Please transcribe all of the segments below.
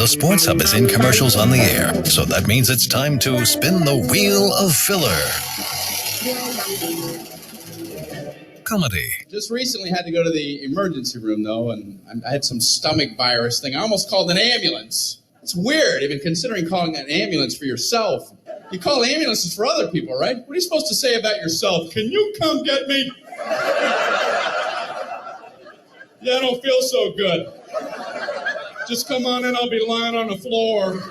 Sports Hub is in commercials on the air, so that means it's time to spin the wheel of filler. Comedy. Just recently had to go to the emergency room, though, and I had some stomach virus thing. I almost called an ambulance. It's weird, even considering calling an ambulance for yourself. You call ambulances for other people, right? What are you supposed to say about yourself? Can you come get me? Yeah, I don't feel so good. Just come on in, I'll be lying on the floor.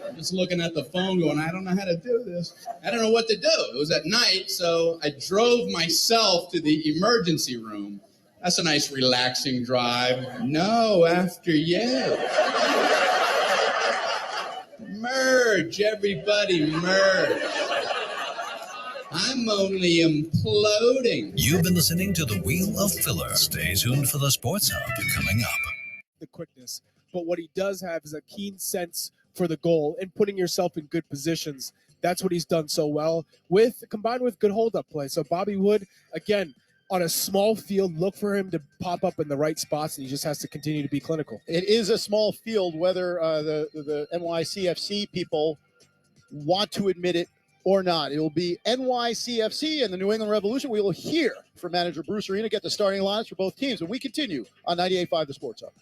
I'm just looking at the phone going, I don't know how to do this. I don't know what to do. It was at night, so I drove myself to the emergency room. That's a nice relaxing drive. No, after you. Merge, everybody merge. I'm only imploding. You've been listening to the Wheel of Filler. Stay tuned for the Sports Hub coming up. The quickness, but what he does have is a keen sense for the goal and putting yourself in good positions. That's what he's done so well, combined with good hold-up play. So Bobby Wood, again, on a small field, look for him to pop up in the right spots, and he just has to continue to be clinical. It is a small field, whether the NYCFC people want to admit it or not. It will be NYCFC and the New England Revolution. We will hear from manager Bruce Arena, get the starting lines for both teams, and we continue on 98.5 The Sports Hub.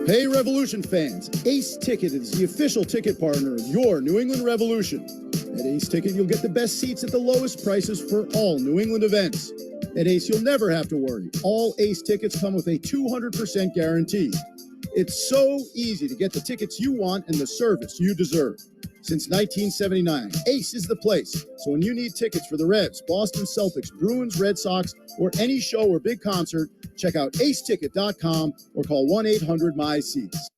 Hey, Revolution fans, Ace Ticket is the official ticket partner of your New England Revolution. At Ace Ticket, you'll get the best seats at the lowest prices for all New England events. At Ace, you'll never have to worry. All Ace tickets come with a 200% guarantee. It's so easy to get the tickets you want and the service you deserve. Since 1979, Ace is the place. So when you need tickets for the Revs, Boston Celtics, Bruins, Red Sox, or any show or big concert, check out aceticket.com or call 1-800-MY-SEATS.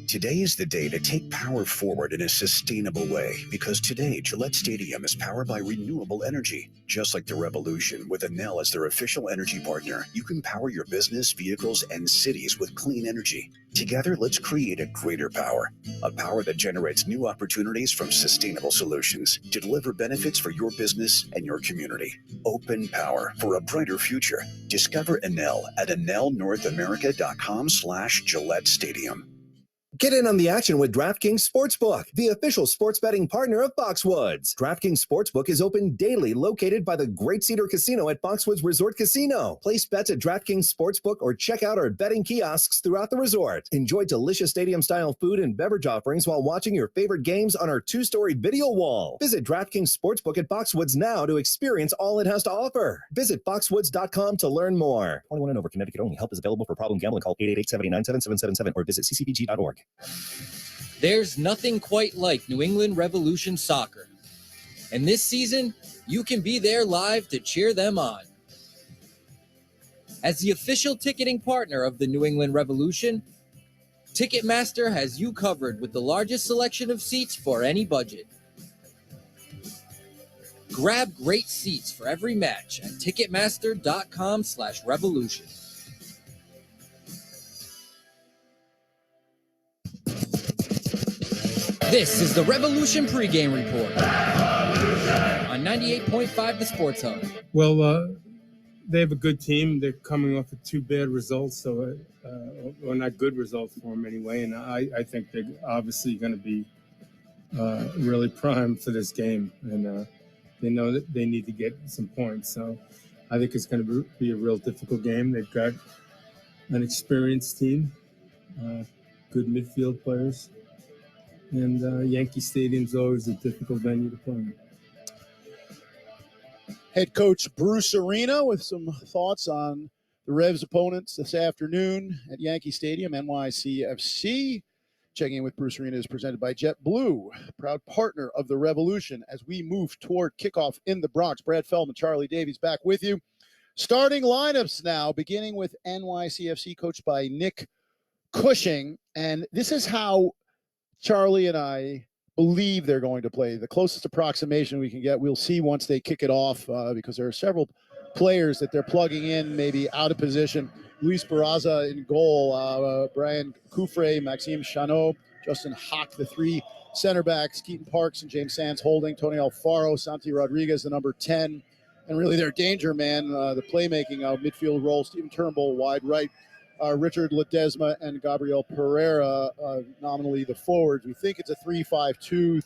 Today is the day to take power forward in a sustainable way, because today Gillette Stadium is powered by renewable energy. Just like the Revolution, with Enel as their official energy partner, you can power your business, vehicles, and cities with clean energy. Together, let's create a greater power, a power that generates new opportunities from sustainable solutions to deliver benefits for your business and your community. Open power for a brighter future. Discover Enel at enelnorthamerica.com/Gillette Stadium. Get in on the action with DraftKings Sportsbook, the official sports betting partner of Foxwoods. DraftKings Sportsbook is open daily, located by the Great Cedar Casino at Foxwoods Resort Casino. Place bets at DraftKings Sportsbook or check out our betting kiosks throughout the resort. Enjoy delicious stadium-style food and beverage offerings while watching your favorite games on our 2-story video wall. Visit DraftKings Sportsbook at Foxwoods now to experience all it has to offer. Visit foxwoods.com to learn more. 21 and over, Connecticut only. Help is available for problem gambling. Call 888-789-7777 or visit ccpg.org. There's nothing quite like New England Revolution soccer. And this season, you can be there live to cheer them on. As the official ticketing partner of the New England Revolution, Ticketmaster has you covered with the largest selection of seats for any budget. Grab great seats for every match at Ticketmaster.com/revolution. This is the Revolution pregame report on 98.5 The Sports Hub. Well, they have a good team. They're coming off of 2 bad results, or not good results for them anyway. And I think they're obviously going to be really primed for this game. And they know that they need to get some points. So I think it's going to be a real difficult game. They've got an experienced team, good midfield players. And Yankee Stadium's always a difficult venue to play in. Head coach Bruce Arena with some thoughts on the Revs' opponents this afternoon at Yankee Stadium, NYCFC. Checking in with Bruce Arena is presented by JetBlue, proud partner of the Revolution as we move toward kickoff in the Bronx. Brad Feldman, Charlie Davies back with you. Starting lineups now, beginning with NYCFC, coached by Nick Cushing. And this is how Charlie and I believe they're going to play. The closest approximation we can get, we'll see once they kick it off, because there are several players that they're plugging in, maybe out of position. Luis Barraza in goal, Brian Coufre, Maxime Chanot, Justin Hawk, the 3 center backs, Keaton Parks and James Sands holding, Tony Alfaro, Santi Rodriguez, the number 10, and really their danger man, the playmaking midfield role, Stephen Turnbull wide right. Richard Ledesma and Gabriel Pereira, nominally the forwards. We think it's a 3-5-2,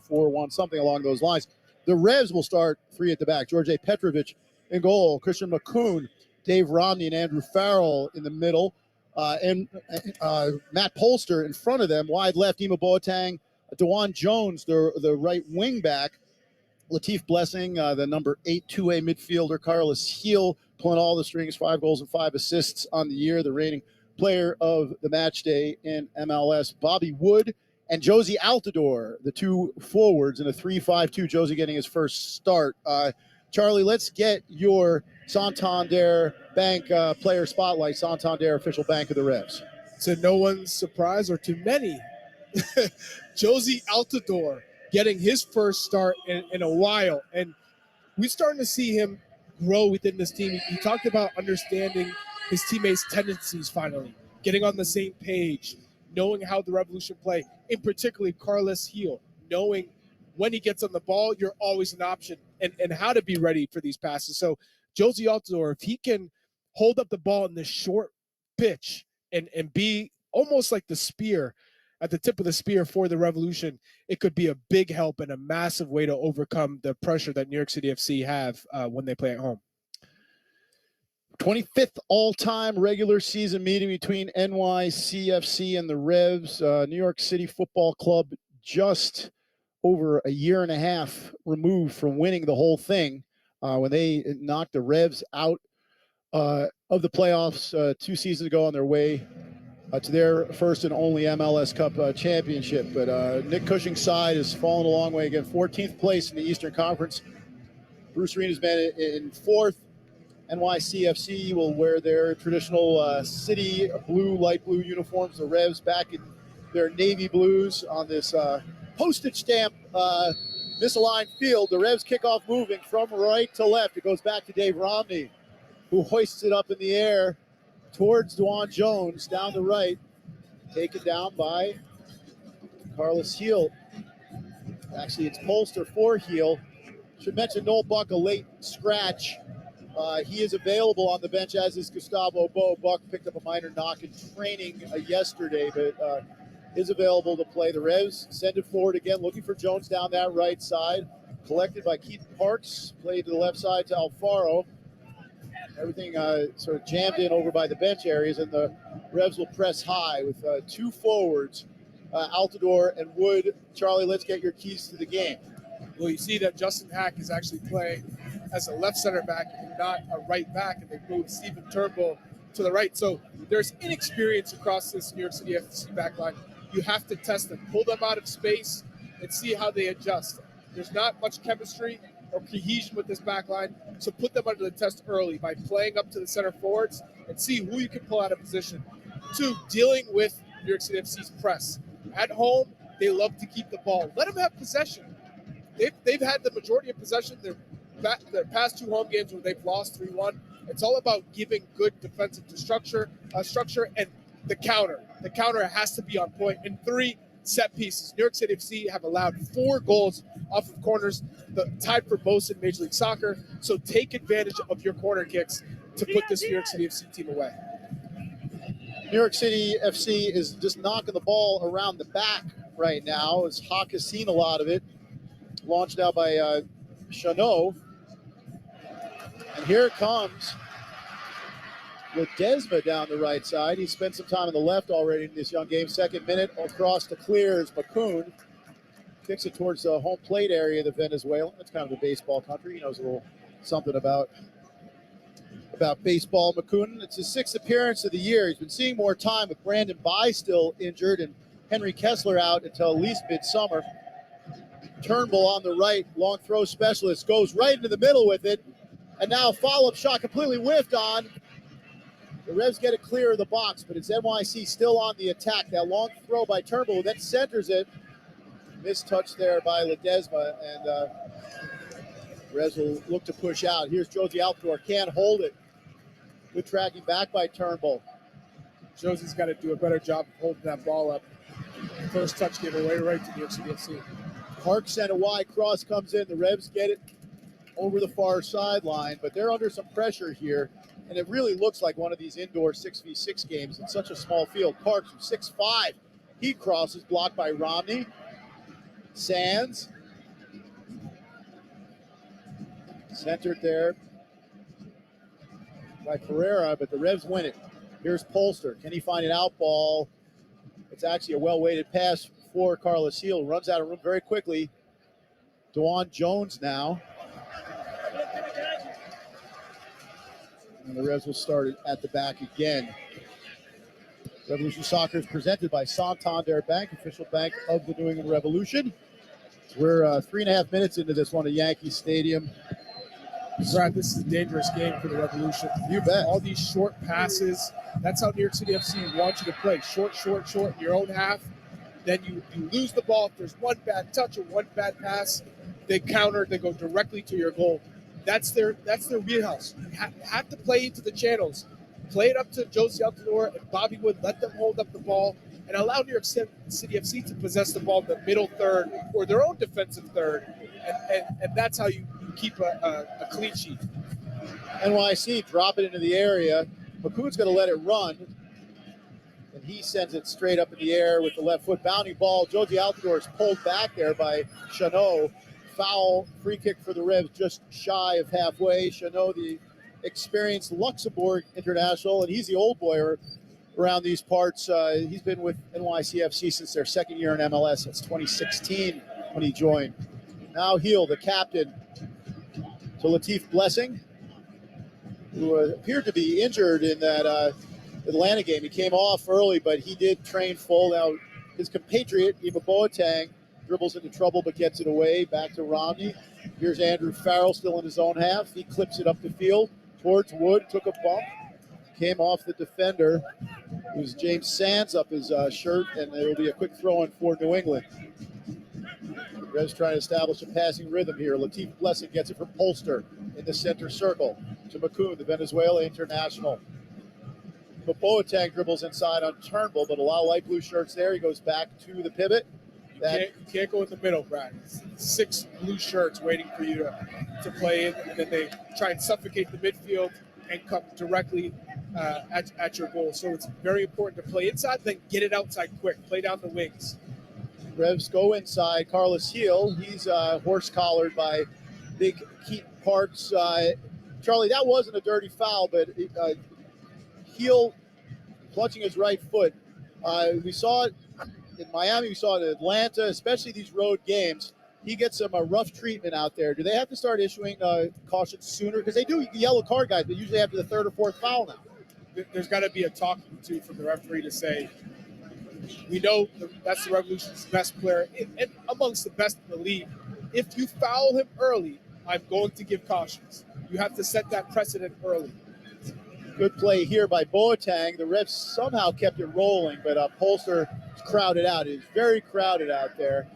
3-2-4-1, something along those lines. The Revs will start three at the back. George Petrovic in goal, Christian McCoon, Dave Romney, and Andrew Farrell in the middle, and Matt Polster in front of them. Wide left, Ema Boateng, DeJuan Jones, the right wing back, Latif Blessing, the number 8 2A midfielder, Carlos Heel, pulling all the strings, 5 goals and 5 assists on the year, the reigning player of the match day in MLS. Bobby Wood and Josie Altidore, the two forwards in a 3-5-2. Josie getting his first start. Charlie, let's get your Santander Bank player spotlight, Santander official bank of the Revs. To no one's surprise, or to many, Josie Altidore getting his first start in a while. And we're starting to see him grow within this team. He talked about understanding his teammates' tendencies finally, getting on the same page, knowing how the Revolution play, in particularly Carlos Heel, knowing when he gets on the ball, you're always an option, and how to be ready for these passes. So Josie Altidore, if he can hold up the ball in this short pitch and be almost like the spear, at the tip of the spear for the Revolution, it could be a big help and a massive way to overcome the pressure that New York City FC have when they play at home. 25th all-time regular season meeting between NYCFC and the Revs. New York City Football Club just over a year and a half removed from winning the whole thing when they knocked the Revs out of the playoffs 2 seasons ago on their way to their first and only MLS Cup championship. But Nick Cushing's side has fallen a long way again. 14th place in the Eastern Conference. Bruce Arena's been in 4th. NYCFC will wear their traditional city blue, light blue uniforms. The Revs back in their navy blues on this postage stamp misaligned field. The Revs kick off moving from right to left. It goes back to Dave Romney, who hoists it up in the air towards DeJuan Jones down the right, taken down by Carlos Heel. Actually, it's Polster for Heel. Should mention Noel Buck, a late scratch. He is available on the bench, as is Gustavo Bo. Buck picked up a minor knock in training yesterday, but is available to play. The Revs send it forward again, looking for Jones down that right side. Collected by Keith Parks, played to the left side to Alfaro. Everything sort of jammed in over by the bench areas, and the Revs will press high with 2 forwards, Altidore and Wood. Charlie, let's get your keys to the game. Well, you see that Justin Hack is actually playing as a left center back and not a right back, and they moved Stephen Turnbull to the right. So there's inexperience across this New York City FC backline. You have to test them, pull them out of space, and see how they adjust. There's not much chemistry or cohesion with this backline, so put them under the test early by playing up to the center forwards and see who you can pull out of position. 2, dealing with New York City FC's press. At home, they love to keep the ball. Let them have possession. They've had the majority of possession their past 2 home games where they've lost 3-1. It's all about giving good defensive structure and the counter. The counter has to be on point. And 3, set pieces. New York City FC have allowed 4 goals off of corners, tied for most in Major League Soccer. So take advantage of your corner kicks to put this New York City FC team away. New York City FC is just knocking the ball around the back right now, as Hawk has seen a lot of it. Launched out by Chanot. And here it comes. Ledesma down the right side. He spent some time on the left already in this young game. 2nd minute, across to clears McCoon. Kicks it towards the home plate area of the Venezuelan. That's kind of a baseball country. He knows a little something about baseball. McCoon, it's his 6th appearance of the year. He's been seeing more time with Brandon Bai still injured and Henry Kessler out until at least midsummer. Turnbull on the right, long throw specialist, goes right into the middle with it. And now a follow-up shot completely whiffed on. The Revs get it clear of the box, but it's NYC still on the attack. That long throw by Turnbull, then centers it. Missed touch there by Ledesma, and Revs will look to push out. Here's Josie Altidore, can't hold it. Good tracking back by Turnbull. Josie's got to do a better job of holding that ball up. First touch gave away right to New York City FC. Park sent a wide cross, comes in. The Revs get it over the far sideline, but they're under some pressure here. And it really looks like one of these indoor 6v6 games. It's such a small field. Parks from 6'5". He crosses, blocked by Romney. Sands. Centered there by Pereira, but the Revs win it. Here's Polster. Can he find an out ball? It's actually a well-weighted pass for Carlos Heel. Runs out of room very quickly. DeJuan Jones now. And the Revs will start it at the back again. Revolution Soccer is presented by Santander Bank, official bank of the New England Revolution. We're 3.5 minutes into this one at Yankee Stadium. Brad, this is a dangerous game for the Revolution. You bet. All these short passes. That's how New York City FC wants you to play. Short in your own half. Then you lose the ball. If there's one bad touch or one bad pass, they counter. They go directly to your goal. That's their wheelhouse. You have to play into the channels. Play it up to Josie Altidore and Bobby Wood. Let them hold up the ball and allow New York City FC to possess the ball in the middle third or their own defensive third. And that's how you keep a clean sheet. NYC drop it into the area. McCoon's going to let it run. And he sends it straight up in the air with the left foot. Bounding ball. Josie Altidore is pulled back there by Chanot. Foul, free kick for the Revs just shy of halfway. Chanot, the experienced Luxembourg international, and he's the old boy around these parts. He's been with NYCFC since their second year in MLS. That's 2016 when he joined. Now Heel, the captain, to Latif Blessing, who appeared to be injured in that Atlanta game. He came off early, but he did train full. Now his compatriot, Ima Boateng, dribbles into trouble but gets it away. Back to Romney. Here's Andrew Farrell still in his own half. He clips it up the field towards Wood. Took a bump. Came off the defender. It was James Sands up his shirt, and it will be a quick throw-in for New England. The Revs trying to establish a passing rhythm here. Latif Blessing gets it from Polster in the center circle to McCoon, the Venezuela international. Boateng dribbles inside on Turnbull, but a lot of light blue shirts there. He goes back to the pivot. You can't go in the middle, Brad. 6 blue shirts waiting for you to play in, and then they try and suffocate the midfield and come directly at your goal. So it's very important to play inside, then get it outside quick. Play down the wings. Revs go inside. Carlos Heel, he's horse-collared by Big Keaton Parks. Charlie, that wasn't a dirty foul, but Heel clutching his right foot. We saw it in Miami, we saw it in Atlanta, especially these road games. He gets some rough treatment out there. Do they have to start issuing cautions sooner? Because they do yellow card guys, but usually after the third or fourth foul now. There's got to be a talking to from the referee to say, we know that's the Revolution's best player and amongst the best in the league. If you foul him early, I'm going to give cautions. You have to set that precedent early. Good play here by Boateng. The Revs somehow kept it rolling, but Polster is crowded out. It is very crowded out there.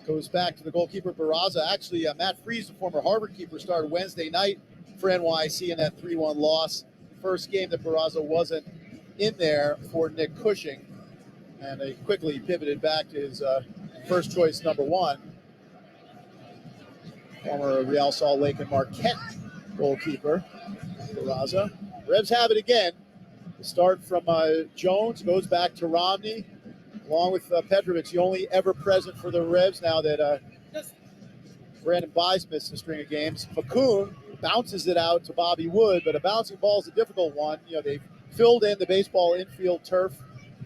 Goes back to the goalkeeper, Barraza. Actually, Matt Freese, the former Harvard keeper, started Wednesday night for NYC in that 3-1 loss. First game that Barraza wasn't in there for Nick Cushing. And they quickly pivoted back to his first choice, number 1. Former Real Salt Lake and Marquette goalkeeper, Barraza. Revs have it again. The start from Jones goes back to Romney, along with Petrovic, the only ever present for the Revs now that Brandon Byes missed a string of games. McCoon bounces it out to Bobby Wood, but a bouncing ball is a difficult one. You know, they've filled in the baseball infield turf.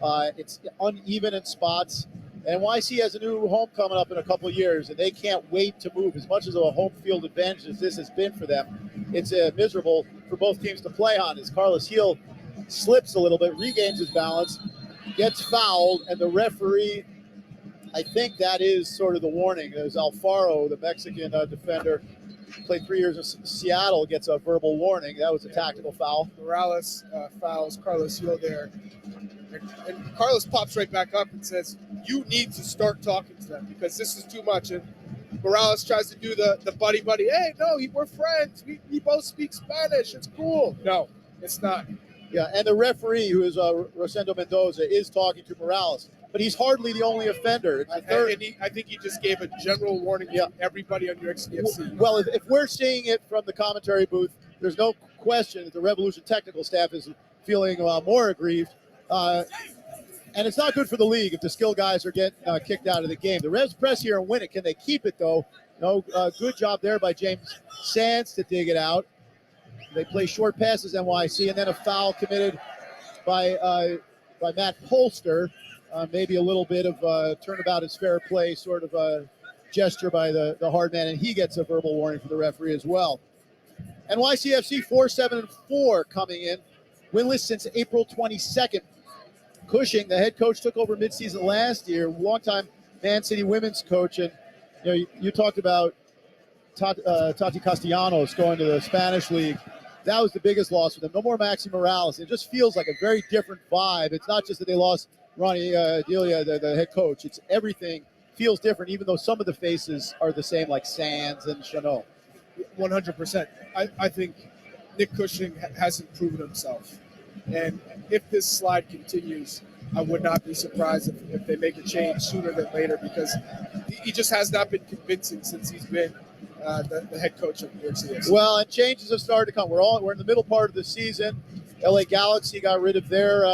It's uneven in spots. NYC has a new home coming up in a couple of years, and they can't wait to move. As much as a home field advantage as this has been for them, it's miserable for both teams to play on. As Carlos Heel slips a little bit, regains his balance, gets fouled, and the referee, I think that is sort of the warning. There's Alfaro, the Mexican defender, played 3 years in Seattle, gets a verbal warning. That was a tactical foul. Morales fouls Carlos Heel there. And Carlos pops right back up and says, you need to start talking to them because this is too much. And Morales tries to do the buddy. Hey, no, we're friends. We both speak Spanish. It's cool. No, it's not. Yeah, and the referee, who is Rosendo Mendoza, is talking to Morales. but he's hardly the only offender. It's the third. And I think he just gave a general warning to everybody on your XDFC. Well, if we're seeing it from the commentary booth, there's no question that the Revolution technical staff is feeling more aggrieved. And it's not good for the league if the skill guys are getting kicked out of the game. The Revs press here and win it. Can they keep it, though? No, good job there by James Sands to dig it out. They play short passes, NYC, and then a foul committed by Matt Polster. Maybe a little bit of turnabout is fair play sort of a gesture by the hard man, and he gets a verbal warning from the referee as well. NYCFC 4-7-4 coming in, winless since April 22nd. Cushing, the head coach, took over midseason last year, longtime Man City women's coach, and you talked about Tati Castellanos going to the Spanish league. That was the biggest loss for them. No more Maxi Morales. It just feels like a very different vibe. It's not just that they lost Ronnie Delia, the head coach. It's everything feels different, even though some of the faces are the same, like Sands and Chanot. 100%. I think Nick Cushing hasn't proven himself. And if this slide continues, I would not be surprised if they make a change sooner than later, because he just has not been convincing since he's been the head coach of New York City. Well, and changes have started to come. We're in the middle part of the season. LA Galaxy got rid of their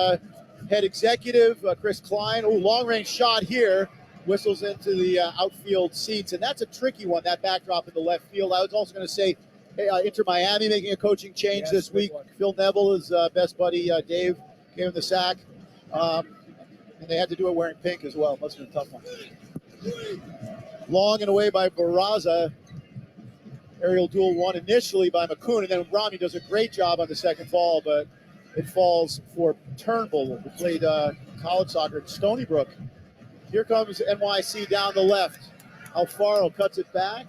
head executive, Chris Klein. Long-range shot here. Whistles into the outfield seats, and that's a tricky one, that backdrop in the left field. I was also going to say, Inter Miami making a coaching change this week. Phil Neville, his best buddy Dave, gave him the sack. And they had to do it wearing pink as well. Must have been a tough one. Long and away by Barraza. Aerial duel won initially by McCoon, and then Rami does a great job on the second ball, but it falls for Turnbull, who played college soccer at Stony Brook. Here comes NYC down the left. Alfaro cuts it back.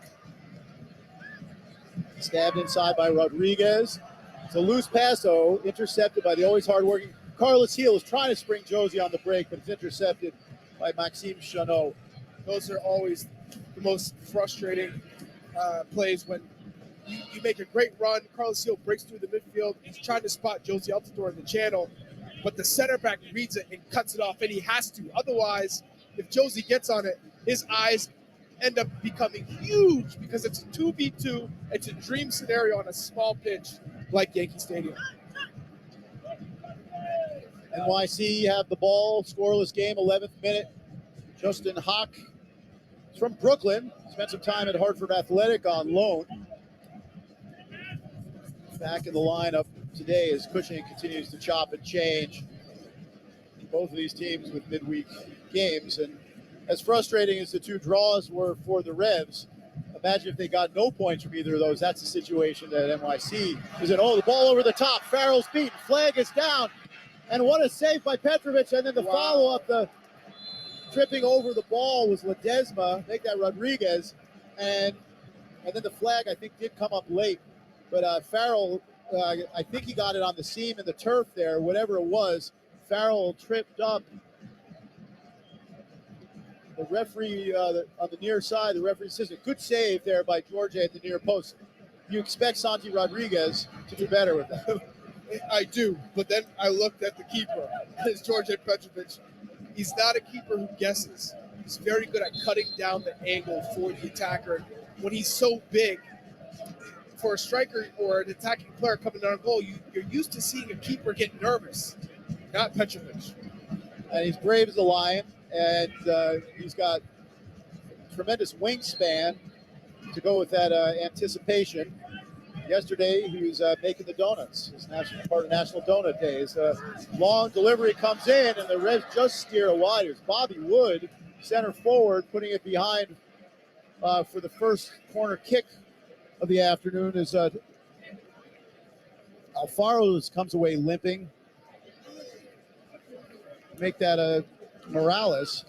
Stabbed inside by Rodriguez. It's a loose pass, though, intercepted by the always hardworking Carlos Heel, is trying to spring Josie on the break, but it's intercepted by Maxime Chanot. Those are always the most frustrating plays when you make a great run. Carlos Heel breaks through the midfield. He's trying to spot Josie Altidore in the channel, but the center back reads it and cuts it off, and he has to. Otherwise, if Josie gets on it, his eyes end up becoming huge because it's a 2v2. It's a dream scenario on a small pitch like Yankee Stadium. NYC have the ball, scoreless game, 11th minute. Justin Hawk is from Brooklyn, spent some time at Hartford Athletic on loan. Back in the lineup today as Cushing continues to chop and change. Both of these teams with midweek games, and as frustrating as the two draws were for the Revs, imagine if they got no points from either of those. That's the situation that NYC is in. The ball over the top. Farrell's beaten. Flag is down. And what a save by Petrovic. And then the follow-up, the tripping over the ball was Ledesma. Make that Rodriguez. And then the flag, I think, did come up late. But Farrell, I think he got it on the seam in the turf there, whatever it was. Farrell tripped up. The referee on the near side, the referee says a good save there by George at the near post. You expect Santi Rodriguez to do better with that. I do, but then I looked at the keeper. It's George Petrovic. He's not a keeper who guesses. He's very good at cutting down the angle for the attacker. When he's so big, for a striker or an attacking player coming down a goal, you're used to seeing a keeper get nervous, not Petrovic. And he's brave as a lion. And he's got tremendous wingspan to go with that anticipation. Yesterday, he was making the donuts. It's part of National Donut Day. His long delivery comes in, and the Revs just steer wide. It's Bobby Wood, center forward, putting it behind for the first corner kick of the afternoon. As Alfaro comes away limping. Make that Morales.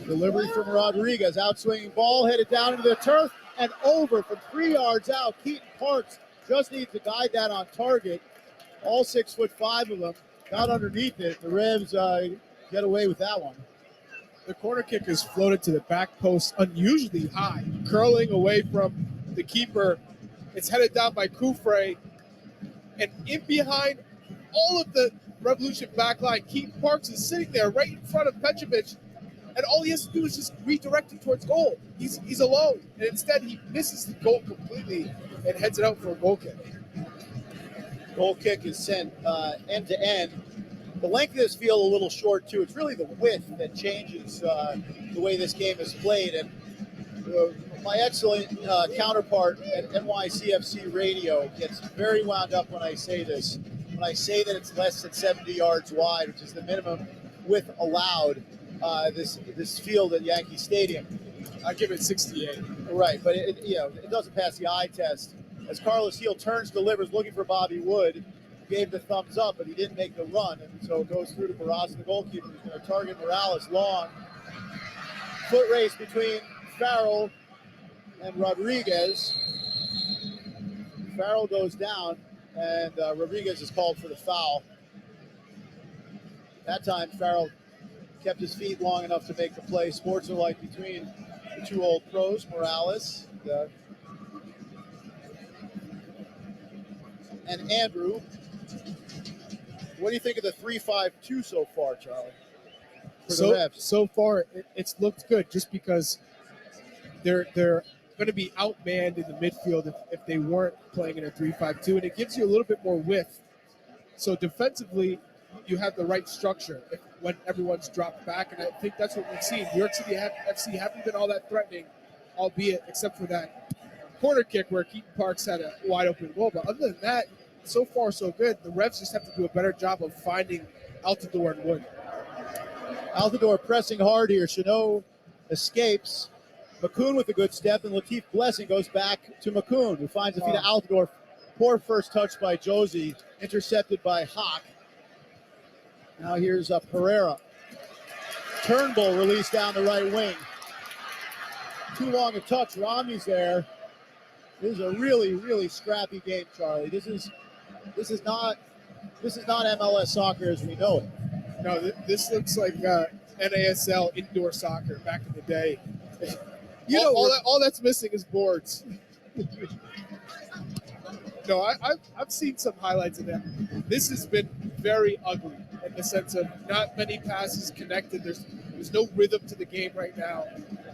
Delivery from Rodriguez, outswinging ball, headed down into the turf and over from 3 yards out. Keaton Parks just needs to guide that on target. All 6'5" of them got underneath it. The Revs get away with that one. The corner kick is floated to the back post unusually high, curling away from the keeper. It's headed down by Kufre. And in behind all of the Revolution backline, Keith Parks is sitting there right in front of Petrovic. And all he has to do is just redirect it towards goal. He's alone. And instead, he misses the goal completely and heads it out for a goal kick. Goal kick is sent end to end. The length of this field a little short, too. It's really the width that changes the way this game is played. And my excellent counterpart at NYCFC Radio gets very wound up when I say this. When I say that it's less than 70 yards wide, which is the minimum width allowed, this field at Yankee Stadium. I give it 68. Right, but it doesn't pass the eye test. As Carlos Heel turns, delivers, looking for Bobby Wood, gave the thumbs up, but he didn't make the run, and so it goes through to Barras, the goalkeeper, who's going to target Morales long. Foot race between Farrell and Rodriguez. Farrell goes down, and Rodriguez is called for the foul. That time, Farrell kept his feet long enough to make the play. Sports-alike between the two old pros, Morales and Andrew. What do you think of the 3-5-2 so far, Charlie? So far, it's looked good just because they're going to be outmanned in the midfield if they weren't playing in a 3-5-2, and it gives you a little bit more width. So defensively, you have the right structure when everyone's dropped back, and I think that's what we've seen. New York City FC haven't been all that threatening, albeit except for that corner kick where Keaton Parks had a wide open goal. But other than that, so far so good. The Revs just have to do a better job of finding Altidore and Wood. Altidore pressing hard here. Chanot escapes. McCoon with a good step, and Latif Blessing goes back to McCoon, who finds the feet of Altidore. Poor first touch by Josie, intercepted by Hawk. Now here's Pereira. Turnbull released down the right wing. Too long a touch. Romney's there. This is a really, really scrappy game, Charlie. This is not MLS soccer as we know it. No, this looks like NASL indoor soccer back in the day. All that's missing is boards. No, I've seen some highlights of that. This has been very ugly in the sense of not many passes connected. There's no rhythm to the game right now.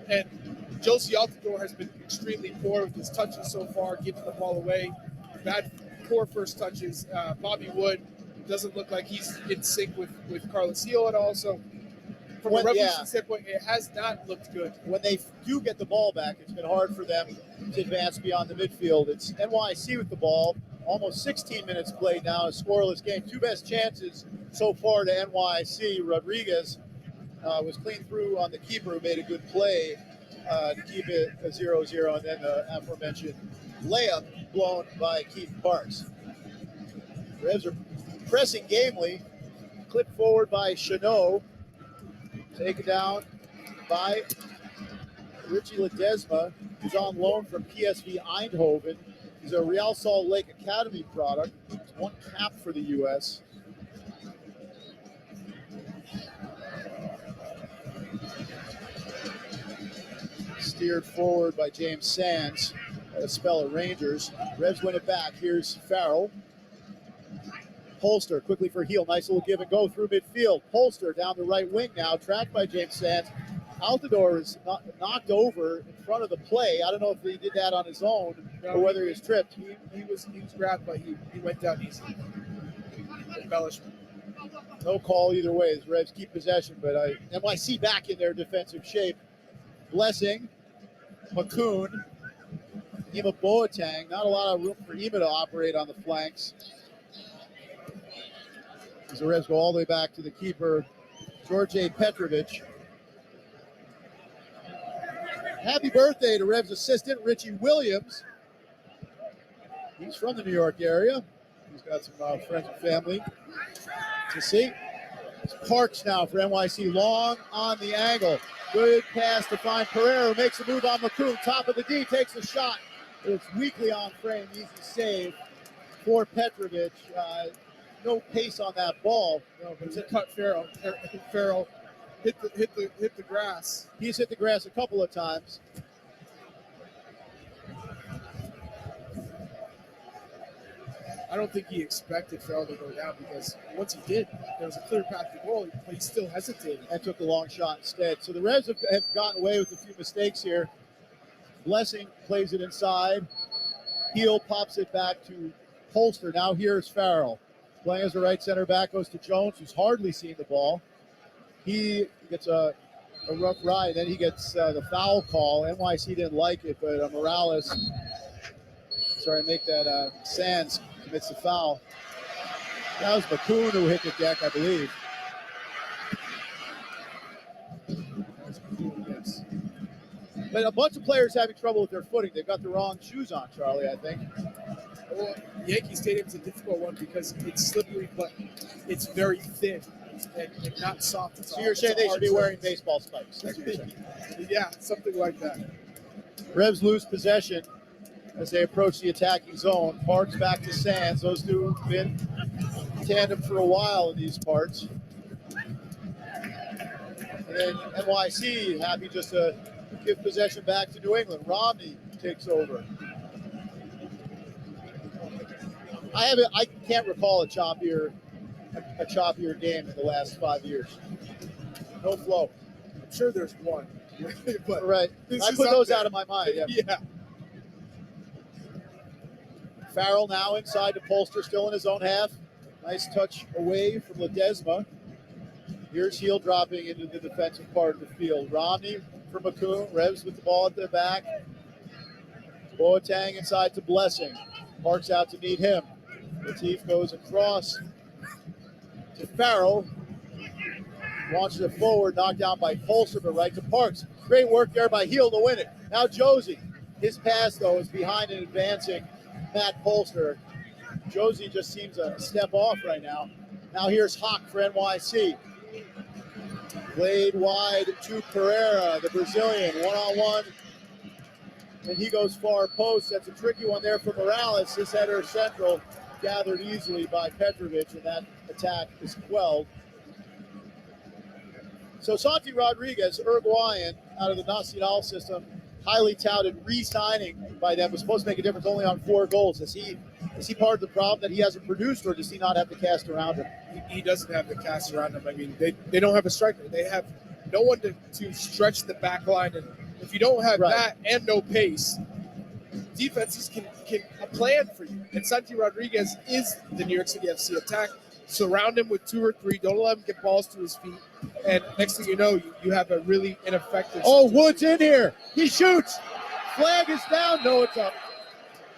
And Josie Altidore has been extremely poor with his touches so far, giving the ball away. Poor first touches. Bobby Wood doesn't look like he's in sync with Carlos Heel at all. So from a Revolution standpoint, it has not looked good. When they do get the ball back, it's been hard for them to advance beyond the midfield. It's NYC with the ball. Almost 16 minutes played now, a scoreless game. Two best chances so far to NYC. Rodriguez was clean through on the keeper, who made a good play to keep it a 0-0, and then the aforementioned layup blown by Keith Parks. Revs are pressing gamely. Clipped forward by Chanot. Taken down by Richie Ledesma, who's on loan from PSV Eindhoven. He's a Real Salt Lake Academy product. He's one cap for the U.S. Steered forward by James Sands. A spell of Rangers. Revs win it back. Here's Farrell. Polster quickly for Heel. Nice little give and go through midfield. Polster down the right wing now, tracked by James Sands. Altidore is knocked over in front of the play. I don't know if he did that on his own or whether he was tripped. He was grabbed, but he went down easily. Embellishment. No call either way as Revs keep possession, but NYC back in their defensive shape. Blessing, McCoon, Ima Boateng. Not a lot of room for Ima to operate on the flanks. As the Revs go all the way back to the keeper, George Petrovic. Happy birthday to Revs assistant, Richie Williams. He's from the New York area. He's got some friends and family to see. It's Parks now for NYC, long on the angle. Good pass to find Pereira, makes a move on McCoon. Top of the D, takes a shot. It's weakly on frame, easy save for Petrovic. No pace on that ball. No, but it's a cut Farrell. I think Farrell hit the grass. He's hit the grass a couple of times. I don't think he expected Farrell to go down, because once he did, there was a clear path to goal, but he still hesitated. And took the long shot instead. So the Revs have gotten away with a few mistakes here. Blessing plays it inside. Heel pops it back to Polster. Now here's Farrell. Playing as a right center back, goes to Jones, who's hardly seen the ball. He gets a rough ride. Then he gets the foul call. NYC didn't like it, but Morales, make that Sands commits the foul. That was McCoon who hit the deck, I believe. Yes. But a bunch of players having trouble with their footing. They've got the wrong shoes on, Charlie, I think. Well, Yankee Stadium's a difficult one because it's slippery, but it's very thin and not soft. So you're saying they should be wearing baseball spikes? That's what you're saying. Yeah, something like that. Revs lose possession as they approach the attacking zone. Parks back to Sands. Those two have been tandem for a while in these parts. And then NYC happy just to give possession back to New England. Romney takes over. I can't recall a choppier game in the last 5 years. No flow. I'm sure there's one. But right. I put those out of my mind. Yeah. Yeah. Farrell now inside to Polster, still in his own half. Nice touch away from Ledesma. Here's Heel dropping into the defensive part of the field. Romney for McCoon. Revs with the ball at the back. Boateng inside to Blessing. Parks out to meet him. Latif goes across to Farrell. Launches it forward, knocked down by Polster, but right to Parks. Great work there by Heel to win it. Now Josie. His pass, though, is behind and advancing Matt Polster. Josie just seems a step off right now. Now here's Hawk for NYC. Played wide to Pereira, the Brazilian, one-on-one. And he goes far post. That's a tricky one there for Morales. His header central, gathered easily by Petrovic, and that attack is quelled. So Santi Rodriguez, Uruguayan, out of the Nacional system, highly touted, re-signing by them, was supposed to make a difference only on 4 goals. Is he part of the problem that he hasn't produced, or does he not have the cast around him? He doesn't have the cast around him. I mean, they don't have a striker. They have no one to stretch the back line. And if you don't have that and no pace, defenses can plan for you. And Santi Rodriguez is the New York City FC attack. Surround him with 2 or 3. Don't let him get balls to his feet. And next thing you know, you have a really ineffective. Oh, Wood's in here. He shoots. Flag is down. No, it's up.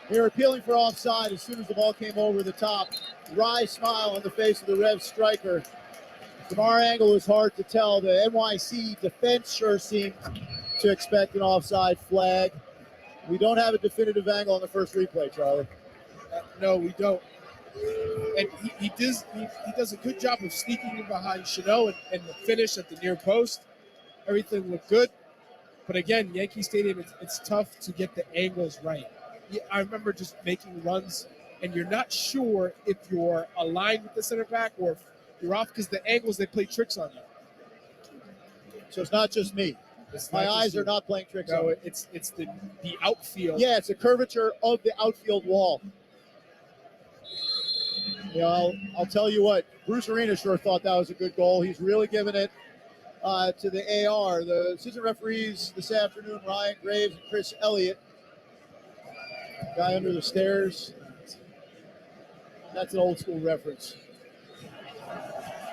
They're appealing for offside as soon as the ball came over the top. Wry smile on the face of the Revs striker. From our angle, it was hard to tell. The NYC defense sure seemed to expect an offside flag. We don't have a definitive angle on the first replay, Charlie. No, we don't. And he does a good job of sneaking in behind Chanel and the finish at the near post. Everything looked good. But again, Yankee Stadium, it's tough to get the angles right. I remember just making runs, and you're not sure if you're aligned with the center back or if you're off, because the angles, they play tricks on you. So it's not just me. My eyes are not playing tricks on me. No, it's the outfield. Yeah, it's a curvature of the outfield wall. You know, I'll tell you what, Bruce Arena sure thought that was a good goal. He's really giving it to the AR. The assistant referees this afternoon, Ryan Graves and Chris Elliott. Guy under the stairs. That's an old school reference.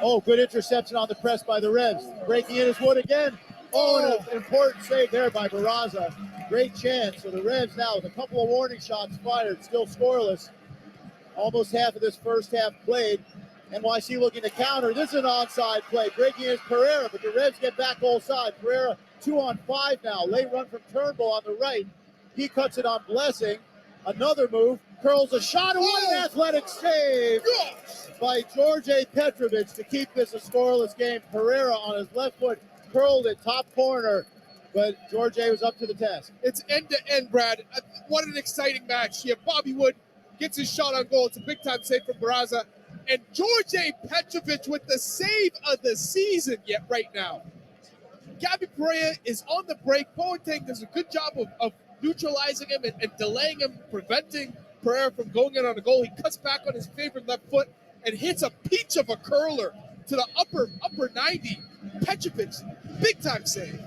Oh, good interception on the press by the Revs. Breaking in is Wood again. Oh, an important save there by Barraza. Great chance. So the Revs now with a couple of warning shots fired, still scoreless. Almost half of this first half played. NYC looking to counter. This is an onside play. Breaking in is Pereira, but the Revs get back goal side. Pereira 2-on-5 now. Late run from Turnbull on the right. He cuts it on Blessing. Another move. Curls a shot. And what an athletic save by George Petrovic to keep this a scoreless game. Pereira on his left foot curled it top corner, but George was up to the task. It's end-to-end, Brad. What an exciting match. Yeah, Bobby Wood gets his shot on goal. It's a big-time save from Barraza. And George Petrovic with the save of the season yet right now. Gabby Perea is on the break. Boateng does a good job of neutralizing him and delaying him, preventing Perea from going in on a goal. He cuts back on his favorite left foot and hits a peach of a curler to the upper 90. Petrovic, big time save.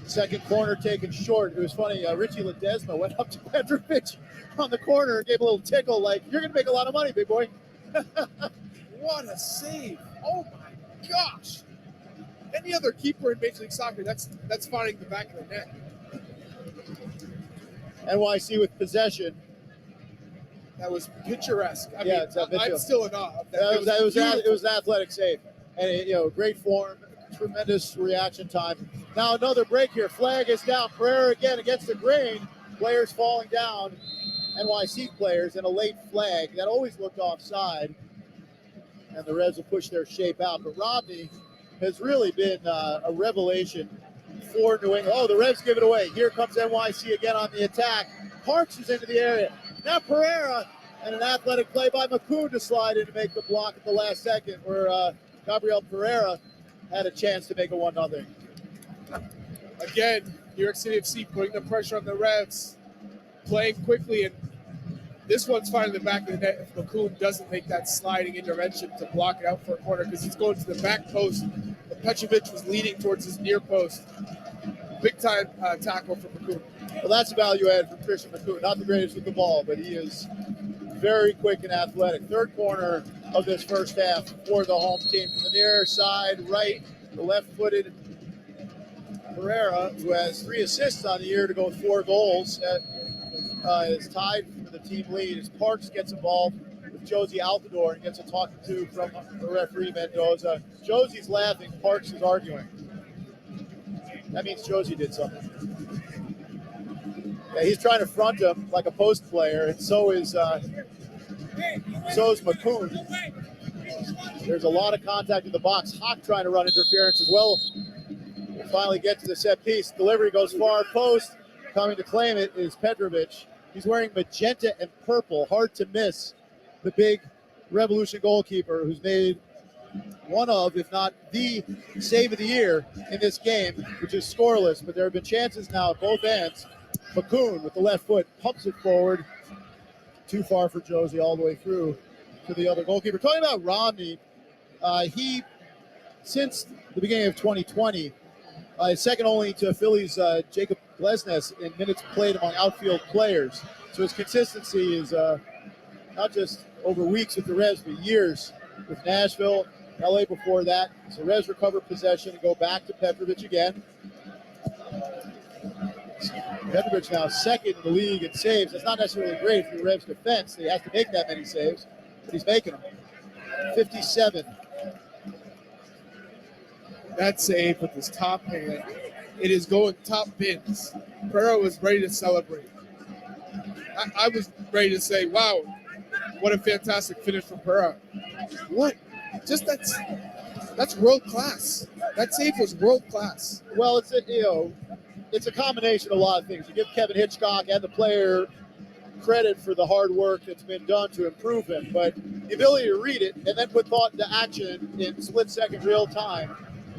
Second corner taken short. It was funny. Richie Ledesma went up to Petrovic on the corner and gave a little tickle like, you're going to make a lot of money, big boy. What a save. Oh, my gosh. Any other keeper in Major League Soccer, that's finding the back of the net. NYC with possession. That was picturesque. I Yeah, mean, it's a visual. I'm still in awe of that. It was an athletic save. And, great form, tremendous reaction time. Now another break here. Flag is down. Pereira again against the grain. Players falling down. NYC players, and a late flag. That always looked offside. And the Revs will push their shape out. But Romney has really been a revelation for New England. Oh, the Revs give it away. Here comes NYC again on the attack. Parks is into the area. Now Pereira, and an athletic play by McCoon to slide in to make the block at the last second, where Gabriel Pereira had a chance to make a 1-0. Again, New York City FC putting the pressure on the Revs, playing quickly, and this one's finding the back of the net if McCoon doesn't make that sliding intervention to block it out for a corner, because he's going to the back post. But Petrovic was leaning towards his near post. Big time tackle for McCoon. Well, that's a value add from Christian McCoon. Not the greatest with the ball, but he is very quick and athletic. Third corner of this first half for the home team. From the near side right, the left-footed Pereira, who has 3 assists on the year to go with 4 goals, is tied for the team lead as Parks gets involved with Josie Altidore and gets a talking to from the referee Mendoza. Josie's laughing, Parks is arguing. That means Josie did something. Yeah, he's trying to front him like a post player, and so is McCoon. There's a lot of contact in the box. Hawk trying to run interference as well. We'll finally get to the set piece. Delivery goes far post. Coming to claim it is Petrovic. He's wearing magenta and purple. Hard to miss the big Revolution goalkeeper who's made one of, if not the save of the year in this game, which is scoreless. But there have been chances now at both ends. McCoon with the left foot pumps it forward. Too far for Josie all the way through to the other goalkeeper. Talking about Romney, he, since the beginning of 2020, is second only to Philly's Jacob Glesnes in minutes played among outfield players. So his consistency is not just over weeks with the Revs, but years with Nashville, LA before that. So Revs recover possession and go back to Petrovic again. Petrovic now second in the league in saves. That's not necessarily great for the Revs defense. He has to make that many saves, but he's making them. 57. That save with his top hand, it is going top bins. Pereira was ready to celebrate. I was ready to say, wow, what a fantastic finish from Pereira. What? Just that's world class. That save was world class. Well, it's a combination of a lot of things. You give Kevin Hitchcock and the player credit for the hard work that's been done to improve him, but the ability to read it and then put thought into action in split-second real time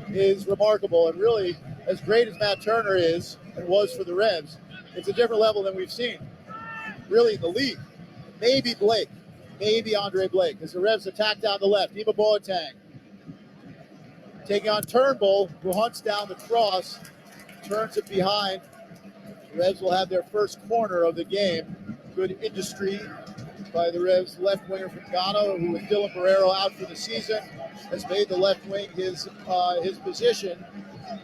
is remarkable. And really, as great as Matt Turner is and was for the Revs, it's a different level than we've seen really in the league. Maybe Blake, maybe Andre Blake, as the Revs attack down the left. Ema Boateng taking on Turnbull, who hunts down the cross, turns it behind. The Revs will have their first corner of the game. Good industry by the Revs left winger from Ghana, who with Dylan Barrero out for the season, has made the left wing his position.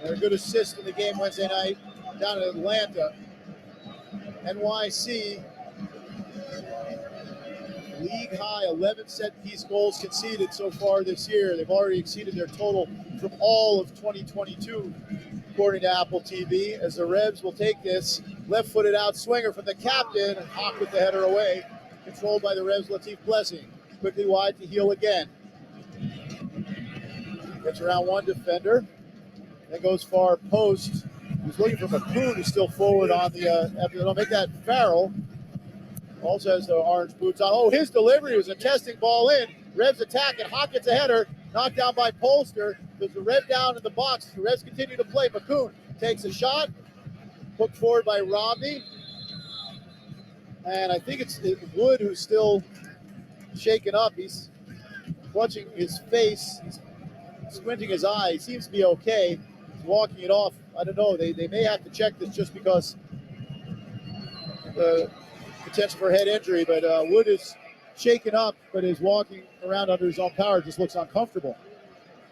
And a good assist in the game Wednesday night down in Atlanta. NYC, league high 11 set-piece goals conceded so far this year. They've already exceeded their total from all of 2022, according to Apple TV, as the Revs will take this left-footed out swinger from the captain. Hawk with the header away, controlled by the Revs' Latif Blessing. Quickly wide to Heel again. Gets around one defender, then goes far post. He's looking for McCoon, who's still forward on the, after they'll make that Farrell. Also has the orange boots on. Oh, his delivery was a testing ball in. Revs attack, and Hawk gets a header. Knocked down by Polster. There's a Rev down in the box. The Revs continue to play. McCoon takes a shot. Hooked forward by Romney. And I think it's Wood who's still shaken up. He's clutching his face. He's squinting his eye. He seems to be okay. He's walking it off. I don't know. They may have to check this just because the potential for head injury. But Wood is shaken up, but is walking around under his own power. Just looks uncomfortable.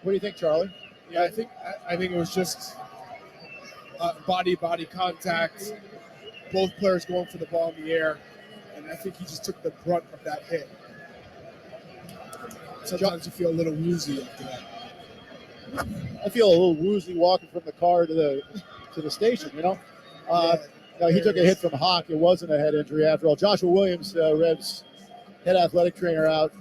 What do you think, Charlie? Yeah, I think it was just body contact. Both players going for the ball in the air, and I think he just took the brunt of that hit. Sometimes you feel a little woozy after that. I feel a little woozy walking from the car to the station. You know, no, he took a hit from Hawk. It wasn't a head injury after all. Joshua Williams, Revs head athletic trainer, out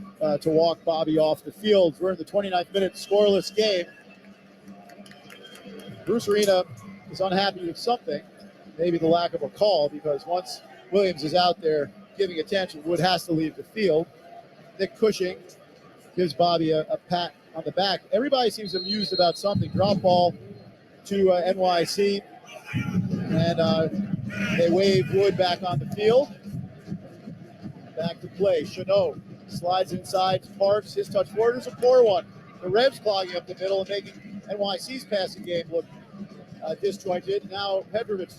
to walk Bobby off the field. We're in the 29th minute, scoreless game. Bruce Arena is unhappy with something, maybe the lack of a call, because once Williams is out there giving attention, Wood has to leave the field. Nick Cushing gives Bobby a pat on the back. Everybody seems amused about something. Drop ball to NYC, and they wave Wood back on the field. Back to play. Chanot slides inside, Parks. His touch forward is a poor one. The Revs clogging up the middle and making NYC's passing game look disjointed. Now Petrovic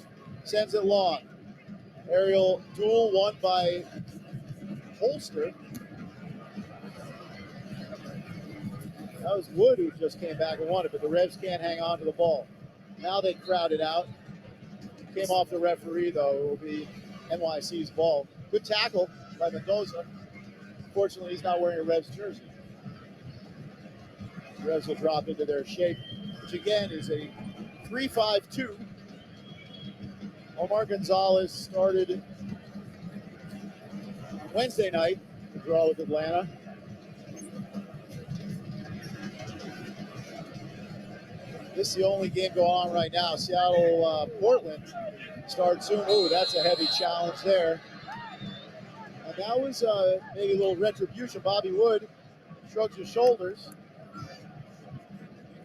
sends it long. Aerial duel won by Holster. That was Wood who just came back and won it, but the Revs can't hang on to the ball. Now they crowd it out. Came off the referee, though. It will be NYC's ball. Good tackle by Mendoza. Fortunately, he's not wearing a Revs jersey. The Revs will drop into their shape, which again is a 3-5-2. Omar Gonzalez started Wednesday night to draw with Atlanta. This is the only game going on right now. Seattle-Portland starts soon. Ooh, that's a heavy challenge there. And that was maybe a little retribution. Bobby Wood shrugs his shoulders.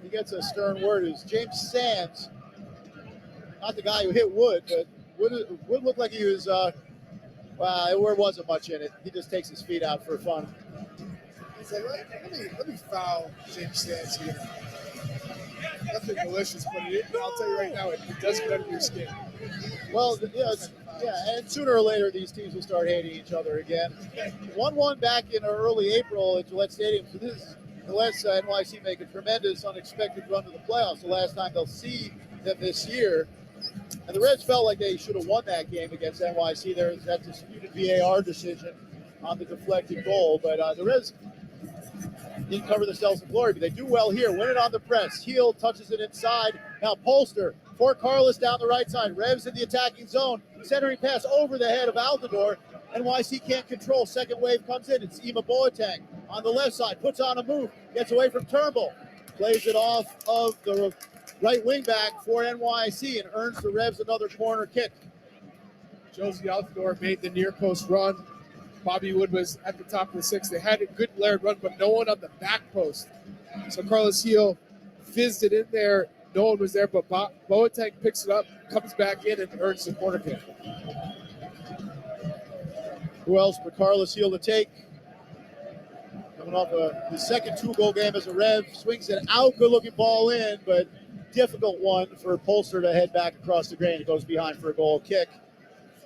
He gets a stern word. It's James Sands, not the guy who hit Wood, but Wood looked like he was, there wasn't much in it. He just takes his feet out for fun. He's like, let me foul James Sands here. Nothing malicious, but I'll tell you right now, it does get under your skin. Well, and sooner or later, these teams will start hating each other again. 1-1 back in early April at Gillette Stadium. So this lets NYC make a tremendous, unexpected run to the playoffs. The last time they'll see them this year. And the Reds felt like they should have won that game against NYC. There's that disputed VAR decision on the deflected goal. But the Reds didn't cover themselves in glory, but they do well here. Win it on the press. Heel touches it inside. Now Polster for Carlos down the right side. Revs in the attacking zone. Centering pass over the head of Altidore. NYC can't control. Second wave comes in. It's Ima Boateng on the left side. Puts on a move. Gets away from Turnbull. Plays it off of the right wing back for NYC and earns the Revs another corner kick. Josie Altidore made the near post run. Bobby Wood was at the top of the six. They had a good layered run, but no one on the back post. So Carlos Heel fizzed it in there. No one was there, but Boateng picks it up, comes back in, and earns the corner kick. Who else but Carlos Heel to take? Coming off his second two-goal game as a Rev. Swings it out. Good-looking ball in, but difficult one for Polster to head back across the grain. It goes behind for a goal kick.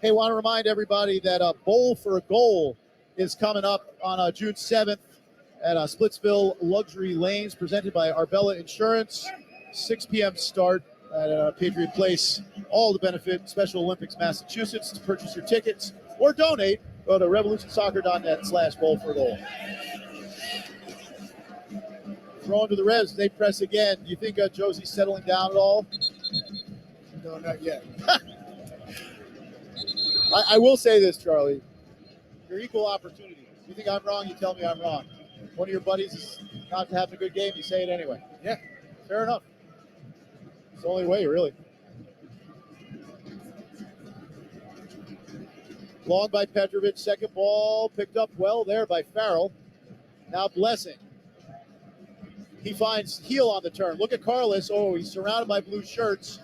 Hey, want to remind everybody that Bowl for a Goal is coming up on June 7th at Splitsville Luxury Lanes, presented by Arbella Insurance. 6 p.m. start at Patriot Place, all to benefit Special Olympics Massachusetts. To purchase your tickets or donate, go to revolutionsoccer.net/bowl4goal. Throwing to the Revs, they press again. Do you think Josie's settling down at all? No, not yet. I will say this, Charlie. You're equal opportunity. If you think I'm wrong, you tell me I'm wrong. One of your buddies is not having a good game, you say it anyway. Yeah. Fair enough. It's the only way, really. Long by Petrovic. Second ball picked up well there by Farrell. Now Blessing. He finds Heel on the turn. Look at Carlos. Oh, he's surrounded by blue shirts.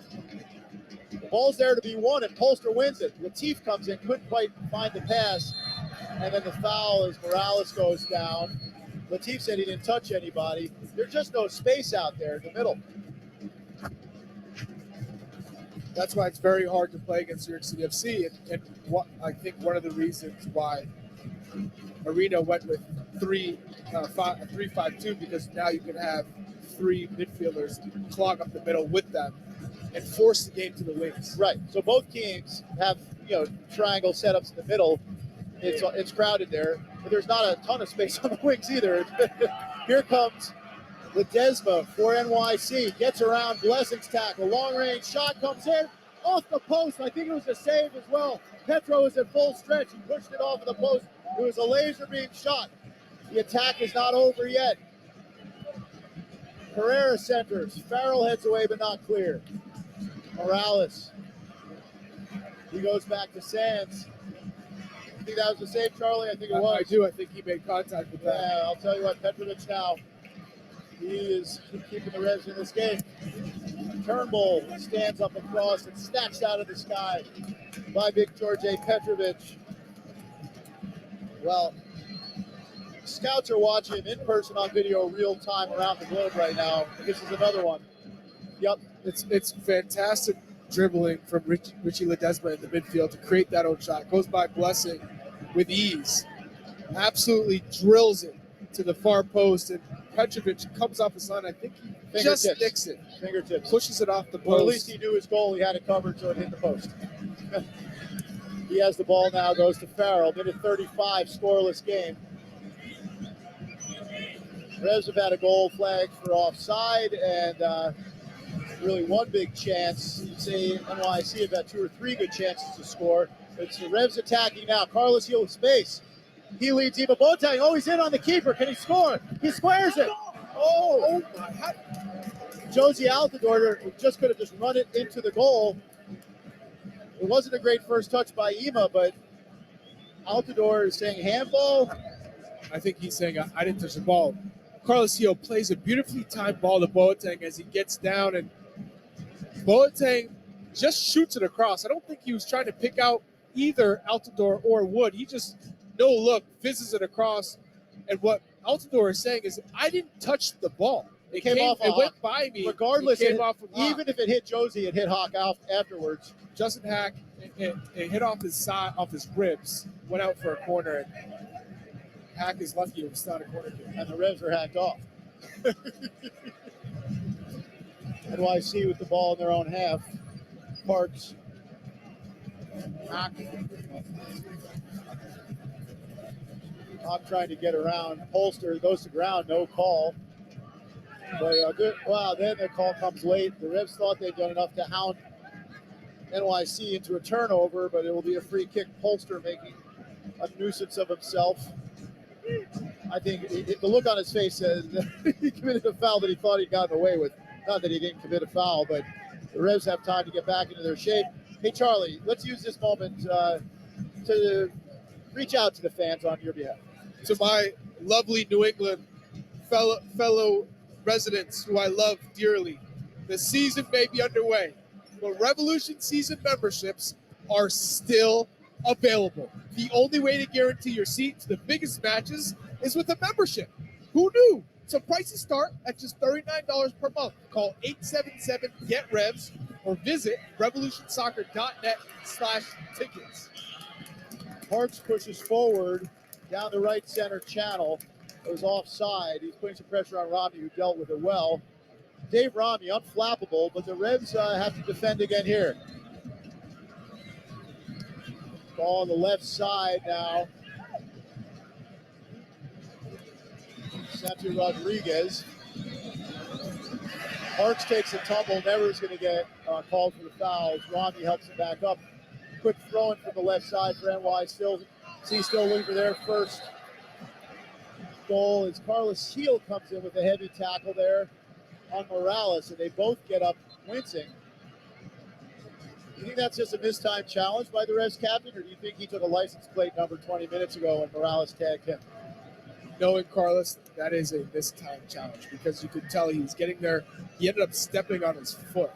The ball's there to be won, and Polster wins it. Latif comes in, couldn't quite find the pass, and then the foul as Morales goes down. Latif said he didn't touch anybody. There's just no space out there in the middle. That's why it's very hard to play against New York City FC, and what I think one of the reasons why Arena went with 3-5-2, because now you can have three midfielders clog up the middle with them and force the game to the wings. Right. So both teams have triangle setups in the middle. It's crowded there, but there's not a ton of space on the wings either. Here comes Ledesma for NYC. Gets around Blessing's tackle. Long range shot comes in off the post. I think it was a save as well. Petro was at full stretch. He pushed it off of the post. It was a laser beam shot. The attack is not over yet. Herrera centers. Farrell heads away, but not clear. Morales. He goes back to Sands. I think that was a save, Charlie. I think it was. I do. I think he made contact with that. Yeah, I'll tell you what, Petrovic now, he is keeping the Revs in this game. Turnbull stands up across and snatched out of the sky by big George Petrovic. Well, scouts are watching him in person on video real time around the globe right now. This is another one. Yep. It's fantastic dribbling from Richie Ledesma in the midfield to create that own shot. Goes by Blessing with ease. Absolutely drills it to the far post, and Petrovic comes off his line. I think he just nicks it. Fingertips. Pushes it off the post. Well, at least he knew his goal. He had it covered, so it hit the post. He has the ball now, goes to Farrell. Minute 35, scoreless game. Revs have had a goal flag for offside, and really one big chance. You'd say NYC have had 2 or 3 good chances to score. It's the Revs attacking now. Carlos Heel with space. He leads Eva Boateng. Oh, he's in on the keeper. Can he score? He squares it. Oh my. Josie Altidore just could have just run it into the goal. It wasn't a great first touch by Ema, but Altidore is saying handball. I think he's saying I didn't touch the ball. Carlos Heel plays a beautifully timed ball to Boateng as he gets down, and Boateng just shoots it across. I don't think he was trying to pick out either Altidore or Wood. He just, no look, fizzes it across. And what Altidore is saying is, I didn't touch the ball. It came off. It went by me. Regardless, it came off of even if it hit Josie, it hit Hawk out afterwards. Justin Hack, it hit off his side, off his ribs, went out for a corner. And Hack is lucky it was not a corner kick. And the Revs are hacked off. NYC with the ball in their own half. Parks. Hack trying to get around. Polster goes to ground, no call. But good. Wow, then the call comes late. The Revs thought they'd done enough to hound NYC into a turnover, but it will be a free kick. Polster making a nuisance of himself. I think the look on his face says he committed a foul that he thought he'd gotten away with. Not that he didn't commit a foul, but the Revs have time to get back into their shape. Hey, Charlie, let's use this moment to reach out to the fans on your behalf. To my lovely New England fellow residents who I love dearly, the season may be underway, but Revolution season memberships are still available. The only way to guarantee your seat to the biggest matches is with a membership. Who knew? So prices start at just $39 per month. Call 877-GET-REVS or visit revolutionsoccer.net/tickets. Parks pushes forward down the right center channel. It was offside. He's putting some pressure on Rami, who dealt with it well. Dave Rami, unflappable, but the Revs have to defend again here. Ball on the left side now. Santi Rodriguez. Parks takes a tumble, never is going to get called for the fouls. Rami helps him back up. Quick throw in from the left side for NY. Still looking for their first goal as Carlos Heel comes in with a heavy tackle there on Morales, and they both get up wincing. Do you think that's just a mistimed challenge by the Revs captain, or do you think he took a license plate number 20 minutes ago when Morales tagged him? Knowing Carlos, that is a missed time challenge because you could tell he was getting there. He ended up stepping on his foot,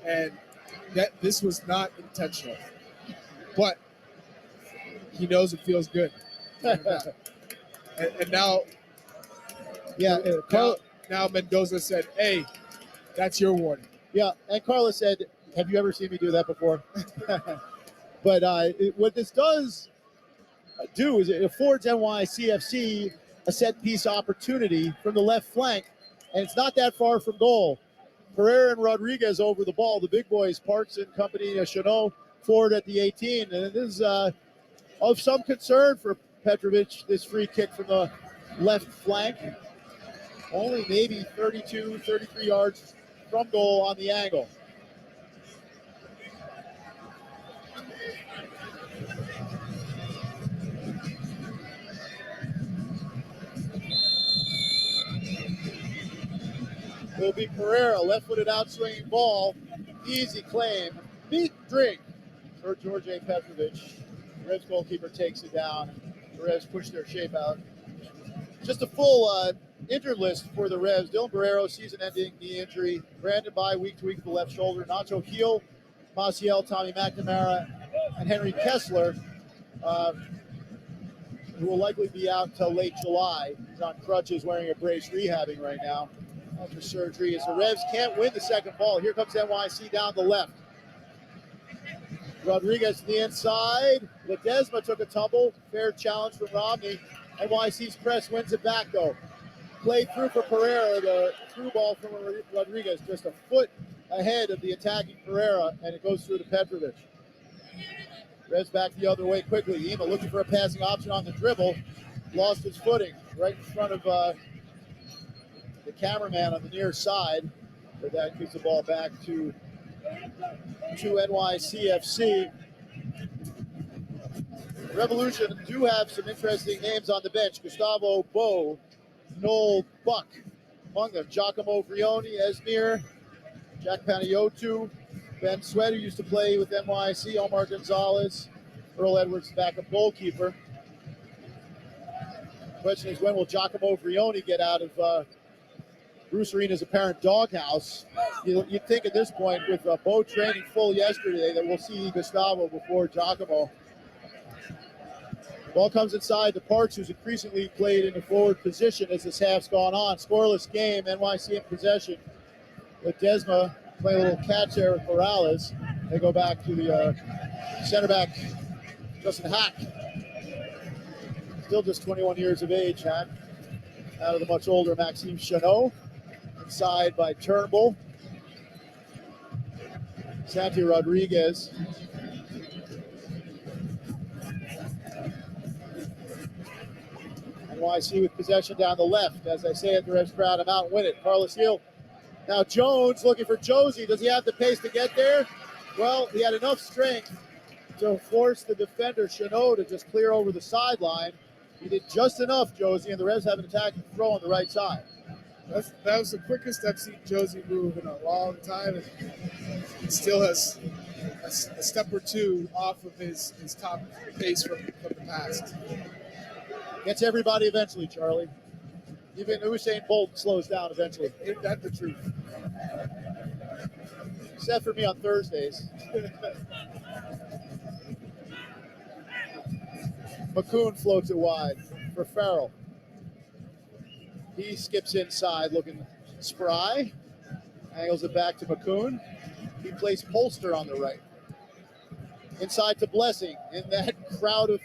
and that this was not intentional. But he knows it feels good. and now, Yeah, now Mendoza said, "Hey, that's your warning." yeah, and Carlos said, "Have you ever seen me do that before?" But what this does do is it affords NYCFC a set piece opportunity from the left flank, and it's not that far from goal. Pereira and Rodriguez over the ball. The big boys, Parks and company, Chanot forward at the 18, and this is of some concern for Petrovic. This free kick from the left flank, only maybe 32, 33 yards from goal on the angle. Will be Pereira, left-footed out-swinging ball, easy claim, neat drink for George A. Petrovic. The Revs goalkeeper takes it down. The Revs push their shape out. Just a full injured list for the Revs. Dylan Barrero, season-ending knee injury. Brandon By, week-to-week, the left shoulder. Nacho Heel, Maciel, Tommy McNamara, and Henry Kessler, who will likely be out until late July. He's on crutches, wearing a brace, rehabbing right now after surgery. As the Revs can't win the second ball. Here comes NYC down the left. Rodriguez to the inside. Ledesma took a tumble. Fair challenge from Romney. NYC's press wins it back, though. Played through for Pereira. The through ball from Rodriguez just a foot ahead of the attacking Pereira, and it goes through to Petrovic. Revs back the other way quickly. Ema looking for a passing option on the dribble. Lost his footing right in front of the cameraman on the near side. But that gives the ball back to NYCFC. Revolution do have some interesting names on the bench. Gustavo Bo, Noel Buck, among them Giacomo Vrioni, Esmir, Jack Panayotu, Ben Sweat, who used to play with NYC, Omar Gonzalez, Earl Edwards, backup goalkeeper. The question is, when will Giacomo Vrioni get out of Bruce Arena's apparent doghouse? You'd think at this point, with Bo training full yesterday, that we'll see Gustavo before Giacomo. Ball comes inside to Parks, who's increasingly played in the forward position as this half's gone on. Scoreless game, NYC in possession. Ledesma play a little catch there with Morales. They go back to the center back, Justin Hack. Still just 21 years of age, Hack. Out of the much older Maxime Chanot. Inside by Turnbull. Santi Rodriguez. NYC with possession down the left. As I say it, the Revs crowd him out and win it. Carlos Hill. Now Jones looking for Josie. Does he have the pace to get there? Well, he had enough strength to force the defender, Chanot, to just clear over the sideline. He did just enough, Josie, and the Revs have an attacking throw on the right side. That was the quickest I've seen Josie move in a long time. He still has a step or two off of his top pace from the past. Gets everybody eventually, Charlie. Even Usain Bolt slows down eventually. Ain't that the truth? Except for me on Thursdays. McCoon floats it wide for Farrell. He skips inside looking spry. Angles it back to McCoon. He plays Polster on the right. Inside to Blessing. In that crowd of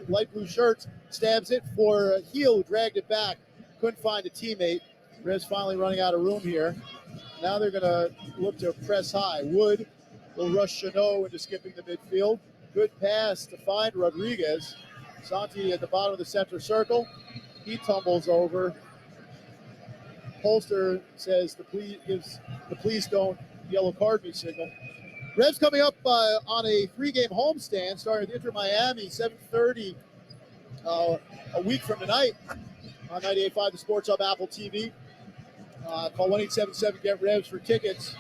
light blue shirts, stabs it for Heel, who dragged it back. Couldn't find a teammate. Revs finally running out of room here. Now they're going to look to press high. Wood will rush Chanot into skipping the midfield. Good pass to find Rodriguez. Santi at the bottom of the center circle. He tumbles over. Polster says gives the please don't yellow card me signal. Revs coming up on a 3-game homestand starting with Inter Miami, 7:30 a week from tonight on 98.5 The Sports Hub, Apple TV. Call 1-877-GET-REVS for tickets.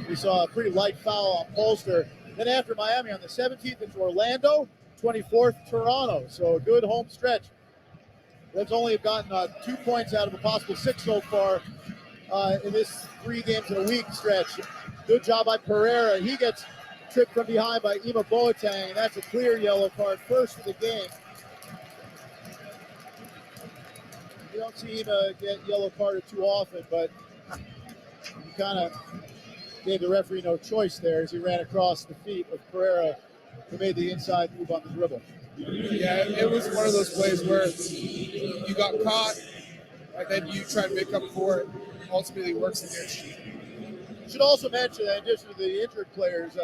We saw a pretty light foul on Polster. Then after Miami on the 17th, it's Orlando, 24th, Toronto. So a good home stretch. Revs only have gotten 2 points out of a possible 6 so far in this 3 games in a week stretch. Good job by Pereira. He gets tripped from behind by Ima Boateng. That's a clear yellow card, first of the game. You don't see Ima get yellow carded too often, but he kind of gave the referee no choice there as he ran across the feet of Pereira, who made the inside move on the dribble. Yeah, it was one of those plays where you got caught, and then you try to make up for it. Ultimately works against you. Should also mention that in addition to the injured players,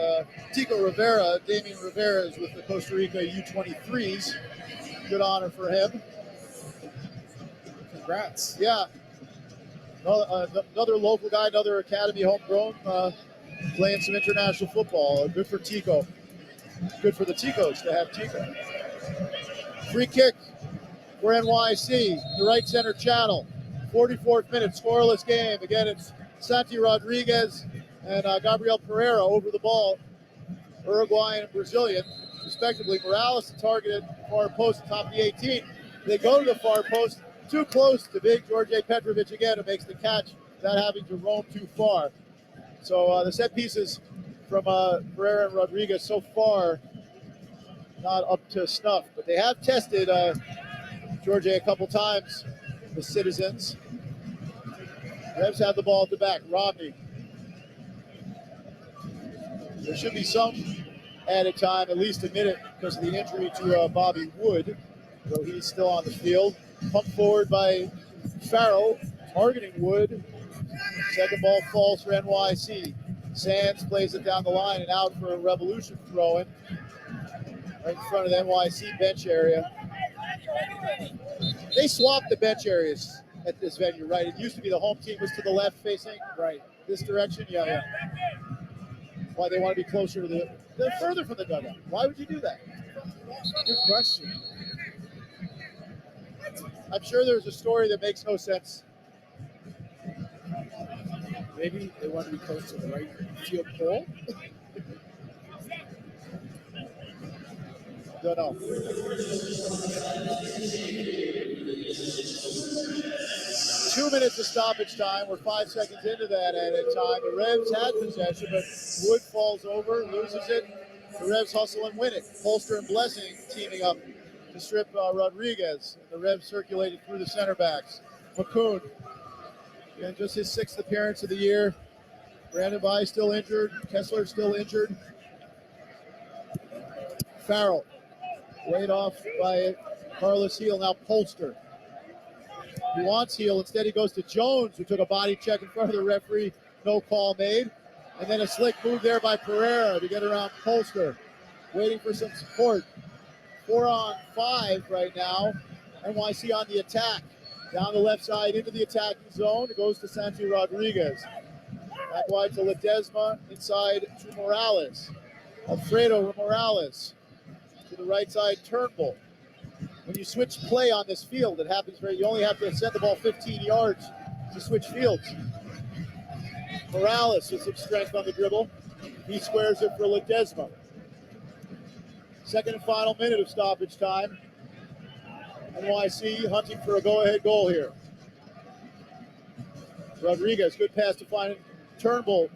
Tico Rivera, Damian Rivera is with the Costa Rica U23s. Good honor for him. Congrats. Yeah. Another local guy, another academy homegrown, playing some international football. Good for Tico. Good for the Ticos to have Tico. Free kick for NYC, the right center channel. 44th minute, scoreless game. Again, it's Santi Rodriguez and Gabriel Pereira over the ball. Uruguayan and Brazilian, respectively. Morales targeted far post, top of the 18. They go to the far post, too close to big George Petrovic again, who makes the catch without having to roam too far. So the set pieces from Pereira and Rodriguez so far not up to snuff, but they have tested Georgia a couple times, the citizens. Revs have the ball at the back. Romney. There should be some added time, at least a minute, because of the injury to Bobby Wood, though he's still on the field. Pumped forward by Farrell, targeting Wood. Second ball falls for NYC. Sands plays it down the line and out for a Revolution throw-in. Right in front of the NYC bench area. They swapped the bench areas at this venue, right? It used to be the home team was to the left facing, right, this direction. Yeah. Why they want to be closer to they're further from the dugout. Why would you do that? Good question. I'm sure there's a story that makes no sense. Maybe they want to be close to the right field pole. Don't know. 2 minutes of stoppage time. We're 5 seconds into that added time. The Revs had possession, but Wood falls over, loses it. The Revs hustle and win it. Polster and Blessing teaming up to strip Rodriguez. And the Revs circulated through the center backs. McCoon, and just his 6th appearance of the year. Brandon Bai still injured. Kessler still injured. Farrell, laid off by Carlos Heel. Now Polster. He wants Heel. Instead, he goes to Jones, who took a body check in front of the referee. No call made. And then a slick move there by Pereira to get around Polster. Waiting for some support. 4-on-5 right now. NYC on the attack. Down the left side into the attacking zone. It goes to Santi Rodriguez. Back wide to Ledesma. Inside to Morales. Alfredo Morales. To the right side, Turnbull. When you switch play on this field, it happens you only have to send the ball 15 yards to switch fields. Morales with some strength on the dribble. He squares it for Ledesma. Second and final minute of stoppage time. NYC hunting for a go-ahead goal here. Rodriguez, good pass to find Turnbull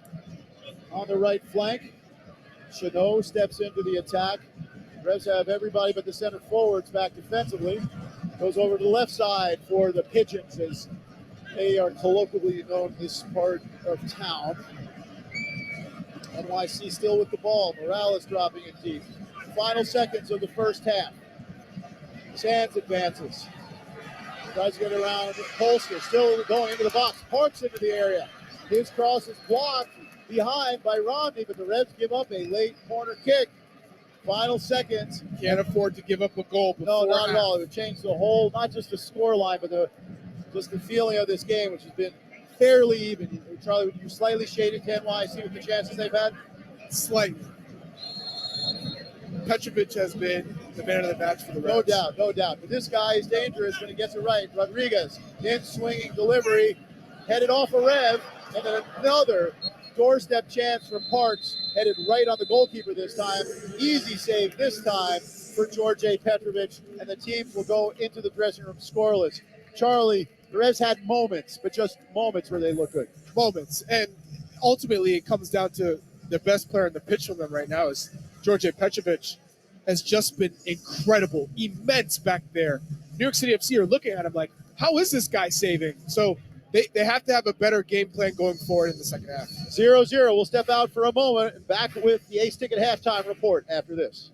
on the right flank. Chanot steps into the attack. Revs have everybody but the center forwards back defensively. Goes over to the left side for the Pigeons, as they are colloquially known in this part of town. NYC still with the ball. Morales dropping it deep. Final seconds of the first half. Sands advances. Tries to get around Polster, still going into the box. Parks into the area. His cross is blocked behind by Romney, but the Revs give up a late corner kick. Final seconds. Can't afford to give up a goal. No, not at all. It would change the whole, not just the score line, but just the feeling of this game, which has been fairly even. Charlie, would you slightly shade it to NYC with the chances they've had? Slightly. Petrovic has been the man of the match for the Revs. No doubt. But this guy is dangerous when he gets it right. Rodriguez, in swinging delivery, headed off a Rev, and then another doorstep chance for Parks, headed right on the goalkeeper this time. Easy save this time for George A. Petrovic, and the team will go into the dressing room scoreless. Charlie, the Revs had moments, but just moments where they look good. Moments. And ultimately, it comes down to the best player in the pitch from them right now is George A. Petrovic. Has just been incredible, immense back there. New York City FC are looking at him like, how is this guy saving? So they have to have a better game plan going forward in the second half. 0-0. We'll step out for a moment and back with the Ace Ticket halftime report after this.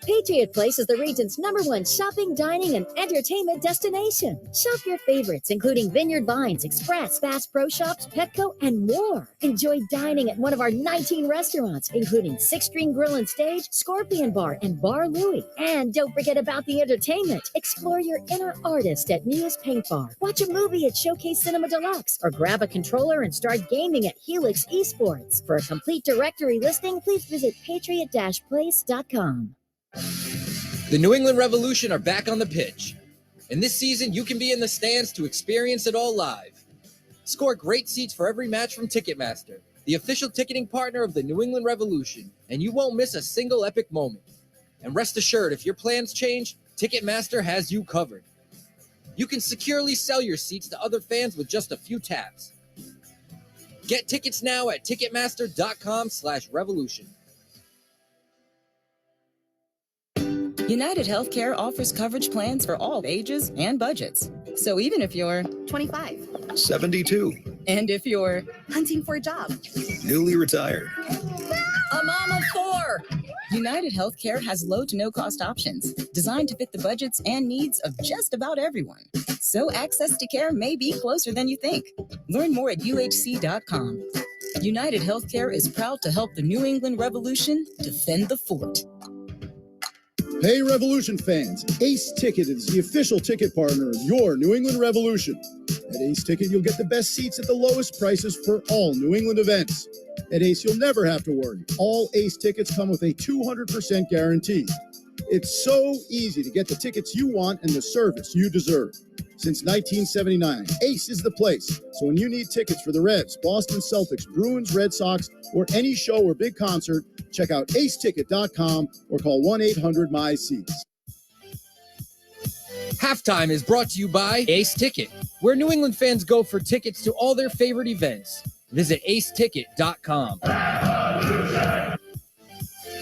Patriot Place is the region's #1 shopping, dining, and entertainment destination. Shop your favorites, including Vineyard Vines, Express, Fast Pro Shops, Petco, and more. Enjoy dining at one of our 19 restaurants, including Six String Grill and Stage, Scorpion Bar, and Bar Louie. And don't forget about the entertainment. Explore your inner artist at Mia's Paint Bar. Watch a movie at Showcase Cinema Deluxe, or grab a controller and start gaming at Helix Esports. For a complete directory listing, please visit patriot-place.com. The New England Revolution are back on the pitch. And this season, you can be in the stands to experience it all live. Score great seats for every match from Ticketmaster, the official ticketing partner of the New England Revolution, and you won't miss a single epic moment. And rest assured, if your plans change, Ticketmaster has you covered. You can securely sell your seats to other fans with just a few taps. Get tickets now at Ticketmaster.com/revolution. United Healthcare offers coverage plans for all ages and budgets. So even if you're 25, 72, and if you're hunting for a job, newly retired, a mom of 4, United Healthcare has low to no cost options designed to fit the budgets and needs of just about everyone. So access to care may be closer than you think. Learn more at uhc.com. United Healthcare is proud to help the New England Revolution defend the fort. Hey, Revolution fans, Ace Ticket is the official ticket partner of your New England Revolution. At Ace Ticket, you'll get the best seats at the lowest prices for all New England events. At Ace, you'll never have to worry. All Ace tickets come with a 200% guarantee. It's so easy to get the tickets you want and the service you deserve. Since 1979, Ace is the place. So when you need tickets for the Revs, Boston Celtics, Bruins, Red Sox, or any show or big concert, check out aceticket.com or call 1-800-MY-SEATS. Halftime is brought to you by Ace Ticket, where New England fans go for tickets to all their favorite events. Visit aceticket.com.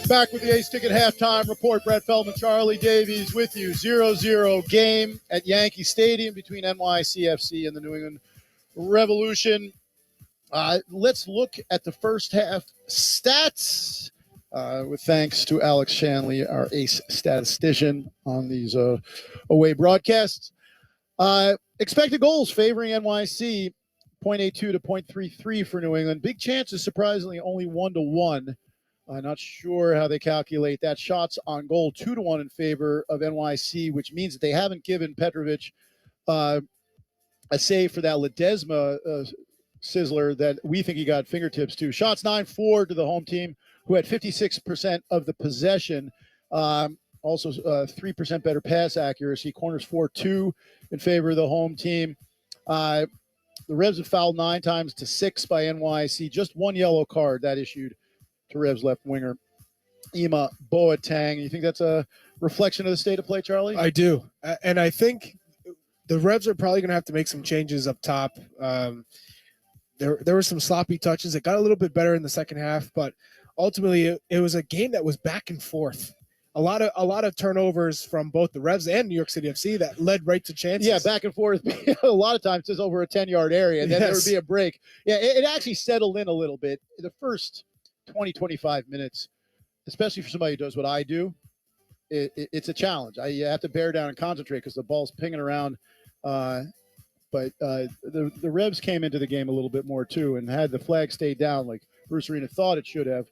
Back with the Ace Ticket halftime report. Brett Feldman, Charlie Davies with you. 0-0 game at Yankee Stadium between NYCFC and the New England Revolution. Let's look at the first half stats with thanks to Alex Shanley, our ace statistician on these away broadcasts. Expected goals favoring NYC, 0.82 to 0.33 for New England. Big chances, surprisingly, only 1-1. Not sure how they calculate that. Shots on goal, 2-1 in favor of NYC, which means that they haven't given Petrovic a save for that Ledesma sizzler that we think he got fingertips to. Shots 9-4 to the home team, who had 56% of the possession. Also 3% better pass accuracy. Corners 4-2 in favor of the home team. The Revs have fouled 9 times to 6 by NYC. Just one yellow card that issued to Revs left winger Ima Boateng. You think that's a reflection of the state of play, Charlie? I do. And I think the Revs are probably going to have to make some changes up top. There were some sloppy touches. It got a little bit better in the second half, but ultimately it was a game that was back and forth. A lot of turnovers from both the Revs and New York City FC that led right to chances. Yeah, back and forth. A lot of times it's over a 10-yard area, and then there would be a break. Yeah, it actually settled in a little bit. The first 20, 25 minutes, especially for somebody who does what I do, it's a challenge. You have to bear down and concentrate because the ball's pinging around. But the Revs came into the game a little bit more too, and had the flag stayed down like Bruce Arena thought it should have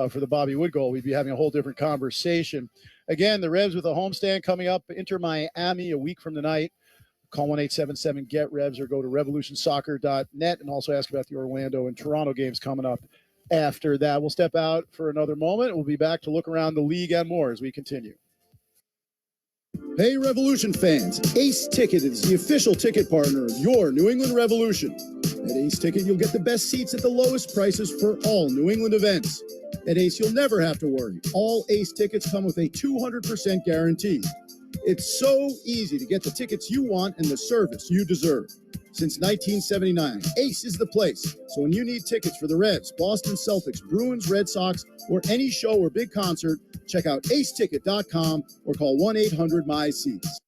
for the Bobby Wood goal, we'd be having a whole different conversation. Again, the Revs with a homestand coming up, Inter Miami a week from tonight. Call 1-877-GET-REVS or go to revolutionsoccer.net and also ask about the Orlando and Toronto games coming up. After that, we'll step out for another moment. We'll be back to look around the league and more as we continue. Hey, Revolution fans, Ace Ticket is the official ticket partner of your New England Revolution. At Ace Ticket, you'll get the best seats at the lowest prices for all New England events. At Ace, you'll never have to worry. All Ace tickets come with a 200% guarantee. It's so easy to get the tickets you want and the service you deserve. Since 1979, Ace is the place. So when you need tickets for the Reds, Boston Celtics, Bruins, Red Sox, or any show or big concert, check out aceticket.com or call 1-800-MY-SEATS.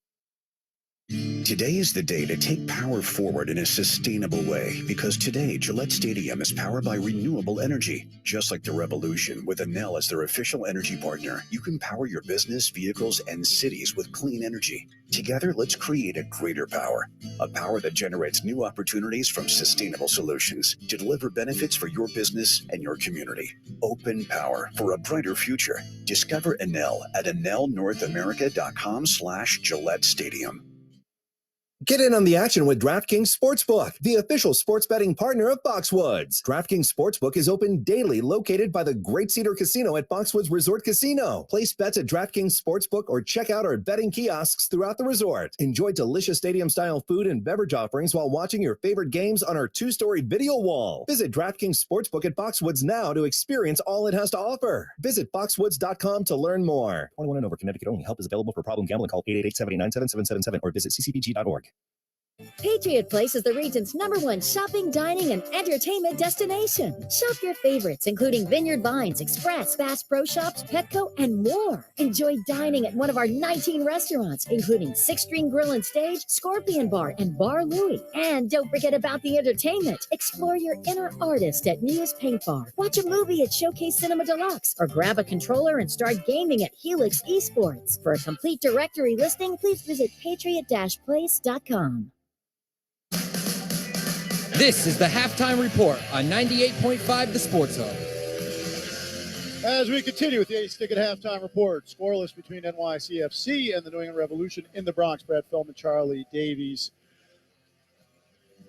Today is the day to take power forward in a sustainable way, because today Gillette Stadium is powered by renewable energy. Just like the Revolution, with Enel as their official energy partner, you can power your business, vehicles, and cities with clean energy. Together, let's create a greater power, a power that generates new opportunities from sustainable solutions to deliver benefits for your business and your community. Open power for a brighter future. Discover Enel at enelnorthamerica.com/Gillette Stadium. Get in on the action with DraftKings Sportsbook, the official sports betting partner of Foxwoods. DraftKings Sportsbook is open daily, located by the Great Cedar Casino at Foxwoods Resort Casino. Place bets at DraftKings Sportsbook or check out our betting kiosks throughout the resort. Enjoy delicious stadium-style food and beverage offerings while watching your favorite games on our 2-story video wall. Visit DraftKings Sportsbook at Foxwoods now to experience all it has to offer. Visit foxwoods.com to learn more. 21 and over, Connecticut only. Help is available for problem gambling. Call 888-789-7777 or visit ccpg.org. Patriot Place is the region's #1 shopping, dining, and entertainment destination. Shop your favorites, including Vineyard Vines, Express, Fast Pro Shops, Petco, and more. Enjoy dining at one of our 19 restaurants, including Six String Grill and Stage, Scorpion Bar, and Bar Louie. And don't forget about the entertainment. Explore your inner artist at Mia's Paint Bar. Watch a movie at Showcase Cinema Deluxe, or grab a controller and start gaming at Helix Esports. For a complete directory listing, please visit patriot-place.com. This is the halftime report on 98.5 The Sports Hub. As we continue with the Ace Ticket halftime report, scoreless between NYCFC and the New England Revolution in the Bronx. Brad Feldman, Charlie Davies.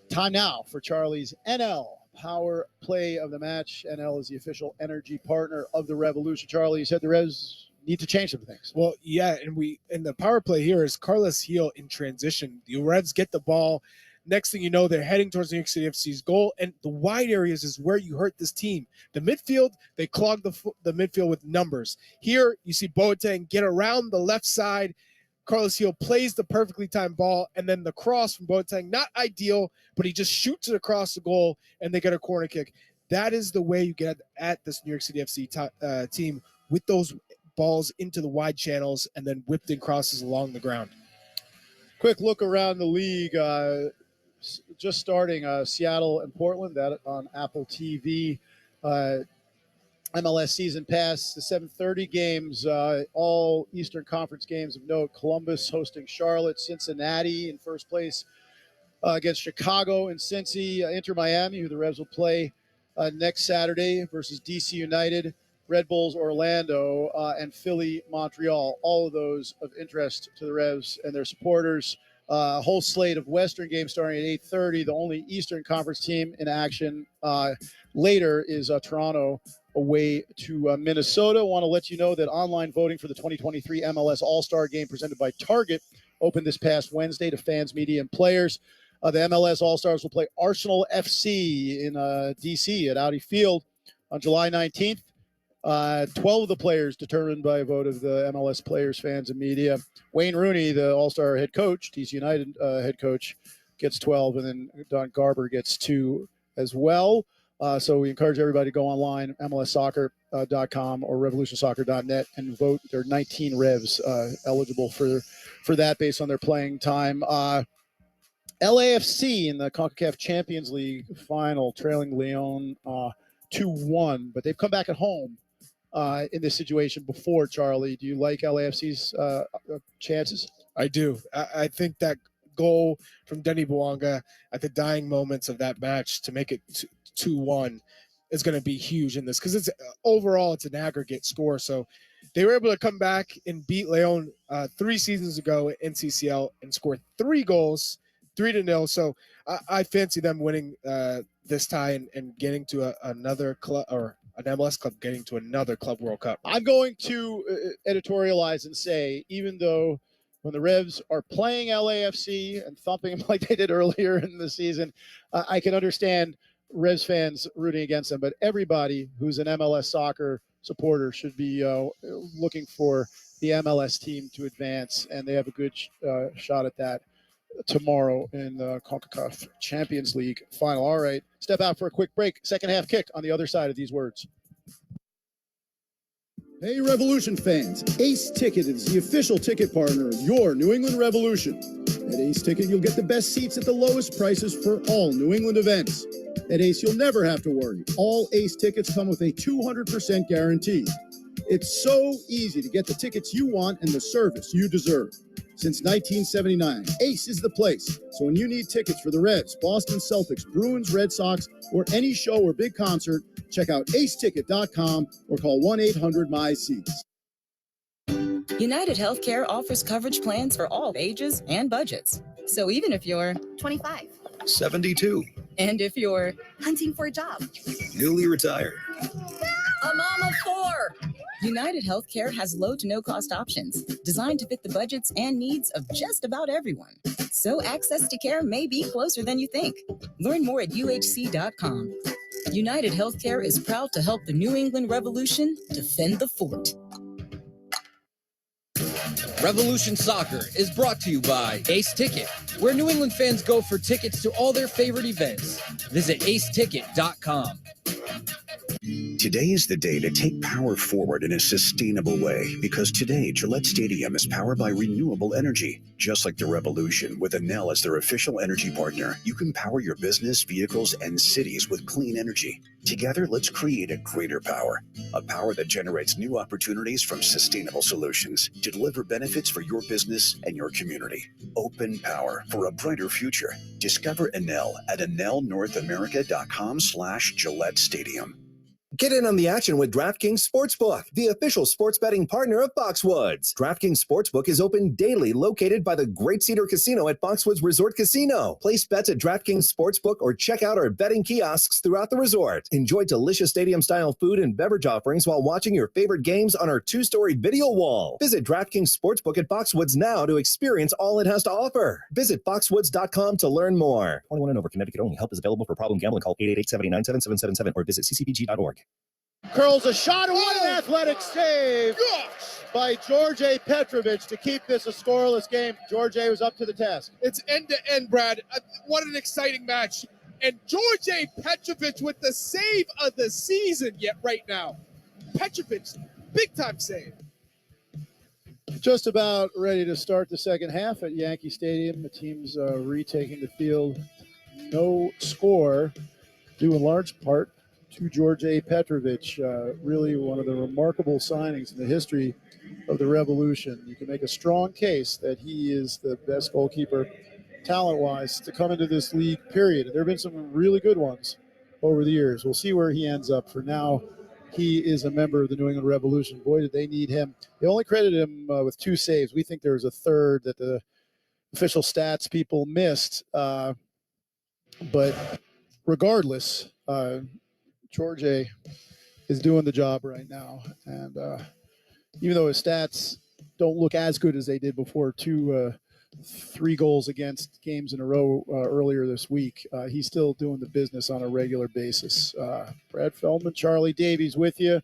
Time now for Charlie's NL power play of the match. NL is the official energy partner of the Revolution. Charlie, you said the Revs need to change some things. Well, yeah, and the power play here is Carlos Heel in transition. The Revs get the ball. Next thing you know, they're heading towards New York City FC's goal, and the wide areas is where you hurt this team. The midfield, they clog the midfield with numbers. Here, you see Boateng get around the left side. Carlos Heel plays the perfectly timed ball, and then the cross from Boateng, not ideal, but he just shoots it across the goal, and they get a corner kick. That is the way you get at this New York City FC team, with those balls into the wide channels and then whipped in crosses along the ground. Quick look around the league. Just starting Seattle and Portland, that on Apple TV. MLS season pass, the 7:30 games, all Eastern Conference games of note. Columbus hosting Charlotte, Cincinnati in first place against Chicago and Cincy. Inter Miami, who the Revs will play next Saturday, versus DC United, Red Bulls Orlando, and Philly Montreal. All of those of interest to the Revs and their supporters. A whole slate of Western games starting at 8:30. The only Eastern Conference team in action later is Toronto away to Minnesota. I want to let you know that online voting for the 2023 MLS All-Star Game presented by Target opened this past Wednesday to fans, media, and players. The MLS All-Stars will play Arsenal FC in D.C. at Audi Field on July 19th. 12 of the players determined by a vote of the MLS players, fans, and media. Wayne Rooney, the All-Star head coach, DC United head coach, gets 12, and then Don Garber gets 2 as well. So we encourage everybody to go online, MLSsoccer.com or RevolutionSoccer.net, and vote. There are 19 Revs eligible for that based on their playing time. LAFC in the CONCACAF Champions League final, trailing Lyon 2-1, but they've come back at home in this situation before. Charlie, do you like LAFC's chances? I do. I think that goal from Denny Bouanga at the dying moments of that match to make it 2-1 is going to be huge in this, because it's overall it's an aggregate score. So they were able to come back and beat Leon 3 seasons ago in CCL and score 3 goals, 3-0. So I fancy them winning this tie and getting to another club, or an MLS club getting to another Club World Cup. I'm going to editorialize and say, even though when the Revs are playing LAFC and thumping them like they did earlier in the season, I can understand Revs fans rooting against them, but everybody who's an MLS soccer supporter should be looking for the MLS team to advance, and they have a good shot at that tomorrow in the CONCACAF Champions League final. All right, step out for a quick break. Second half kick on the other side of these words. Hey Revolution fans, Ace Ticket is the official ticket partner of your New England Revolution. At Ace Ticket, you'll get the best seats at the lowest prices for all New England events. At Ace, you'll never have to worry. All Ace tickets come with a 200% guarantee. It's so easy to get the tickets you want and the service you deserve. Since 1979, Ace is the place. So when you need tickets for the Reds, Boston Celtics, Bruins, Red Sox, or any show or big concert, check out aceticket.com or call 1-800-MY-SEATS. United Healthcare offers coverage plans for all ages and budgets. So even if you're 25. 72. And if you're Hunting for a job. Newly retired. a mom of four, United Healthcare has low to no cost options designed to fit the budgets and needs of just about everyone. So access to care may be closer than you think. Learn more at uhc.com. United Healthcare is proud to help the New England Revolution defend the fort. Revolution Soccer is brought to you by Ace Ticket, where New England fans go for tickets to all their favorite events. Visit aceticket.com. Today is the day to take power forward in a sustainable way, because today Gillette Stadium is powered by renewable energy. Just like the Revolution, with Enel as their official energy partner, you can power your business, vehicles, and cities with clean energy. Together, let's create a greater power, a power that generates new opportunities from sustainable solutions to deliver benefits for your business and your community. Open power for a brighter future. Discover Enel at enelnorthamerica.com/Gillette Stadium. Get in on the action with DraftKings Sportsbook, the official sports betting partner of Foxwoods. DraftKings Sportsbook is open daily, located by the Great Cedar Casino at Foxwoods Resort Casino. Place bets at DraftKings Sportsbook or check out our betting kiosks throughout the resort. Enjoy delicious stadium-style food and beverage offerings while watching your favorite games on our 2-story video wall. Visit DraftKings Sportsbook at Foxwoods now to experience all it has to offer. Visit foxwoods.com to learn more. 21 and over, Connecticut only. Help is available for problem gambling. Call 888-789-7777 or visit ccpg.org. Curls a shot, and what an athletic save by George A. Petrovic to keep this a scoreless game. George A. was up to the task. It's end-to-end, Brad. What an exciting match. And George A. Petrovic with the save of the season yet right now. Petrovic, big-time save. Just about ready to start the second half at Yankee Stadium. The team's retaking the field. No score, due in large part to George A. Petrovic, really one of the remarkable signings in the history of the Revolution. You can make a strong case that he is the best goalkeeper, talent-wise, to come into this league, period. And there have been some really good ones over the years. We'll see where he ends up. For now, he is a member of the New England Revolution. Boy, did they need him. They only credited him with 2 saves. We think there was a third that the official stats people missed. But regardless, George A. is doing the job right now. And even though his stats don't look as good as they did before 3 goals against games in a row earlier this week, he's still doing the business on a regular basis. Brad Feldman, Charlie Davies with you.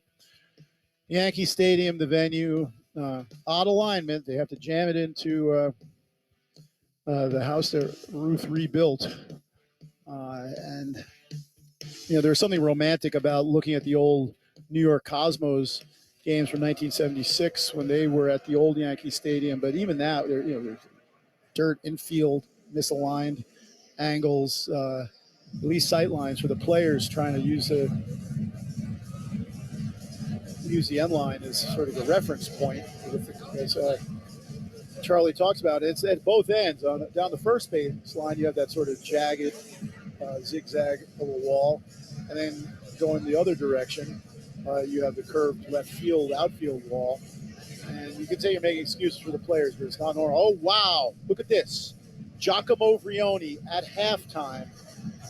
Yankee Stadium, the venue, odd alignment. They have to jam it into the house that Ruth rebuilt. And you know, there's something romantic about looking at the old New York Cosmos games from 1976 when they were at the old Yankee Stadium. But even that, there's dirt infield, misaligned angles, at least sight lines for the players trying to use the end line as sort of a reference point. As Charlie talks about, it's at both ends. Down the first baseline, you have that sort of jagged zigzag of a wall. And then going the other direction, you have the curved left field, outfield wall. And you can say you're making excuses for the players, but it's not normal. Oh, wow. Look at this. Giacomo Vrioni at halftime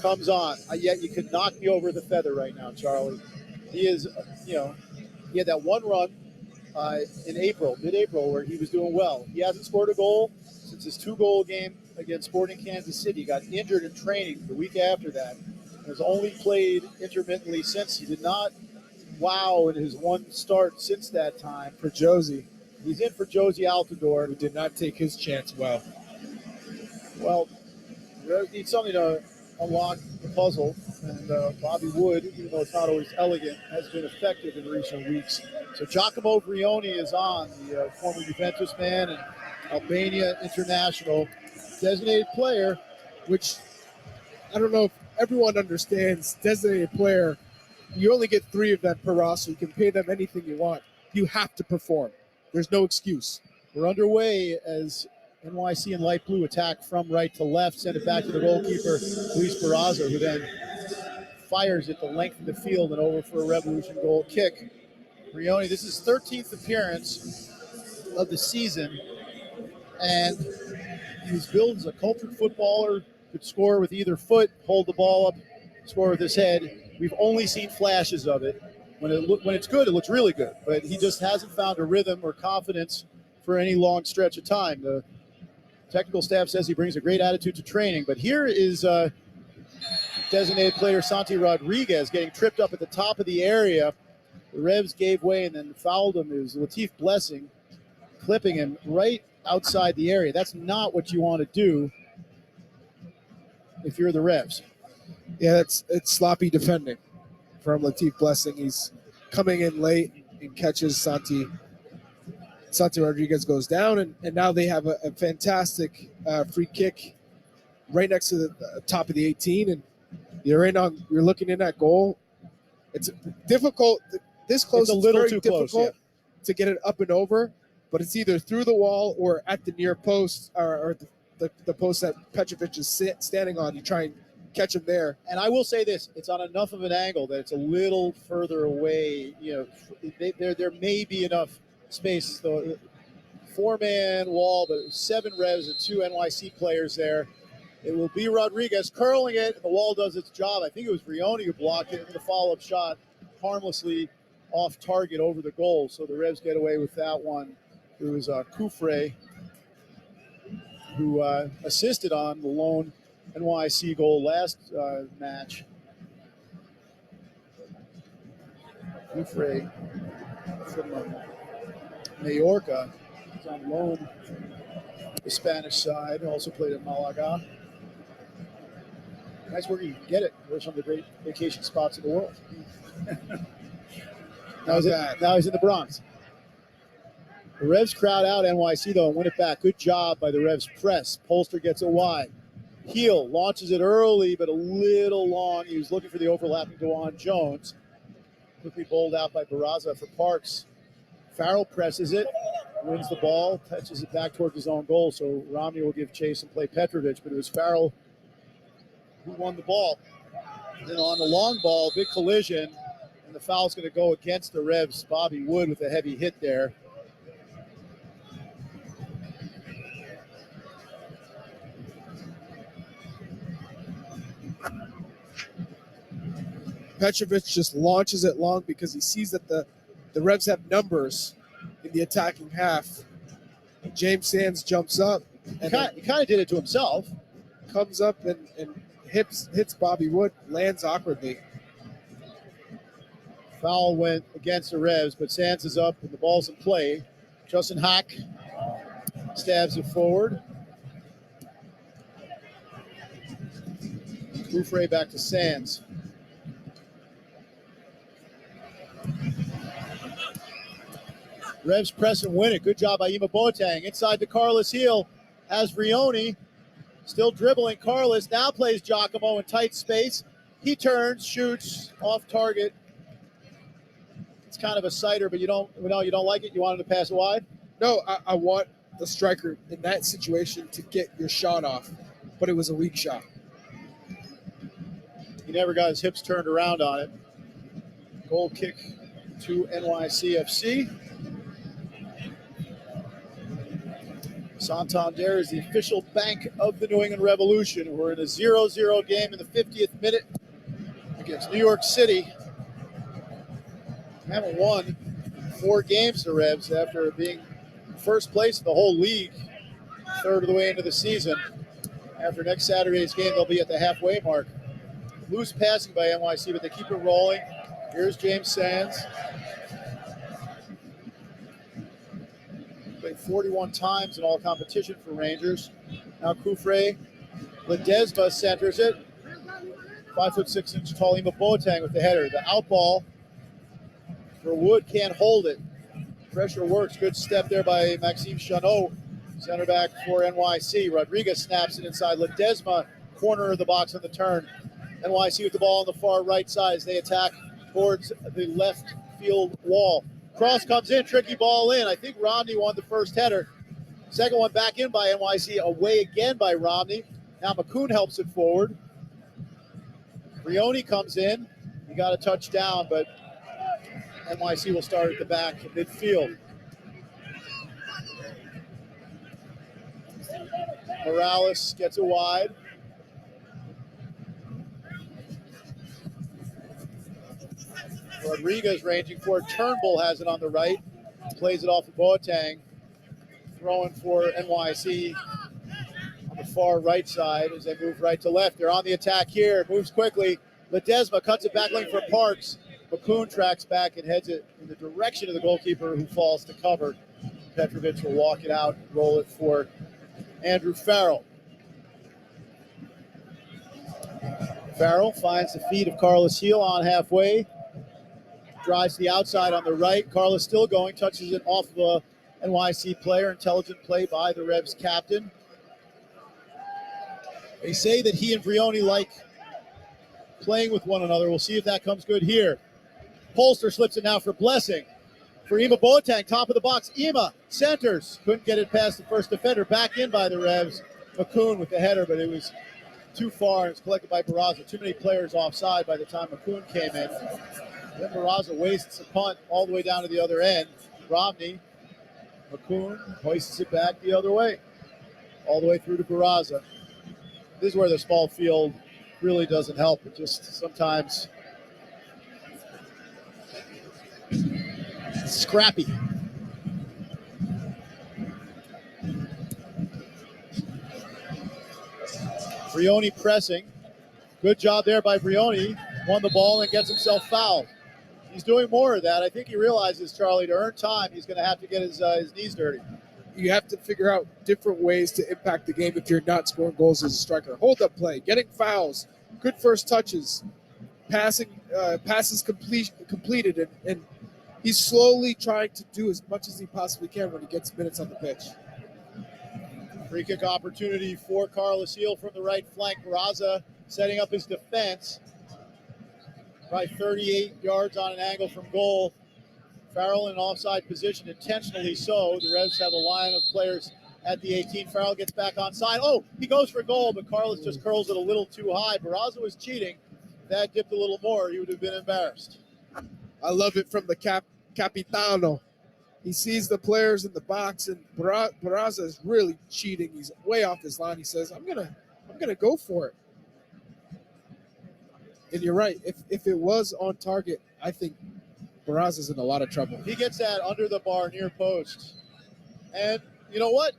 comes on. Yet you could knock me over the feather right now, Charlie. He is, he had that one run in April, mid-April, where he was doing well. He hasn't scored a goal since his 2-goal game against Sporting Kansas City. He got injured in training the week after that. Has only played intermittently since. He did not wow in his one start since that time. For Josie, he's in for Josie Altidore, who did not take his chance well. Well, there needs something to unlock the puzzle, and Bobby Wood, even though it's not always elegant, has been effective in recent weeks. So Giacomo Brioni is on, the former Juventus man and Albania international, designated player, which I don't know if everyone understands. Designated player, you only get 3 of them per roster. You can pay them anything you want. You have to perform. There's no excuse. We're underway as NYC in light blue attack from right to left, send it back to the goalkeeper, Luis Barraza, who then fires it the length of the field and over for a Revolution goal kick. Brioni, this is his 13th appearance of the season, and he's billed as a cultured footballer, could score with either foot, hold the ball up, score with his head. We've only seen flashes of it. When it's good, it looks really good, but he just hasn't found a rhythm or confidence for any long stretch of time. The technical staff says he brings a great attitude to training, but here is designated player Santi Rodriguez getting tripped up at the top of the area. The Revs gave way and then fouled him. It was Latif Blessing clipping him right outside the area. That's not what you want to do if you're the Revs. Yeah, it's sloppy defending from Latif Blessing. He's coming in late and catches Santi. Santi Rodriguez goes down, and now they have a fantastic free kick right next to the top of the 18, and you're looking in that goal. It's difficult. This close, it's a little too difficult close, to get it up and over, but it's either through the wall or at the near post or the post that Petrovic is standing on. You try and catch him there. And I will say this, it's on enough of an angle that it's a little further away. There may be enough space. The 4-man wall, but 7 Revs and 2 NYC players there. It will be Rodriguez curling it, and the wall does its job. I think it was Brioni who blocked it, and the follow-up shot harmlessly off target over the goal. So the Revs get away with that one. It was Kufre who assisted on the lone NYC goal last match. Kufre from Mallorca is on loan the Spanish side, also played at Malaga. Nice where you can get it. Those are some of the great vacation spots in the world. Now he's in the Bronx. The Revs crowd out NYC, though, and win it back. Good job by the Revs press. Polster gets it wide. Heel launches it early, but a little long. He was looking for the overlapping DeJuan Jones. Quickly bowled out by Barraza for Parks. Farrell presses it, wins the ball, touches it back towards his own goal. So Romney will give chase and play Petrovic, but it was Farrell who won the ball. Then on the long ball, big collision, and the foul's going to go against the Revs. Bobby Wood with a heavy hit there. Petrovic just launches it long because he sees that the Revs have numbers in the attacking half. James Sands jumps up. And he kind of did it to himself. Comes up and hits Bobby Wood, lands awkwardly. Foul went against the Revs, but Sands is up and the ball's in play. Justin Hack stabs it forward. Kufre back to Sands. Revs press and win it. Good job by Ima Boateng. Inside to Carlos Heel. Has Brioni. Still dribbling. Carlos now plays Giacomo in tight space. He turns, shoots, off target. It's kind of a sighter, but you don't like it? You want him to pass it wide? No, I want the striker in that situation to get your shot off, but it was a weak shot. He never got his hips turned around on it. Goal kick to NYCFC. Santander is the official bank of the New England Revolution. We're in a 0-0 game in the 50th minute against New York City. We haven't won 4 games, the Revs, after being first place in the whole league, third of the way into the season. After next Saturday's game, they'll be at the halfway mark. Loose passing by NYC, but they keep it rolling. Here's James Sands. Played 41 times in all competition for Rangers. Now Kufre Ledesma centers it. 5'6" tall Ima Boateng with the header. The out ball for Wood, can't hold it. Pressure works. Good step there by Maxime Chanot, center back for NYC. Rodriguez snaps it inside. Ledesma, corner of the box on the turn. NYC with the ball on the far right side as they attack towards the left field wall. Cross comes in, tricky ball in. I think Romney won the first header. Second one back in by NYC, away again by Romney. Now McCoon helps it forward. Brioni comes in. He got a touchdown, but NYC will start at the back of midfield. Morales gets it wide. Rodriguez ranging forward. Turnbull has it on the right. Plays it off of Boateng. Throwing for NYC on the far right side as they move right to left. They're on the attack here. Moves quickly. Ledesma cuts it back lane for Parks. McCoon tracks back and heads it in the direction of the goalkeeper, who falls to cover. Petrovic will walk it out and roll it for Andrew Farrell. Farrell finds the feet of Carlos Heel on halfway. Drives to the outside on the right. Carlos still going. Touches it off of a NYC player. Intelligent play by the Revs captain. They say that he and Brioni like playing with one another. We'll see if that comes good here. Polster slips it now for Blessing. For Ima Boateng, top of the box. Ima centers. Couldn't get it past the first defender. Back in by the Revs. McCoon with the header, but it was too far. It's collected by Barraza. Too many players offside by the time McCoon came in. Then Barraza wastes a punt all the way down to the other end. Romney, McCoon hoists it back the other way. All the way through to Barraza. This is where the small field really doesn't help. It just sometimes scrappy. Brioni pressing. Good job there by Brioni. Won the ball and gets himself fouled. He's doing more of that. I think he realizes, Charlie, to earn time, he's going to have to get his knees dirty. You have to figure out different ways to impact the game if you're not scoring goals as a striker. Hold-up play, getting fouls, good first touches, passes completed, and he's slowly trying to do as much as he possibly can when he gets minutes on the pitch. Free kick opportunity for Carlos Heel from the right flank. Barraza setting up his defense. Probably 38 yards on an angle from goal. Farrell in an offside position, intentionally so. The Revs have a line of players at the 18. Farrell gets back onside. Oh, he goes for goal, but Carlos just curls it a little too high. Barraza was cheating. If that dipped a little more, he would have been embarrassed. I love it from the Capitano. He sees the players in the box, and Barraza is really cheating. He's way off his line. He says, I'm gonna go for it. And you're right. If it was on target, I think Barraza's in a lot of trouble. He gets that under the bar near post. And you know what?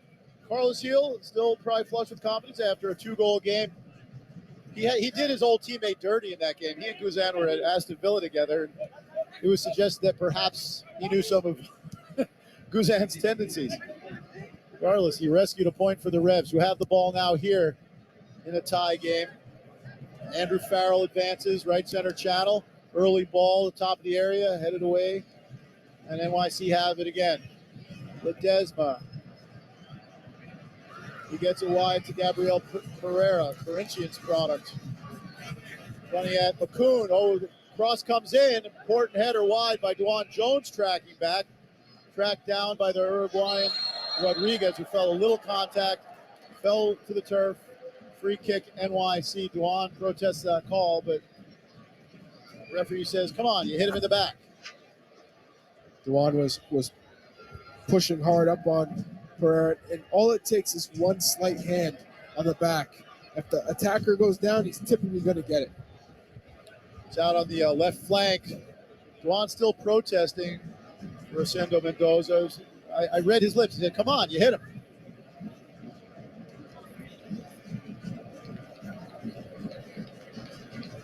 Carlos Heel still probably flush with confidence after a 2-goal game. He did his old teammate dirty in that game. He and Guzan were at Aston Villa together. It was suggested that perhaps he knew some of Guzan's tendencies. Regardless, he rescued a point for the Revs, who have the ball now here in a tie game. Andrew Farrell advances, right center channel. Early ball at the top of the area, headed away. And NYC have it again. Ledesma. He gets it wide to Gabriel Pereira, Corinthians product. Running at McCoon. Oh, the cross comes in. Important header wide by Duan Jones tracking back. Tracked down by the Uruguayan Rodriguez, who fell a little contact. Fell to the turf. Free kick NYC. Duan protests that call, but the referee says, come on, you hit him in the back. Duan was pushing hard up on Pereira, and all it takes is one slight hand on the back. If the attacker goes down, he's typically going to get it. It's out on the left flank. Duan still protesting. Rosendo Mendoza. I read his lips. He said, come on, you hit him.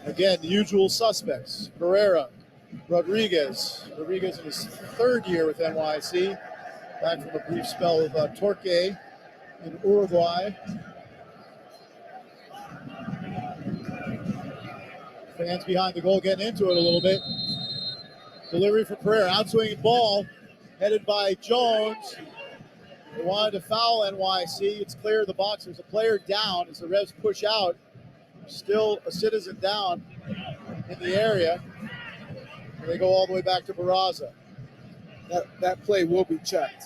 Again, the usual suspects. Pereira, Rodriguez. Rodriguez in his third year with NYC. Back from a brief spell of Torque in Uruguay. Fans behind the goal getting into it a little bit. Delivery for Pereira. Outswinging ball headed by Jones. They wanted to foul NYC. It's clear of the box. There's a player down as the Revs push out. Still a citizen down in the area. And they go all the way back to Barraza. That play will be checked.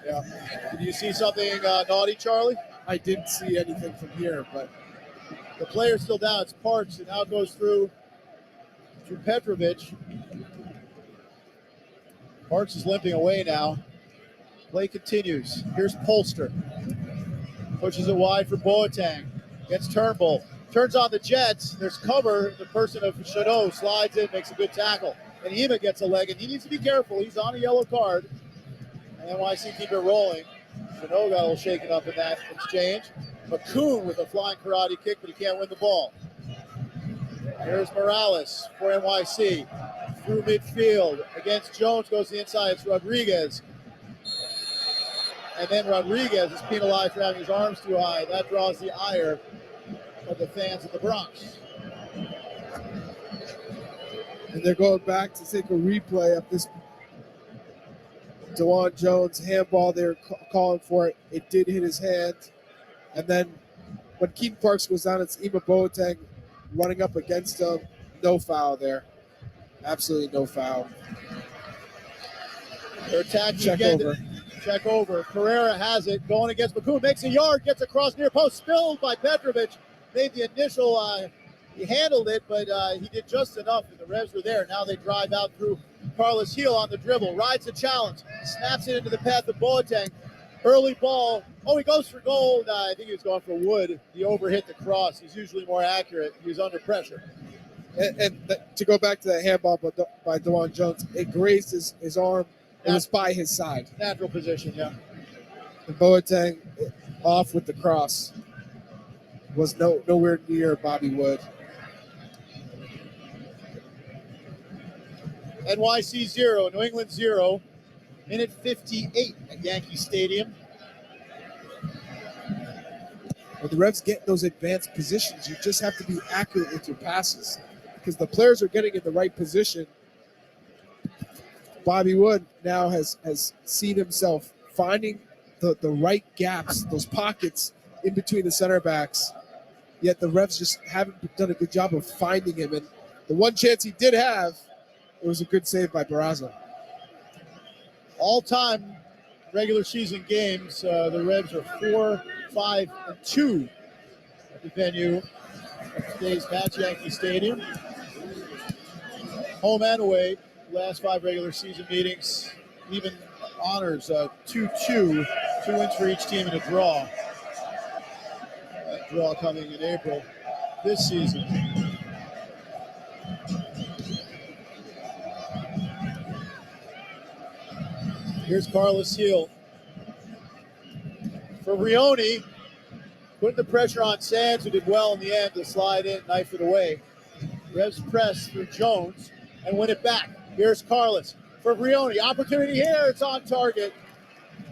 Yeah. Did you see something naughty, Charlie? I didn't see anything from here, but the player's still down. It's Parks, and now it goes through to Petrovic. Parks is limping away now. Play continues. Here's Polster. Pushes it wide for Boateng. Gets Turnbull. Turns on the Jets. There's cover. The person of Chanot slides in, makes a good tackle. And Ema gets a leg, and he needs to be careful. He's on a yellow card. And NYC keep it rolling. Chanot got a little shaken up in that exchange. McCoon with a flying karate kick, but he can't win the ball. Here's Morales for NYC. Through midfield. Against Jones, goes to the inside. It's Rodriguez. And then Rodriguez is penalized for having his arms too high. That draws the ire of the fans of the Bronx. And they're going back to take a replay of this DeJuan Jones handball. They're calling for it. It did hit his hand. And then when Keaton Parks goes down, it's Ema Boateng running up against him. No foul there. Absolutely no foul. They're attacking Check again. over. Check over. Pereira has it. Going against McCoon. Makes a yard. Gets across near post. Spilled by Petrovic. Made the initial... he handled it, but he did just enough, and the Revs were there. Now they drive out through Carlos Heel on the dribble. Rides the challenge. Snaps it into the path of Boateng. Early ball. Oh, he goes for goal. I think he was going for Wood. He overhit the cross. He's usually more accurate. He was under pressure. And to go back to that handball by DeJuan Jones, it grazed his arm. It was by his side. Natural position, yeah. And Boateng off with the cross. Was nowhere near Bobby Wood. NYC 0, New England 0. Minute 58 at Yankee Stadium. When the Revs get those advanced positions, you just have to be accurate with your passes because the players are getting in the right position. Bobby Wood now has seen himself finding the right gaps, those pockets in between the center backs. Yet the Revs just haven't done a good job of finding him. And the one chance he did have, it was a good save by Barraza. All-time regular season games, the Revs are 4-5-2 at the venue of today's match, Yankee Stadium. Home and away, last 5 regular season meetings, even honors 2-2, 2 wins for each team in a draw. That draw coming in April this season. Here's Carlos Heel. For Rioni, putting the pressure on Sands, who did well in the end to slide in, knife it away. Revs press through Jones and win it back. Here's Carlos for Rioni. Opportunity here, it's on target.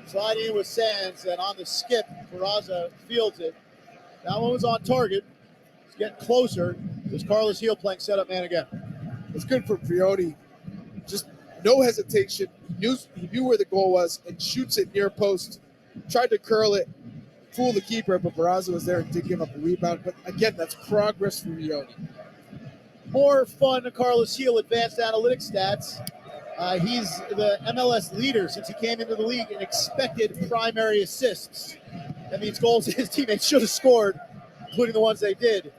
Sliding in with Sands, and on the skip, Barraza fields it. That one was on target. It's getting closer. There's Carlos Heel playing setup man again. It's good for Rioni. Just no hesitation. He knew where the goal was and shoots it near post. Tried to curl it, fool the keeper, but Barraza was there and did give up a rebound. But again, that's progress for Rioni. More fun, Carlos Heel advanced analytics stats. He's the MLS leader since he came into the league in expected primary assists. That means goals his teammates should have scored, including the ones they did.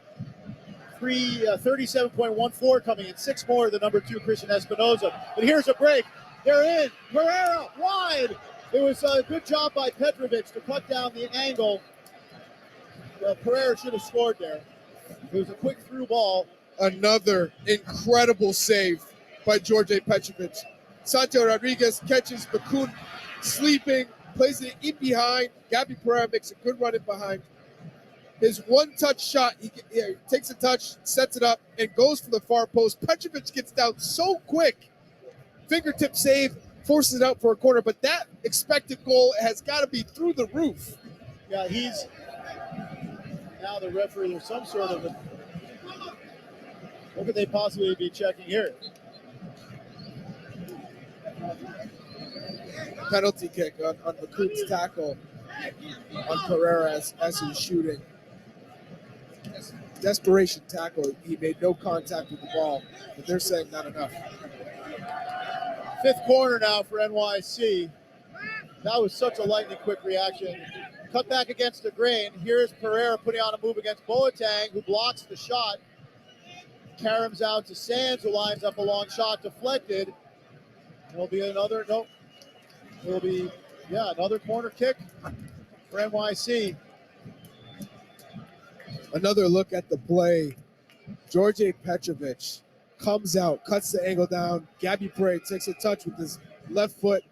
37.14 coming in, 6 more than number 2 Christian Espinoza. But here's a break. They're in. Pereira wide. It was a good job by Petrovic to cut down the angle. Pereira should have scored there. It was a quick through ball. Another incredible save by George Petrovic. Santiago Rodriguez catches McCoon sleeping, plays it in behind. Gabby Pereira makes a good run in behind. His one-touch shot, he takes a touch, sets it up, and goes for the far post. Petrovic gets down so quick. Fingertip save, forces it out for a corner, but that expected goal has got to be through the roof. Yeah, he's now the referee. There's some sort of a, what could they possibly be checking here? Penalty kick on McCoon's tackle on Pereira as he's shooting. Desperation tackle. He made no contact with the ball, but they're saying not enough. Fifth corner now for NYC. That was such a lightning quick reaction. Cut back against the grain. Here's Pereira putting on a move against Boateng, who blocks the shot. Karam's out to Sands, who lines up a long shot, deflected. There'll be another, nope. It'll be, another corner kick for NYC. Another look at the play. George Petrovic comes out, cuts the angle down. Gabby Pereira takes a touch with his left foot,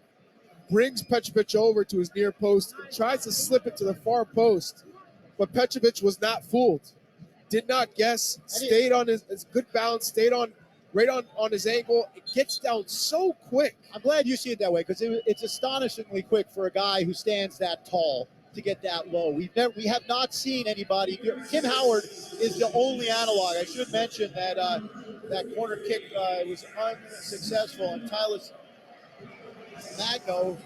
brings Petrovic over to his near post, and tries to slip it to the far post. But Petrovic was not fooled. Did not guess, stayed on his good balance, stayed on right on his ankle. It gets down so quick. I'm glad you see it that way, because it's astonishingly quick for a guy who stands that tall to get that low. We have not seen anybody. Tim Howard is the only analog. I should mention that that corner kick was unsuccessful, and Tyler Magno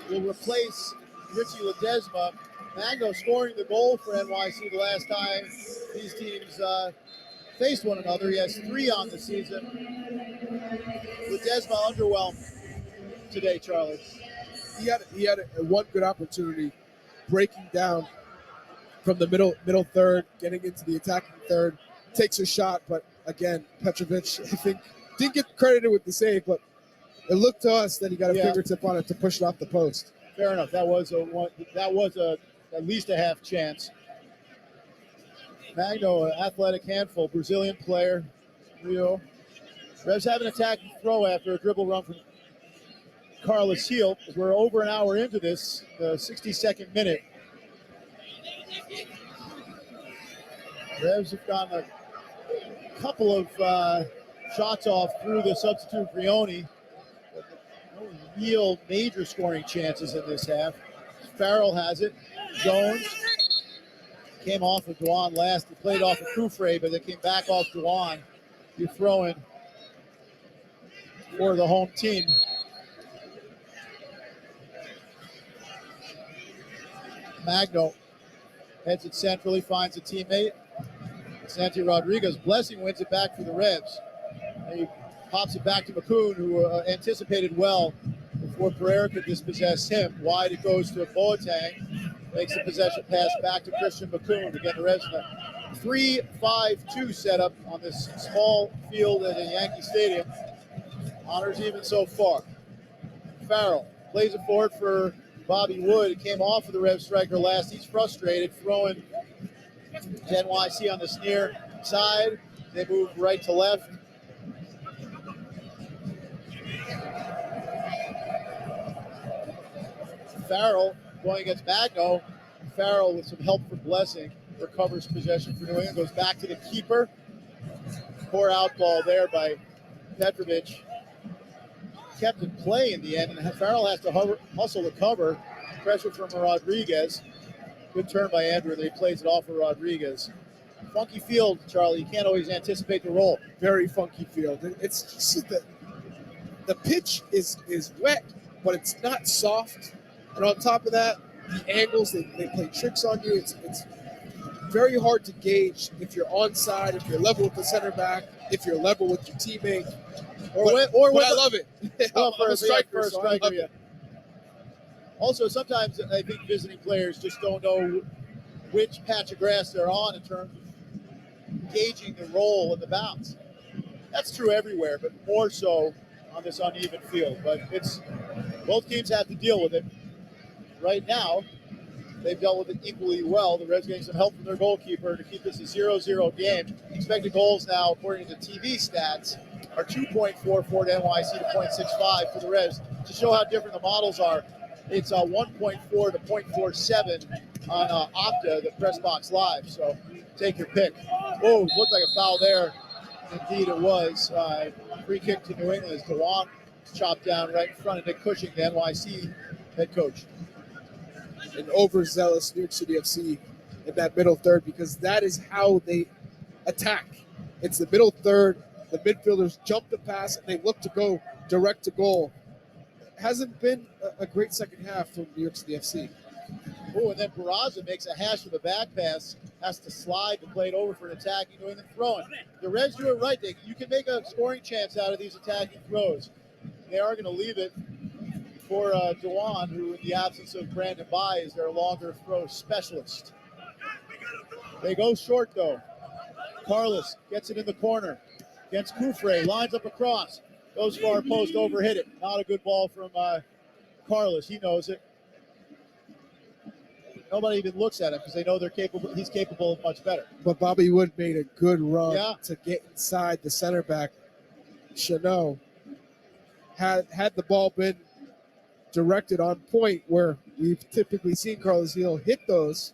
will replace Richie Ledesma. Magno scoring the goal for NYC the last time these teams faced one another. He has 3 on the season. Ledesma underwhelmed today, Charlie. He had one good opportunity, breaking down from the middle third, getting into the attacking third, takes a shot, but again, Petrovic, I think, didn't get credited with the save, but it looked to us that he got a fingertip on it to push it off the post. Fair enough. That was at least a half chance. Magno, an athletic handful, Brazilian player, Rio. Revs have an attacking throw after a dribble run from Carlos Heel. We're over an hour into this, the 62nd minute. Revs have gotten a couple of shots off through the substitute Brioni. No real major scoring chances in this half. Farrell has it. Jones came off of Duan last. He played off of Kufre, but they came back off Duan. You're throwing for the home team. Magno heads it centrally, finds a teammate. Santi Rodriguez. Blessing wins it back for the Revs. And he pops it back to McCoon, who anticipated well before Pereira could dispossess him. Wide it goes to Boateng. Makes the possession pass back to Christian McCoon. Again, the Revs in a 3-5-2 setup on this small field at a Yankee Stadium. Honors even so far. Farrell plays it forward for Bobby Wood. It came off of the Rev striker last. He's frustrated, throwing to NYC on this near side. They move right to left. Farrell going against Magno. Farrell with some help from Blessing recovers possession for New England. Goes back to the keeper. Poor out ball there by Petrovic. Kept in play in the end, and Farrell has to hustle to cover. Pressure from Rodriguez. Good turn by Andrew, and he plays it off of Rodriguez. Funky field, Charlie. You can't always anticipate the roll. Very funky field. It's just that the pitch is wet, but it's not soft. And on top of that, the angles, they play tricks on you. It's very hard to gauge if you're onside, if you're level with the center back, if you're level with your teammate. But I love it. Well, I'm a striker, so I love it. Also, sometimes I think visiting players just don't know which patch of grass they're on in terms of gauging the roll and the bounce. That's true everywhere, but more so on this uneven field. But both teams have to deal with it. Right now, they've dealt with it equally well. The Reds getting some help from their goalkeeper to keep this a 0-0 game. Expected goals now, according to TV stats, are 2.44 to NYC to 0.65 for the Revs. To show how different the models are, it's 1.4 to 0.47 on Opta, the Press Box Live. So take your pick. Oh, looked like a foul there. Indeed, it was. Free kick to New England as DeWan chopped down right in front of Nick Cushing, the NYC head coach. An overzealous New York City FC in that middle third, because that is how they attack. It's the middle third. The midfielders jump the pass and they look to go direct to goal. Hasn't been a great second half from New York City FC. Oh, and then Barraza makes a hash with a back pass, has to slide to play it over for an attacking New England throwing. The Reds do it right. You can make a scoring chance out of these attacking throws. They are going to leave it for DeWan, who in the absence of Brandon Bai is their longer throw specialist. They go short though. Carlos gets it in the corner against Kufre, lines up across, goes far post, overhit it. Not a good ball from Carlos. He knows it. Nobody even looks at him because they know they're capable. He's capable of much better. But Bobby Wood made a good run to get inside the center back. Chanot had the ball been directed on point where we've typically seen Carlos Hill hit those,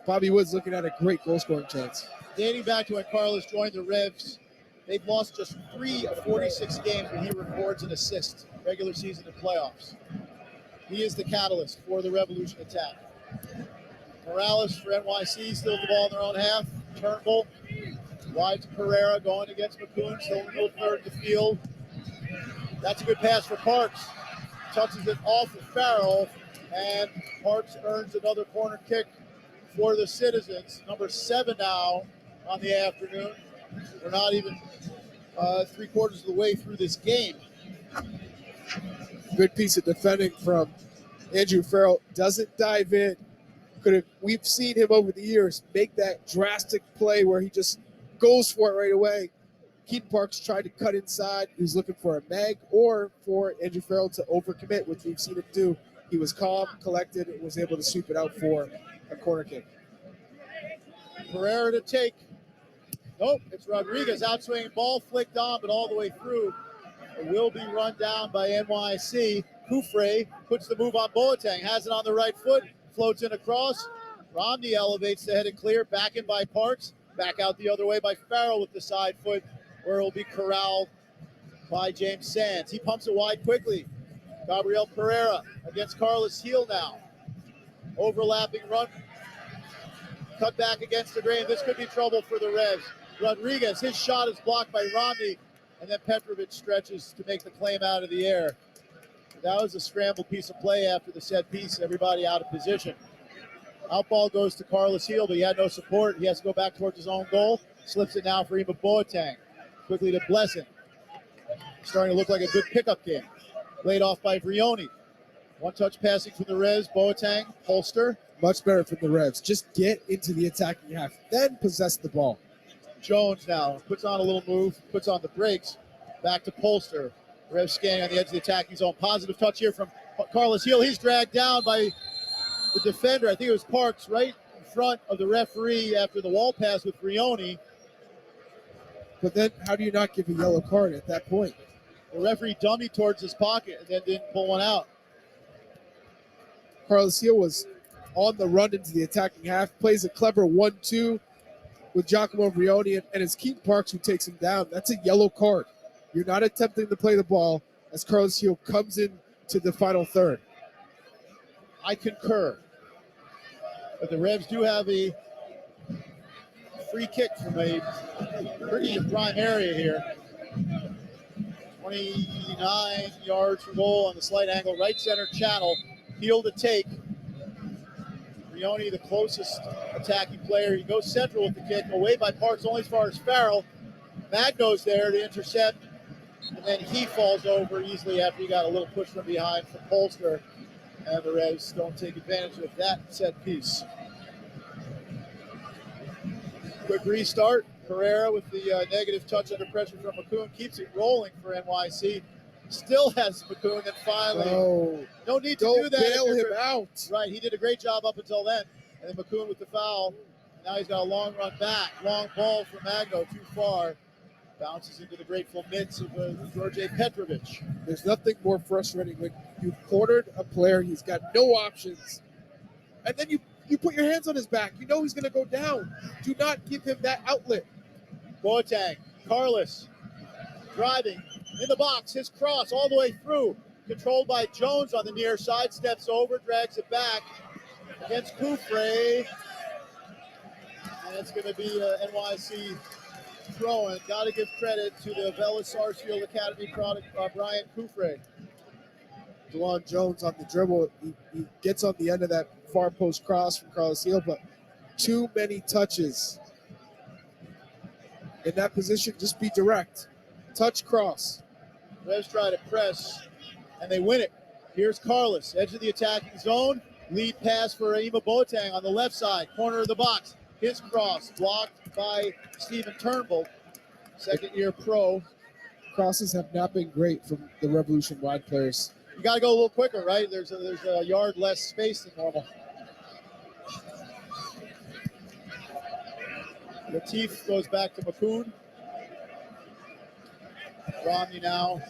Bobby Wood's looking at a great goal scoring chance. Dating back to when Carlos joined the Revs, they've lost just 3 of 46 games when he records an assist, regular season and playoffs. He is the catalyst for the Revolution attack. Morales for NYC, still the ball in their own half. Turnbull, wide to Pereira, going against McCoon, still in the middle third of the field. That's a good pass for Parks. Touches it off of Farrell, and Parks earns another corner kick for the Citizens. Number 7 now on the afternoon. We're not even 3/4 of the way through this game. Good piece of defending from Andrew Farrell. Doesn't dive in. We've seen him over the years make that drastic play where he just goes for it right away. Keaton Parks tried to cut inside. He was looking for a mag or for Andrew Farrell to overcommit, which we've seen him do. He was calm, collected, and was able to sweep it out for a corner kick. Pereira to take. Nope, it's Rodriguez outswinging ball, flicked on, but all the way through. It will be run down by NYC. Kufre puts the move on Boateng, has it on the right foot, floats in across. Romney elevates the head and clear, back in by Parks, back out the other way by Farrell with the side foot, where it will be corralled by James Sands. He pumps it wide quickly. Gabriel Pereira against Carlos Heel now. Overlapping run. Cut back against the grain. This could be trouble for the Revs. Rodriguez, his shot is blocked by Romney, and then Petrovic stretches to make the claim out of the air. That was a scrambled piece of play after the set piece. Everybody out of position. Out ball goes to Carlos Heel, but he had no support. He has to go back towards his own goal. Slips it now for Ima Boateng. Quickly to Blessing. Starting to look like a good pickup game. Laid off by Vrioni. One touch passing from the Revs. Boateng, Holster. Much better from the Revs. Just get into the attacking half, then possess the ball. Jones now puts on a little move, puts on the brakes. Back to Polster. Revs scanning on the edge of the attacking zone. Positive touch here from Carlos Heel. He's dragged down by the defender. I think it was Parks right in front of the referee after the wall pass with Vrioni. But then how do you not give a yellow card at that point? The referee dummied towards his pocket and then didn't pull one out. Carlos Heel was on the run into the attacking half, plays a clever 1-2 with Giacomo Vrioni, and it's Keaton Parks who takes him down. That's a yellow card. You're not attempting to play the ball as Carlos Heel comes in to the final third. I concur. But the Revs do have a free kick from a pretty prime area here. 29 yards from goal on the slight angle, right center channel. Heel to take. Vrioni, the closest attacking player. He goes central with the kick, away by Parks, only as far as Farrell. Magno's there to intercept, and then he falls over easily after he got a little push from behind from Polster, and the Revs don't take advantage of that set piece. Quick restart. Pereira with the negative touch under pressure from McCoon keeps it rolling for NYC. Still has McCoon, and finally, no need to do that. Don't bail him out. Right, he did a great job up until then. And then McCoon with the foul. Now he's got a long run back. Long ball for Magno, too far. Bounces into the grateful mitts of George Petrovic. There's nothing more frustrating when you've cornered a player, he's got no options, and then you put your hands on his back. You know he's going to go down. Do not give him that outlet. Boateng, Carlos, driving in the box, his cross all the way through, controlled by Jones on the near side, steps over, drags it back against Kufre, and it's going to be NYC throw-in. Got to give credit to the Vela Sarsfield Academy product, Brian Kufre. DeJuan Jones on the dribble, he gets on the end of that far post cross from Carlos Hill, but too many touches. In that position, just be direct. Touch, cross. Revs try to press, and they win it. Here's Carlos, edge of the attacking zone. Lead pass for Ima Boateng on the left side, corner of the box. His cross blocked by Stephen Turnbull, second-year pro. Crosses have not been great from the Revolution wide players. You got to go a little quicker, right? There's a yard less space than normal. Latif goes back to McCoon. Romney now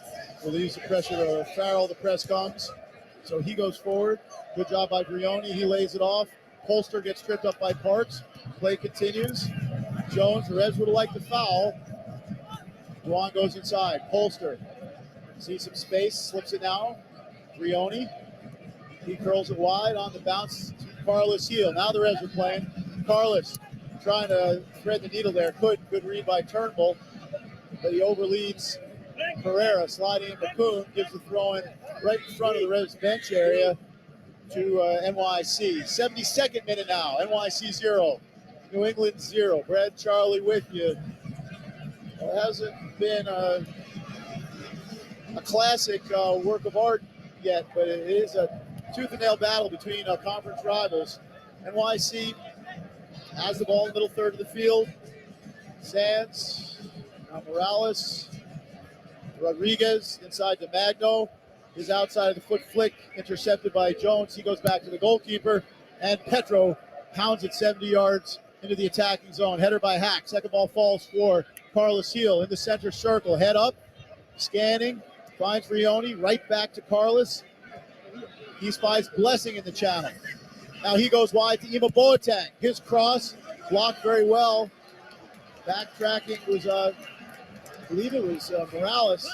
relieves the pressure of Farrell. The press comes. So he goes forward. Good job by Brioni. He lays it off. Polster gets tripped up by Parks. Play continues. Jones, the Reds would have liked the foul. Juan goes inside. Polster sees some space, slips it now. Brioni. He curls it wide on the bounce to Carlos Hill. Now the Reds are playing. Carlos trying to thread the needle there. Good read by Turnbull. But he overleads Pereira. Sliding in McCoon. Gives the throw in right in front of the Reds bench area to NYC. 72nd minute now. NYC 0. New England 0. Brad Charlie with you. It hasn't been a classic work of art yet, but it is a tooth and nail battle between conference rivals. NYC has the ball in the middle third of the field. Sands, Morales, Rodriguez inside to Magno. His outside of the foot flick intercepted by Jones. He goes back to the goalkeeper, and Petro pounds it 70 yards into the attacking zone. Header by Hack. Second ball falls for Carlos Hill in the center circle. Head up, scanning, finds Rioni, right back to Carlos. He spies Blessing in the channel. Now he goes wide to Ima Boateng. His cross blocked very well. Backtracking was, I believe it was Morales.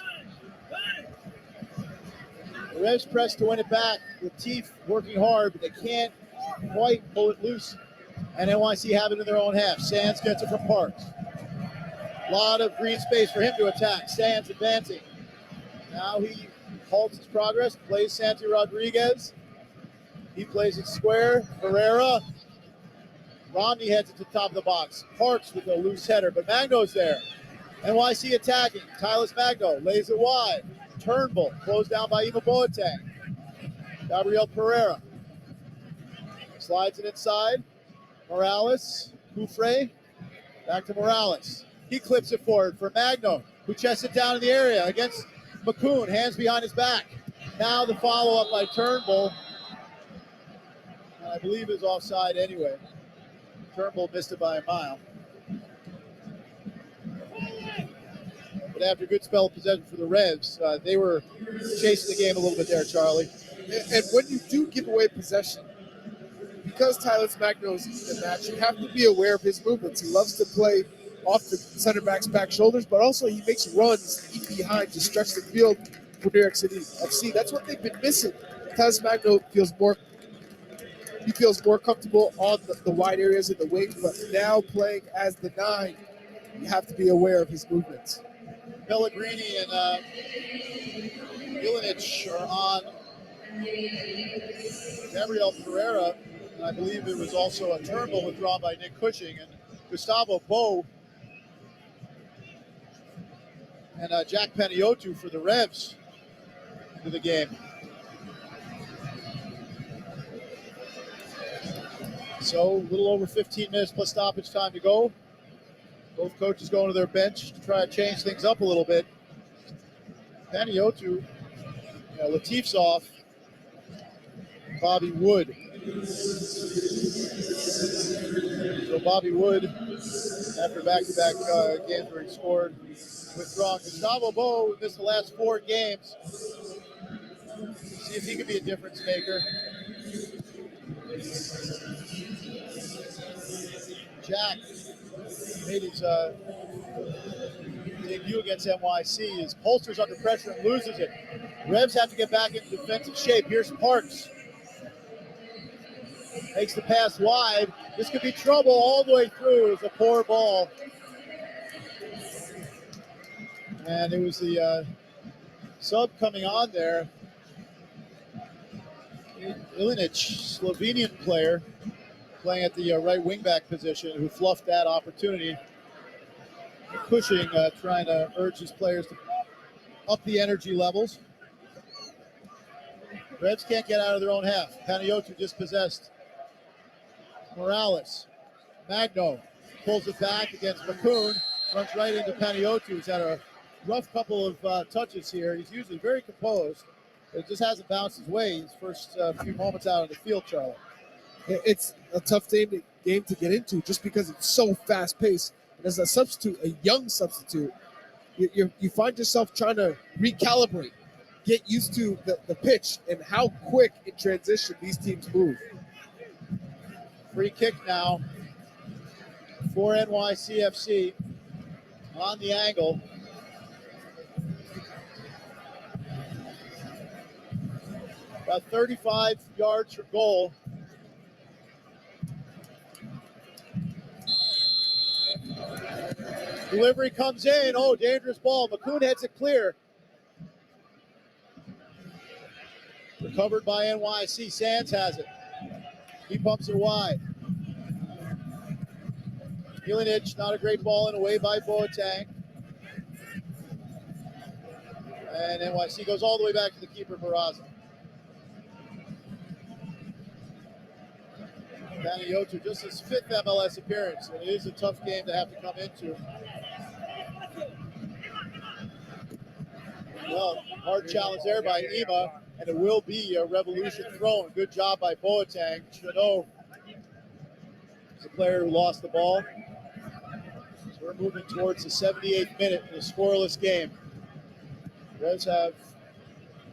The Revs press to win it back. Latif working hard, but they can't quite pull it loose. And NYC have it in their own half. Sands gets it from Parks. A lot of green space for him to attack. Sands advancing. Now he halts his progress, plays Santi Rodriguez. He plays it square. Pereira. Romney heads it to the top of the box. Parks with a loose header, but Magno's there. NYC attacking. Tyler Magno lays it wide. Turnbull closed down by Ima Boateng. Gabriel Pereira slides it inside. Morales, Kufre, back to Morales. He clips it forward for Magno, who chests it down in the area against McCoon, hands behind his back. Now the follow-up by Turnbull. I believe is offside anyway. Turnbull missed it by a mile. But after a good spell of possession for the Revs, they were chasing the game a little bit there, Charlie. And when you do give away possession, because Tyler Magno's in the match, you have to be aware of his movements. He loves to play off the center back's back shoulders, but also he makes runs deep behind to stretch the field for New York City FC. That's what they've been missing. Tyler Magno feels more comfortable on the wide areas of the wing, but now playing as the 9, you have to be aware of his movements. Pellegrini and Ilinic are on Gabriel Pereira, and I believe there was also a Turnbull withdrawn by Nick Cushing, and Gustavo Bo and Jack Panayiotou for the Revs into the game. So a little over 15 minutes plus stoppage time to go. Both coaches going to their bench to try to change things up a little bit. Panayiotou, Latif's off. Bobby Wood So Bobby Wood, after back-to-back games where he scored, withdrawn. Gustavo Bo missed the last 4 games. See if he can be a difference maker. Jack made his debut against NYC. His Polster's under pressure and loses it. Revs have to get back into defensive shape. Here's Parks. Makes the pass wide. This could be trouble all the way through. It's a poor ball. And it was the sub coming on there. Ilinic, Slovenian player, playing at the right wingback position, who fluffed that opportunity. Cushing trying to urge his players to up the energy levels. Reds can't get out of their own half. Panayiotou dispossessed. Morales. Magno pulls it back against Macoun. Runs right into Panayiotou, who's had a rough couple of touches here. He's usually very composed, but it just hasn't bounced his way his first few moments out on the field, Charlie. It's a tough game to get into just because it's so fast-paced. And as a substitute, a young substitute, you find yourself trying to recalibrate, get used to the pitch and how quick in transition these teams move. Free kick now for NYCFC on the angle. About 35 yards from goal. Delivery comes in. Oh, dangerous ball. Macoun heads it clear. Recovered by NYC. Sands has it. He pumps it wide. Ilinic, not a great ball, and away by Boateng. And NYC goes all the way back to the keeper, Barraza. Panayiotou, just his 5th MLS appearance, and it is a tough game to have to come into. Well, hard challenge there by Ema, and it will be a revolution thrown. Good job by Boateng. Chanot is the player who lost the ball. So we're moving towards the 78th minute in a scoreless game. Reds have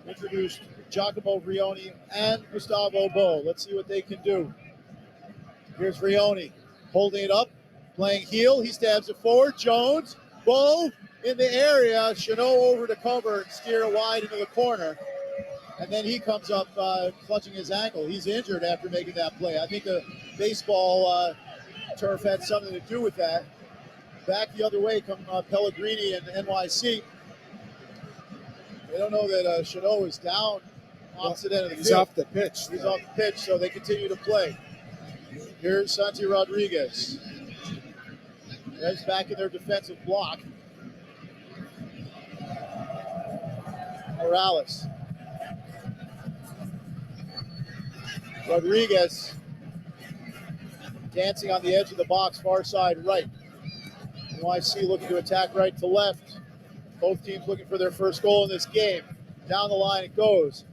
introduced Giacomo Vrioni and Gustavo Bo. Let's see what they can do. Here's Vrioni holding it up, playing heel. He stabs it forward. Jones, Bo in the area. Chanot over to cover and steer it wide into the corner. And then he comes up clutching his ankle. He's injured after making that play. I think the baseball turf had something to do with that. Back the other way come Pellegrini and NYC. They don't know that Chanot is down opposite end of the field. He's off the pitch. He's off the pitch, so they continue to play. Here's Santi Rodriguez. Reds back in their defensive block. Morales. Rodriguez dancing on the edge of the box, far side right. NYC looking to attack right to left. Both teams looking for their first goal in this game. Down the line it goes.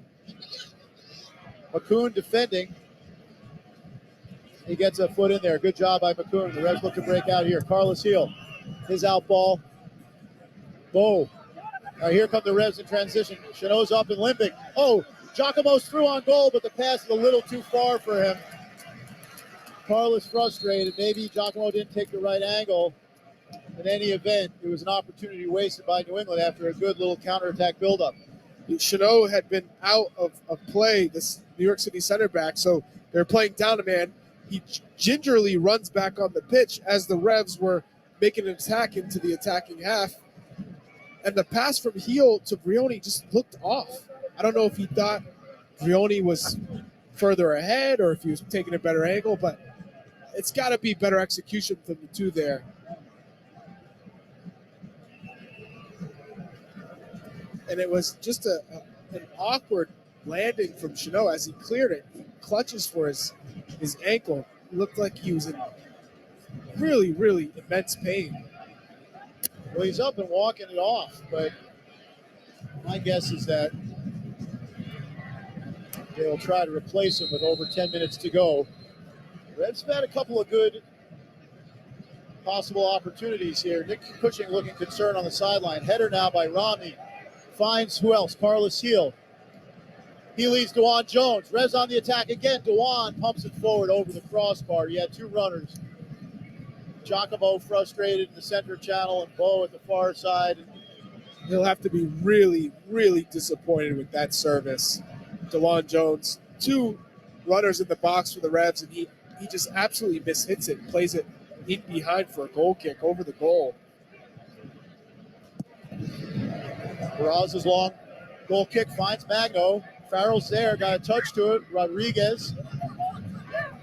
Macoun defending. He gets a foot in there. Good job by Macoun. The Reds look to break out here. Carlos Heel, his out ball. Bo. Here come the Reds in transition. Chanot's up and limping. Oh, Giacomo's through on goal, but the pass is a little too far for him. Carlos frustrated. Maybe Giacomo didn't take the right angle. In any event, it was an opportunity wasted by New England after a good little counterattack buildup. Chanot had been out of play, this New York City center back, so they're playing down a man. He gingerly runs back on the pitch as the Revs were making an attack into the attacking half. And the pass from Heel to Vrioni just looked off. I don't know if he thought Vrioni was further ahead or if he was taking a better angle, but it's got to be better execution from the two there. And it was just an awkward landing from Chanot as he cleared it. He clutches for his ankle. It looked like he was in really, really immense pain. Well, he's up and walking it off, but my guess is that they'll try to replace him with over 10 minutes to go. Reds have had a couple of good possible opportunities here. Nick Cushing looking concerned on the sideline. Header now by Romney. Finds who else? Carlos Heel. He leads Dewan Jones. Revs on the attack again. Dewan pumps it forward over the crossbar. He had two runners. Giacomo frustrated in the center channel and Bo at the far side. He'll have to be really, really disappointed with that service. DeLon Jones, two runners in the box for the Revs, and he just absolutely mishits it and plays it in behind for a goal kick over the goal. Barraz's long goal kick finds Magno. Farrell's there, got a touch to it. Rodriguez,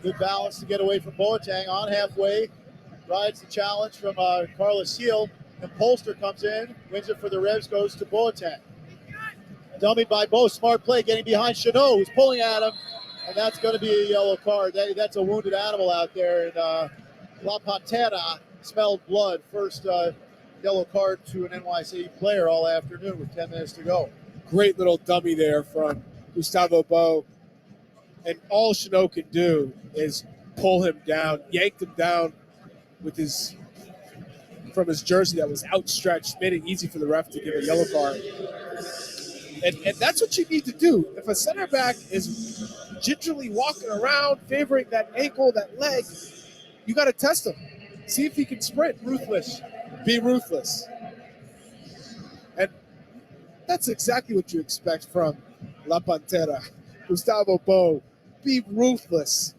good balance to get away from Boateng. On halfway, rides the challenge from Carlos Seal. And Polster comes in, wins it for the Revs, goes to Boateng. Dummied by Bo, smart play, getting behind Chanot, who's pulling at him. And that's going to be a yellow card. That's a wounded animal out there. And La Pantera smelled blood. First yellow card to an NYC player all afternoon with 10 minutes to go. Great little dummy there from Gustavo Bo. And all Chanot can do is pull him down, yanked him down with his from his jersey that was outstretched, made it easy for the ref to give a yellow card. And that's what you need to do. If a center back is gingerly walking around, favoring that ankle, that leg, you got to test him. See if he can sprint. Ruthless. Be ruthless. And that's exactly what you expect from La Pantera. Gustavo Bo, be ruthless.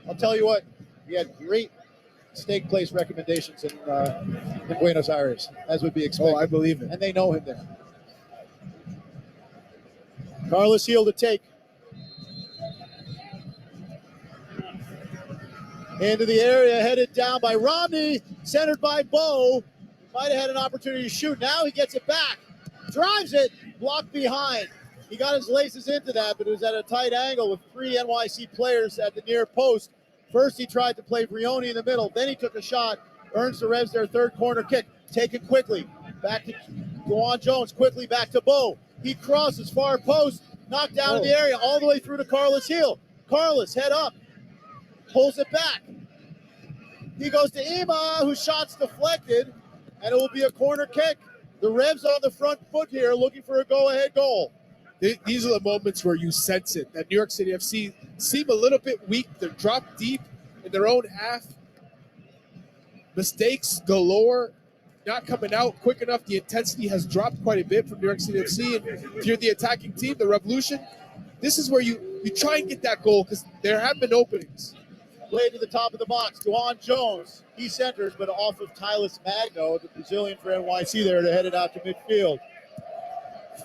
I'll tell you what, we had great steak place recommendations in Buenos Aires, as would be expected. Oh, I believe it. And they know him there. Carlos Heel to take. Into the area, headed down by Romney, centered by Bo. Might have had an opportunity to shoot. Now he gets it back. Drives it, blocked behind. He got his laces into that, but it was at a tight angle with three NYC players at the near post. First, he tried to play Brioni in the middle. Then he took a shot, earns the Revs their third corner kick. Taken quickly. Back to Dewan Jones, quickly back to Bo. He crosses far post, knocked down in the area, all the way through to Carlos Heel. Carlos, head up, pulls it back. He goes to Ima, whose shot's deflected, and it will be a corner kick. The Revs on the front foot here, looking for a go-ahead goal. These are the moments where you sense it, that New York City FC seem a little bit weak. They're dropped deep in their own half. Mistakes galore, not coming out quick enough. The intensity has dropped quite a bit from New York City FC. And if you're the attacking team, the Revolution, this is where you try and get that goal because there have been openings. Play to the top of the box. Dewan Jones, he centers, but off of Tylis Magno, the Brazilian for NYC there, to head it out to midfield.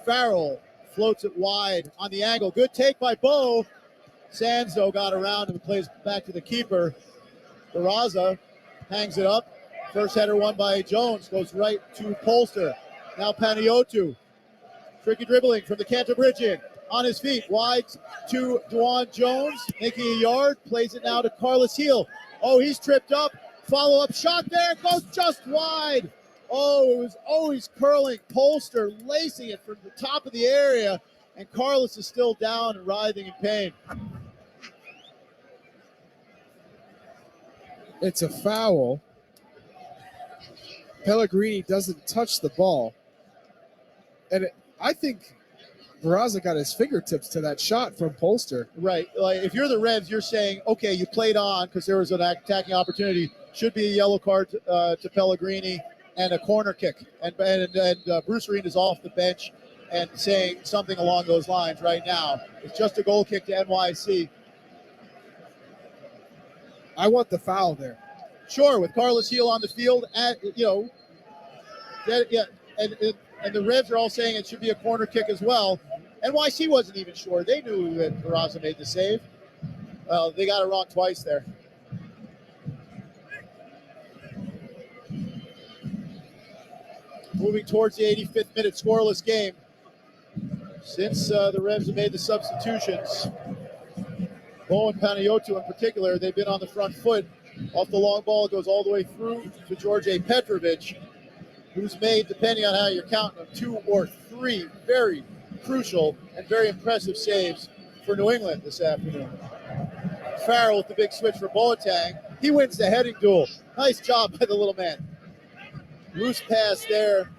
Farrell floats it wide on the angle. Good take by Bo. Sanzo got around and plays back to the keeper. Barraza hangs it up. First header won by Jones. Goes right to Polster. Now Panayiotou. Tricky dribbling from the Cantor Bridge in. On his feet. Wide to Dewan Jones. Making a yard. Plays it now to Carlos Heel. Oh, he's tripped up. Follow-up shot there. Goes just wide. Oh, it was always curling. Polster lacing it from the top of the area, and Carlos is still down and writhing in pain. It's a foul. Pellegrini doesn't touch the ball. And I think Barraza got his fingertips to that shot from Polster. Right. Like if you're the Revs, you're saying, okay, you played on because there was an attacking opportunity. Should be a yellow card to Pellegrini. And a corner kick. And Bruce Arena is off the bench and saying something along those lines right now. It's just a goal kick to NYC. I want the foul there. Sure, with Carlos Heel on the field, and the Revs are all saying it should be a corner kick as well. NYC wasn't even sure. They knew that Barraza made the save. They got it wrong twice there. Moving towards the 85th minute, scoreless game. Since the Revs have made the substitutions, Bo and Panayiotou in particular, they've been on the front foot. Off the long ball, it goes all the way through to George Petrovic, who's made, depending on how you're counting them, 2 or 3 very crucial and very impressive saves for New England this afternoon. Farrell with the big switch for Boateng. He wins the heading duel. Nice job by the little man. Loose pass there.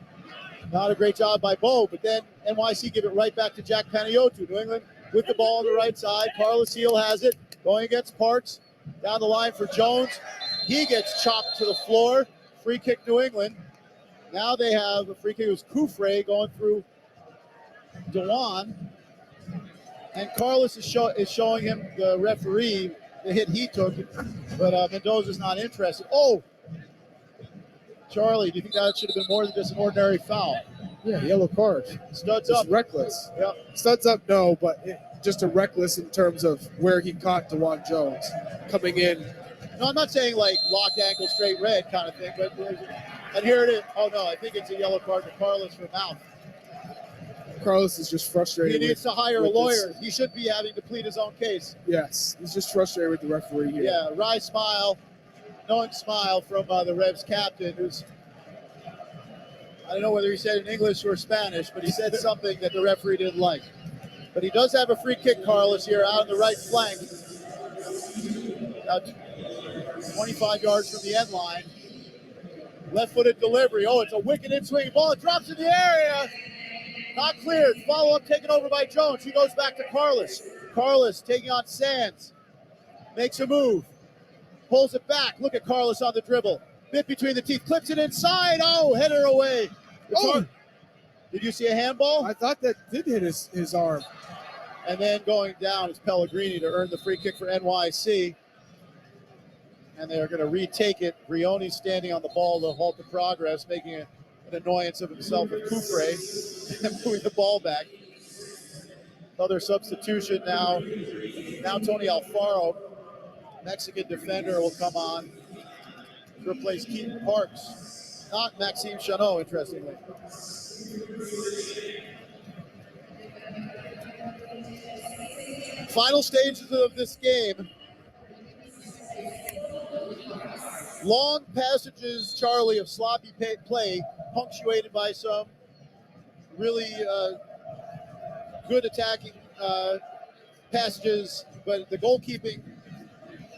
Not a great job by Bo, but then NYC give it right back to Jack Panayiotou. New England with the ball on the right side. Carlos Heel has it. Going against Parks. Down the line for Jones. He gets chopped to the floor. Free kick New England. Now they have a free kick. It was Kufre going through Dewan. And Carlos is showing him, the referee, the hit he took. But Mendoza's not interested. Oh! Charlie, do you think that should have been more than just an ordinary foul? Yeah, yellow card. Studs It's up. reckless. Yep. Studs up, no, but just a reckless in terms of where he caught DeJuan Jones coming in. No, I'm not saying like locked ankle, straight red kind of thing, but and here it is. Oh no, I think it's a yellow card to Carlos for mouth. Carlos is just frustrated. He needs to hire a lawyer. He should be having to plead his own case. Yes, he's just frustrated with the referee here. Yeah, wry smile, knowing smile from the Revs captain, who's, I don't know whether he said in English or Spanish, but he said something that the referee didn't like. But he does have a free kick, Carlos, here out on the right flank. About 25 yards from the end line. Left-footed delivery. Oh, it's a wicked in-swing ball. It drops in the area. Not cleared. Follow-up taken over by Jones. He goes back to Carlos. Carlos taking on Sands. Makes a move. Pulls it back. Look at Carlos on the dribble. Bit between the teeth. Clips it inside. Oh, header away. Did you see a handball? I thought that did hit his arm. And then going down is Pellegrini to earn the free kick for NYC. And they're going to retake it. Brioni's standing on the ball to halt the progress, making an annoyance of himself with Kufre and moving the ball back. Another substitution now. Now Tony Alfaro, Mexican defender, will come on to replace Keaton Parks. Not Maxime Chanot, interestingly. Final stages of this game. Long passages, Charlie, of sloppy play, punctuated by some really good attacking passages, but the goalkeeping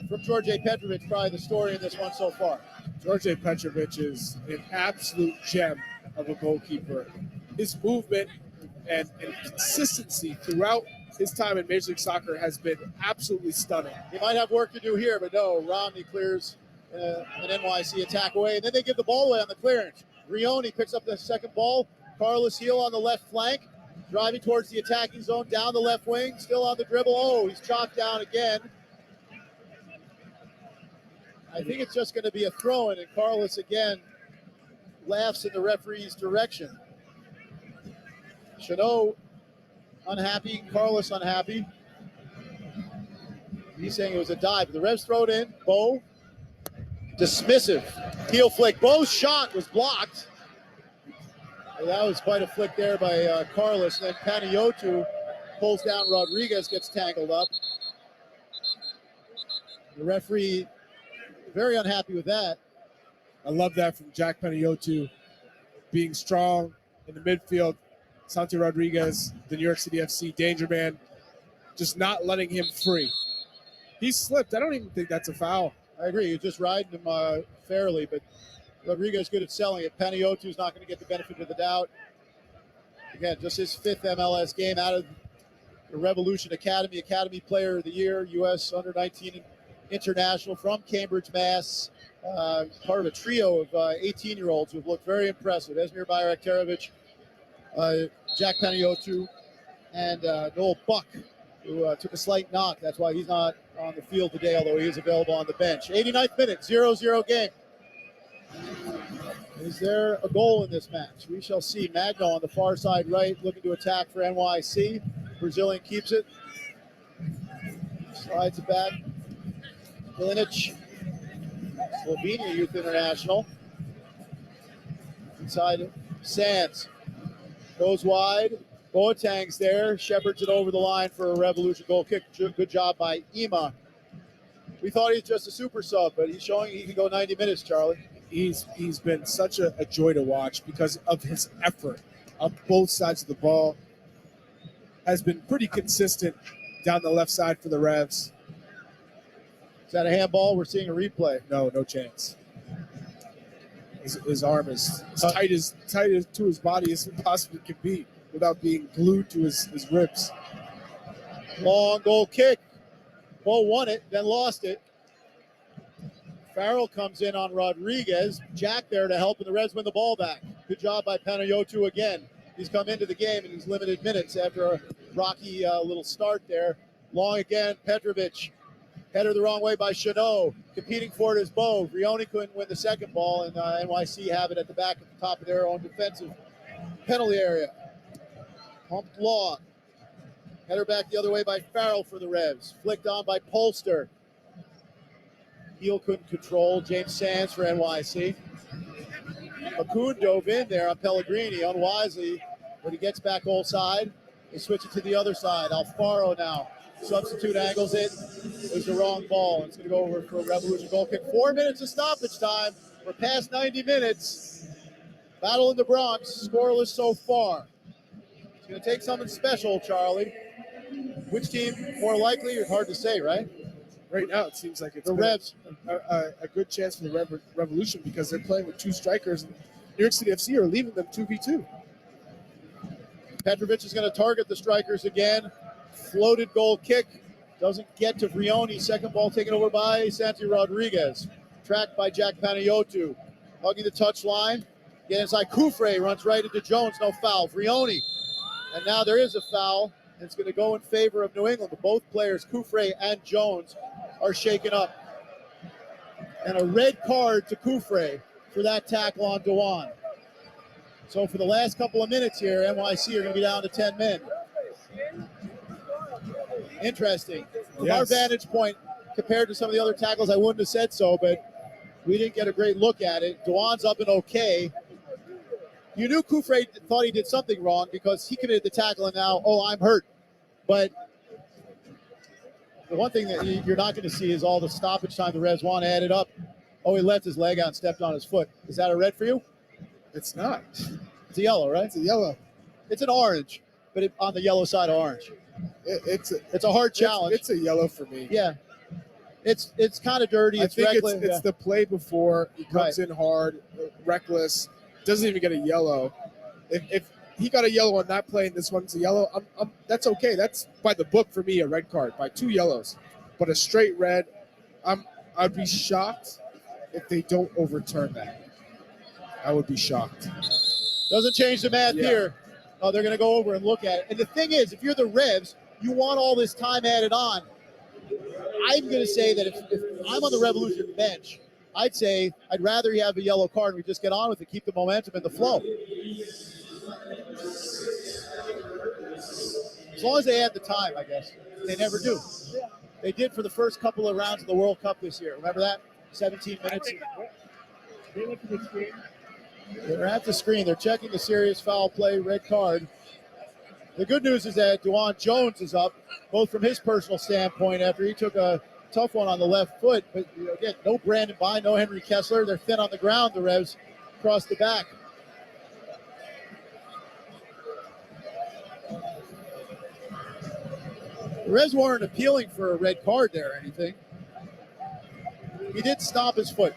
from George Petrovic, probably the story in this one so far. George Petrovic is an absolute gem of a goalkeeper. His movement and consistency throughout his time in Major League Soccer has been absolutely stunning. He might have work to do here, but no, Romney clears an NYC attack away, and then they give the ball away on the clearance. Brioni picks up the second ball. Carlos Heel on the left flank, driving towards the attacking zone, down the left wing, still on the dribble. Oh, he's chopped down again. I think it's just going to be a throw-in, and Carlos again laughs in the referee's direction. Chanot unhappy, Carlos unhappy. He's saying it was a dive. The Revs throw it in. Bo, dismissive. Heel flick. Bo's shot was blocked. And that was quite a flick there by Carlos. Then Panayiotou pulls down Rodriguez, gets tangled up. The referee very unhappy with that. I love that from Jack Panayiotou, being strong in the midfield. Santi Rodriguez, the New York City FC danger man, just not letting him free. He slipped. I don't even think that's a foul. I agree. You're just riding him fairly, but Rodriguez good at selling it. Panayotou's not going to get the benefit of the doubt. Again, just his fifth MLS game out of the Revolution Academy Player of the Year, U.S. Under-19 International from Cambridge, Mass. Part of a trio of 18-year-olds who've looked very impressive. Esmir Bayraktarovic, Jack Panayiotou, and Noel Buck, who took a slight knock. That's why he's not on the field today, although he is available on the bench. 89th minute, 0-0 game. Is there a goal in this match? We shall see. Magno on the far side right, looking to attack for NYC. Brazilian keeps it. Slides it back. Milinic, Slovenia Youth International. Inside, Sands. Goes wide. Boateng's there. Shepherds it over the line for a Revolution goal kick. Good job by Ema. We thought he was just a super sub, but he's showing he can go 90 minutes, Charlie. He's been such a joy to watch because of his effort on both sides of the ball. Has been pretty consistent down the left side for the Revs. that a handball? We're seeing a replay. No chance. His arm is as tight as to his body as it possibly can be without being glued to his ribs. Long goal kick. Ball won it, then lost it. Farrell comes in on Rodriguez. Jack there to help, and the Reds win the ball back. Good job by Panayotou again. He's come into the game in his limited minutes after a rocky little start there. Long again, Petrovic. Header the wrong way by Chanot. Competing for it is Bo. Vrioni couldn't win the second ball, and NYC have it at the back at the top of their own defensive penalty area. Pumped long. Header back the other way by Farrell for the Revs. Flicked on by Polster. Heel couldn't control. James Sands for NYC. Macoun dove in there on Pellegrini unwisely, but he gets back goal side. They switch it to the other side. Alfaro now. Substitute angles it. It was the wrong ball. It's going to go over for a Revolution goal kick. 4 minutes of stoppage time. We're past 90 minutes. Battle in the Bronx. Scoreless so far. It's going to take something special, Charlie. Which team more likely? It's hard to say, right? Right now, it seems like it's the Revs. A good chance for the Revolution because they're playing with two strikers. And New York City FC are leaving them 2v2. Petrovic is going to target the strikers again. Floated goal kick. Doesn't get to Vrioni. Second ball taken over by Santi Rodriguez. Tracked by Jack Panayotou. Hugging the touchline. Get inside. Kufre runs right into Jones. No foul. Vrioni. And now there is a foul. And it's going to go in favor of New England. But both players, Kufre and Jones, are shaken up. And a red card to Kufre for that tackle on Dewan. So for the last couple of minutes here, NYC are going to be down to 10 men. Interesting. From our vantage point, compared to some of the other tackles, I wouldn't have said so, but we didn't get a great look at it. Dewan's up and okay. You knew Kufre thought he did something wrong because he committed the tackle and now, I'm hurt. But the one thing that you're not going to see is all the stoppage time the Revs want added up. He left his leg out and stepped on his foot. Is that a red for you? It's not. It's a yellow, right? It's a yellow. It's an orange, but on the yellow side of orange. It's a hard challenge. It's a yellow for me. Yeah. It's kind of dirty. I think it's the play before. He comes in hard, reckless, doesn't even get a yellow. If he got a yellow on that play and this one's a yellow, that's okay. That's by the book for me, a red card by 2 yellows. But a straight red, I'd be shocked if they don't overturn that. I would be shocked. Doesn't change the math here. They're going to go over and look at it. And the thing is, if you're the Revs, you want all this time added on. I'm going to say that if I'm on the Revolution bench, I'd say I'd rather you have a yellow card and we just get on with it, keep the momentum and the flow. As long as they add the time, I guess. They never do. They did for the first couple of rounds of the World Cup this year. Remember that? 17 minutes. They're at the screen. They're checking the serious foul play, red card. The good news is that Dewan Jones is up, both from his personal standpoint after he took a tough one on the left foot. But again, no Brandon Bye, no Henry Kessler. They're thin on the ground, the Revs, across the back. The Revs weren't appealing for a red card there or anything. He did stomp his foot.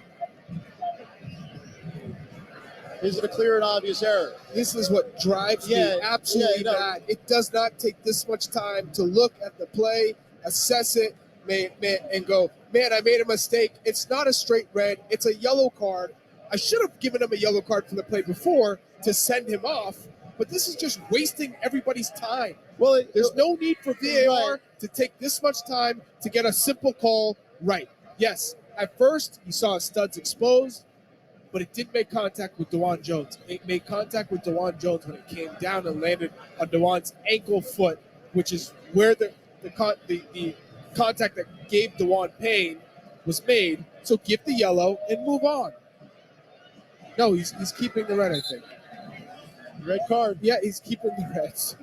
Is it a clear and obvious error? This is what drives me absolutely mad. It does not take this much time to look at the play, assess it, and go, man, I made a mistake. It's not a straight red. It's a yellow card. I should have given him a yellow card for the play before to send him off, but this is just wasting everybody's time. Well, there's no need for VAR to take this much time to get a simple call right. Yes, at first you saw studs exposed, but it did make contact with Dewan Jones. It made contact with Dewan Jones when it came down and landed on Dewan's ankle foot, which is where the contact that gave Dewan pain was made. So give the yellow and move on. No, he's keeping the red, I think. Red card. Yeah, he's keeping the reds.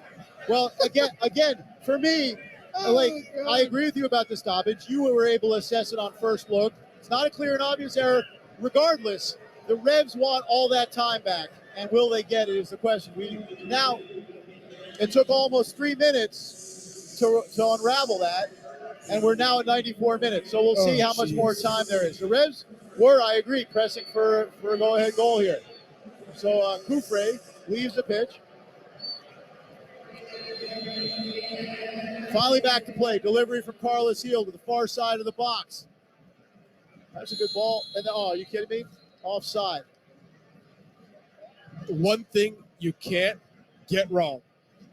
Well, again, for me, I agree with you about the stoppage. You were able to assess it on first look. It's not a clear and obvious error. Regardless, the Revs want all that time back, and will they get it is the question. Now, it took almost 3 minutes to unravel that. And we're now at 94 minutes, so we'll see how much jeez. more time there is. The Revs were, I agree, pressing for a go-ahead goal here. So Kufre leaves the pitch. Finally back to play. Delivery from Carlos Heel to the far side of the box. That's a good ball. And are you kidding me? Offside. One thing you can't get wrong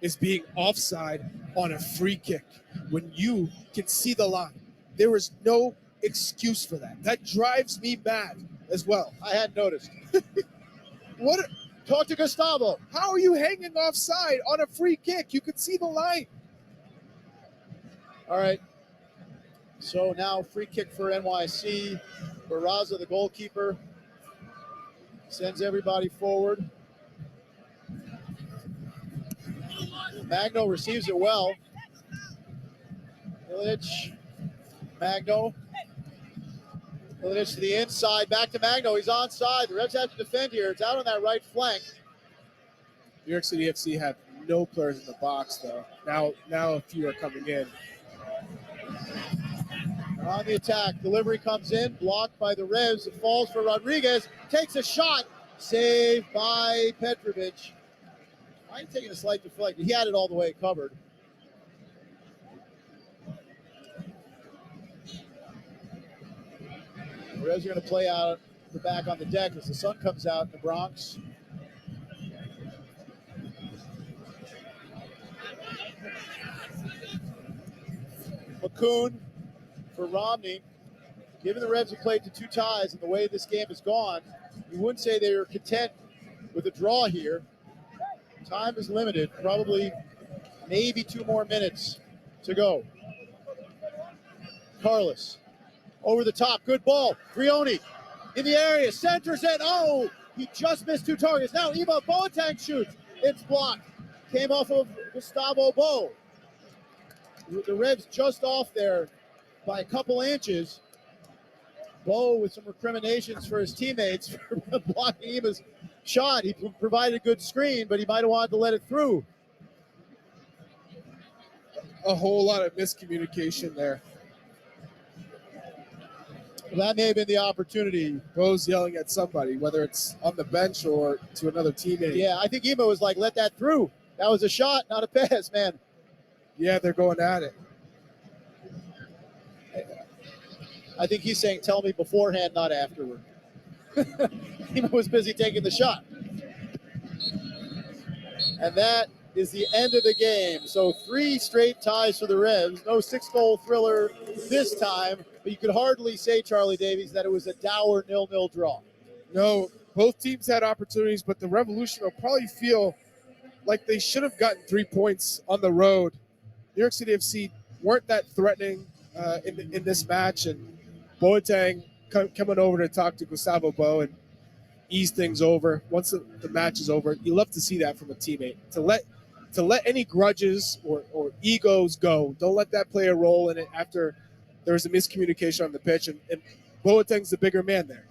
is being offside on a free kick when you can see the line. There is no excuse for that. That drives me mad as well. I hadn't noticed. What? Talk to Gustavo. How are you hanging offside on a free kick? You can see the line. All right. So now free kick for NYC. Barraza, the goalkeeper, sends everybody forward. Magno receives it well. Ilic, Magno. Ilic to the inside, back to Magno. He's onside. The Revs have to defend here. It's out on that right flank. New York City FC have no players in the box, though. Now a few are coming in. On the attack, delivery comes in, blocked by the Revs. It falls for Rodriguez. Takes a shot, saved by Petrovic. I'm taking a slight deflect. He had it all the way covered. The Revs are going to play out the back on the deck as the sun comes out in the Bronx. McCoon for Romney. Given the Revs have played to 2 ties and the way this game has gone, you wouldn't say they are content with a draw here. Time is limited, probably maybe 2 more minutes to go. Carlos over the top, good ball. Brioni in the area, centers it. Oh, he just missed 2 targets. Now Eva Boateng shoots. It's blocked. Came off of Gustavo Bo. The Revs just off there by a couple inches. Bo with some recriminations for his teammates for blocking Eva's shot. He provided a good screen, but he might have wanted to let it through. A whole lot of miscommunication there. Well, that may have been the opportunity. Bo's yelling at somebody, whether it's on the bench or to another teammate. Yeah, I think Ema was like, let that through. That was a shot, not a pass, man. Yeah, they're going at it. I think he's saying, tell me beforehand, not afterward. Ema was busy taking the shot. And that is the end of the game. So 3 straight ties for the Revs. No 6-goal thriller this time. But you could hardly say, Charlie Davies, that it was a dour 0-0 draw. No, both teams had opportunities, but the Revolution will probably feel like they should have gotten 3 points on the road. New York City FC weren't that threatening in this match, and Boateng coming over to talk to Gustavo Bo and ease things over. Once the match is over, you love to see that from a teammate. To let any grudges or egos go. Don't let that play a role in it after there's a miscommunication on the pitch, and Boateng's the bigger man there.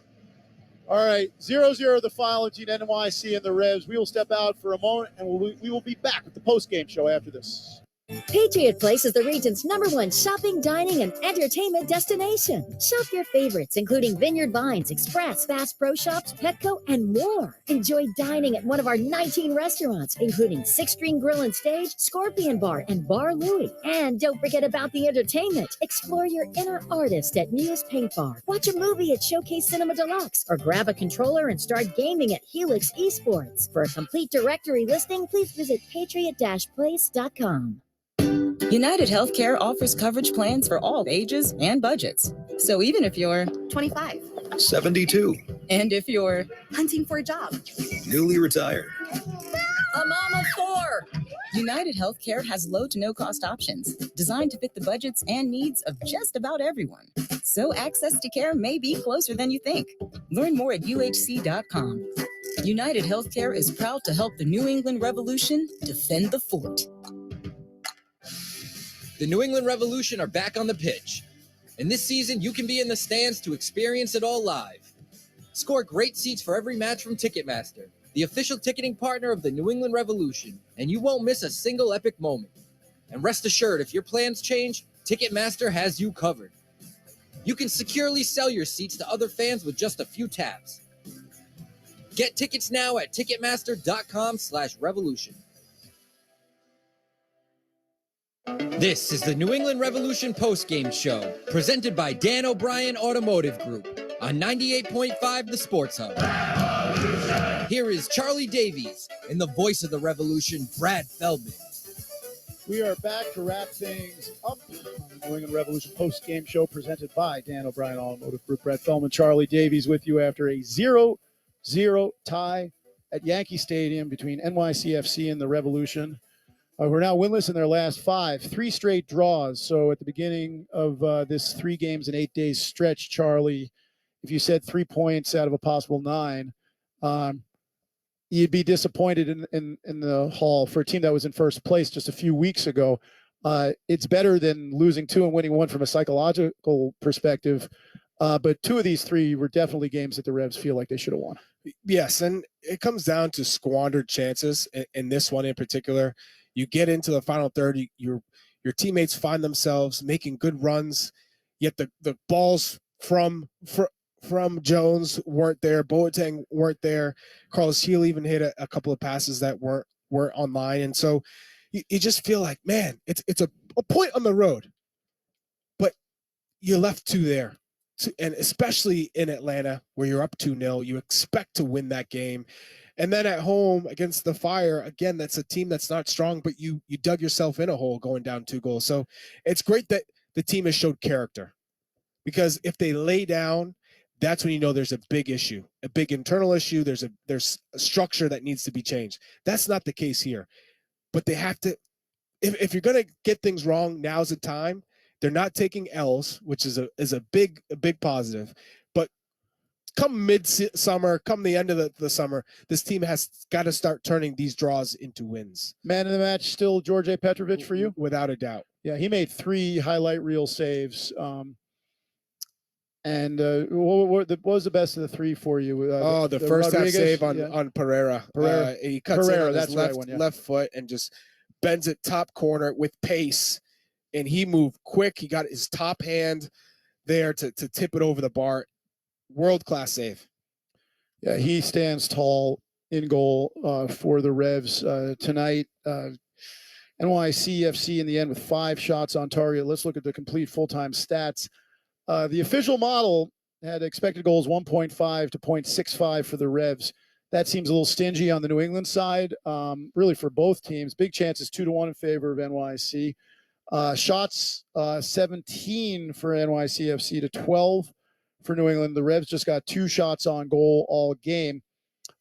All right, 0-0 the final between NYC and the Revs. We will step out for a moment, and we will be back with the post-game show after this. Patriot Place is the region's #1 shopping, dining, and entertainment destination. Shop your favorites, including Vineyard Vines, Express, Fast Pro Shops, Petco, and more. Enjoy dining at one of our 19 restaurants, including Six String Grill and Stage, Scorpion Bar, and Bar Louie. And don't forget about the entertainment. Explore your inner artist at Muse Paint Bar. Watch a movie at Showcase Cinema Deluxe, or grab a controller and start gaming at Helix Esports. For a complete directory listing, please visit patriot-place.com. United Healthcare offers coverage plans for all ages and budgets. So even if you're 25. 72. and if you're Hunting for a job. Newly retired. a mom of 4, United Healthcare has low to no cost options designed to fit the budgets and needs of just about everyone. So access to care may be closer than you think. Learn more at uhc.com. United Healthcare is proud to help the New England Revolution defend the fort. The New England Revolution are back on the pitch. And this season, you can be in the stands to experience it all live. Score great seats for every match from Ticketmaster, the official ticketing partner of the New England Revolution, and you won't miss a single epic moment. And rest assured, if your plans change, Ticketmaster has you covered. You can securely sell your seats to other fans with just a few taps. Get tickets now at Ticketmaster.com/revolution. This is the New England Revolution postgame show, presented by Dan O'Brien Automotive Group on 98.5 The Sports Hub. Revolution! Here is Charlie Davies and the voice of the Revolution, Brad Feldman. We are back to wrap things up on the New England Revolution post-game show presented by Dan O'Brien Automotive Group. Brett Feldman, Charlie Davies with you after a 0-0 tie at Yankee Stadium between NYCFC and the Revolution. We're now winless in their last 5, 3 straight draws. So at the beginning of this 3 games in 8 days stretch, Charlie, if you said 3 points out of a possible 9, you'd be disappointed in the Hall for a team that was in first place just a few weeks ago. It's better than losing 2 and winning 1 from a psychological perspective. But 2 of these 3 were definitely games that the Revs feel like they should have won. Yes, and it comes down to squandered chances. In this one in particular, you get into the final third, your teammates find themselves making good runs, yet the balls from Jones weren't there, Boateng weren't there, Carlos Heel even hit a couple of passes that weren't online, and so you just feel like, man, it's a point on the road, but you left 2 there. And especially in Atlanta, where you're up 2-0, you expect to win that game. And then at home against the Fire, again, that's a team that's not strong, but you dug yourself in a hole going down 2 goals. So it's great that the team has showed character, because if they lay down, that's when you know there's a big issue, a big internal issue. There's a structure that needs to be changed. That's not the case here. But they have to, if you're going to get things wrong, now's the time. They're not taking L's, which is a big positive. But come mid-summer, come the end of the summer, this team has got to start turning these draws into wins. Man of the match still George Petrovic for you? Without a doubt. Yeah, he made 3 highlight reel saves. What was the best of the 3 for you? The first half save on Pereira. He cuts in on his left foot and just bends it top corner with pace. And he moved quick. He got his top hand there to tip it over the bar. World-class save. Yeah, he stands tall in goal for the Revs tonight. NYCFC in the end with 5 shots on target. Let's look at the complete full-time stats. The official model had expected goals 1.5 to 0.65 for the Revs. That seems a little stingy on the New England side, really for both teams. Big chances 2-1 in favor of NYC. Shots 17 for NYCFC to 12 for New England. The Revs just got 2 shots on goal all game.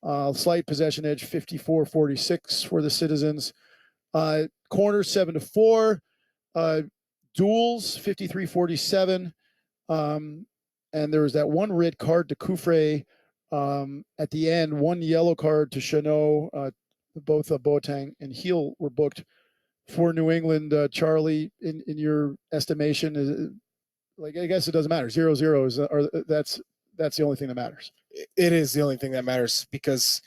Slight possession edge 54-46 for the Citizens. Corners 7-4. Duels 53-47. And there was that 1 red card to Kufre at the end, 1 yellow card to Chanot. Both Boateng and Heel were booked for New England. Charlie, in your estimation, I guess it doesn't matter. 0-0 is that's the only thing that matters. It is the only thing that matters, because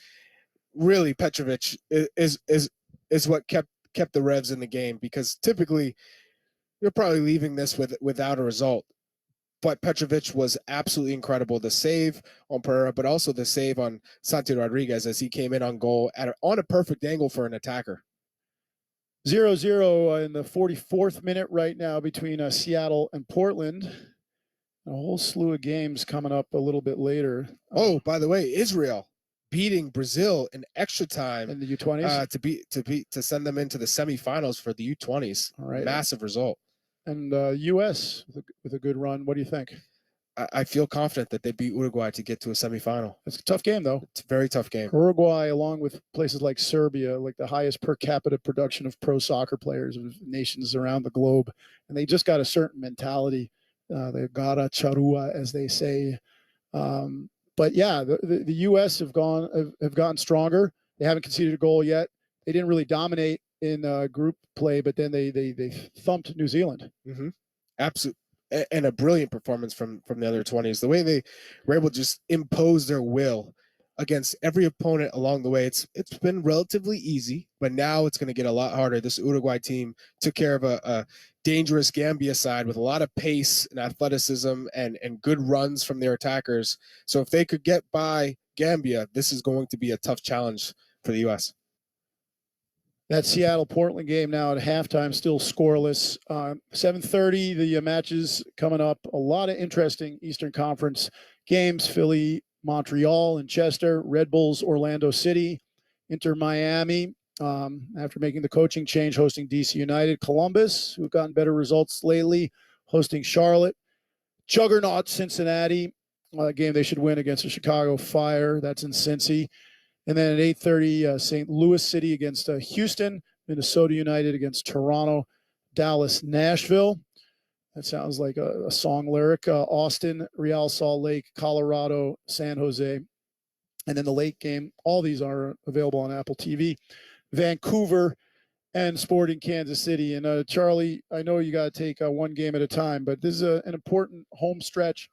really Petrovic is what kept the Revs in the game, because typically you're probably leaving this without a result. But Petrovic was absolutely incredible. The save on Pereira, but also the save on Santi Rodriguez as he came in on goal on a perfect angle for an attacker. 0-0 in the 44th minute right now between Seattle and Portland. A whole slew of games coming up a little bit later. Oh, by the way, Israel beating Brazil in extra time in the U20s to send them into the semifinals for the U20s. All right, massive result. And U.S. with a good run. What do you think? I feel confident that they beat Uruguay to get to a semifinal. It's a tough game, though. It's a very tough game. Uruguay, along with places like Serbia, like the highest per capita production of pro soccer players of nations around the globe, and they just got a certain mentality. They gara charua, as they say. But yeah, the U.S. have gotten stronger. They haven't conceded a goal yet. They didn't really dominate in group play, but then they thumped New Zealand. Mm-hmm. Absolutely. And a brilliant performance from the other 20s. The way they were able to just impose their will against every opponent along the way. It's been relatively easy, but now it's going to get a lot harder. This Uruguay team took care of a dangerous Gambia side with a lot of pace and athleticism and good runs from their attackers. So if they could get by Gambia, this is going to be a tough challenge for the U.S. That Seattle-Portland game now at halftime, still scoreless. 7:30, the matches coming up. A lot of interesting Eastern Conference games. Philly, Montreal, and Chester. Red Bulls, Orlando City. Inter Miami, after making the coaching change, hosting DC United. Columbus, who've gotten better results lately, hosting Charlotte. Juggernaut, Cincinnati. A game they should win against the Chicago Fire. That's in Cincy. And then at 8:30, St. Louis City against Houston, Minnesota United against Toronto, Dallas, Nashville. That sounds like a song lyric. Austin, Real Salt Lake, Colorado, San Jose. And then the late game, all these are available on Apple TV. Vancouver and Sporting Kansas City. And Charlie, I know you got to take one game at a time, but this is an important home stretch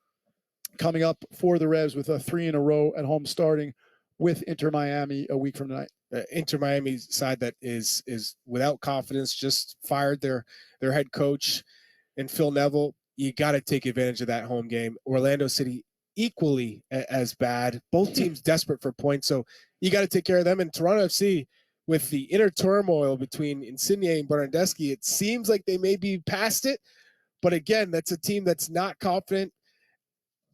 coming up for the Revs with 3 in a row at home starting with Inter Miami a week from tonight. Inter Miami side that is without confidence, just fired their head coach and Phil Neville. You got to take advantage of that home game. Orlando City equally as bad. Both teams desperate for points, so you got to take care of them. And Toronto FC, with the inner turmoil between Insigne and Bernardeschi, it seems like they may be past it. But again, that's a team that's not confident.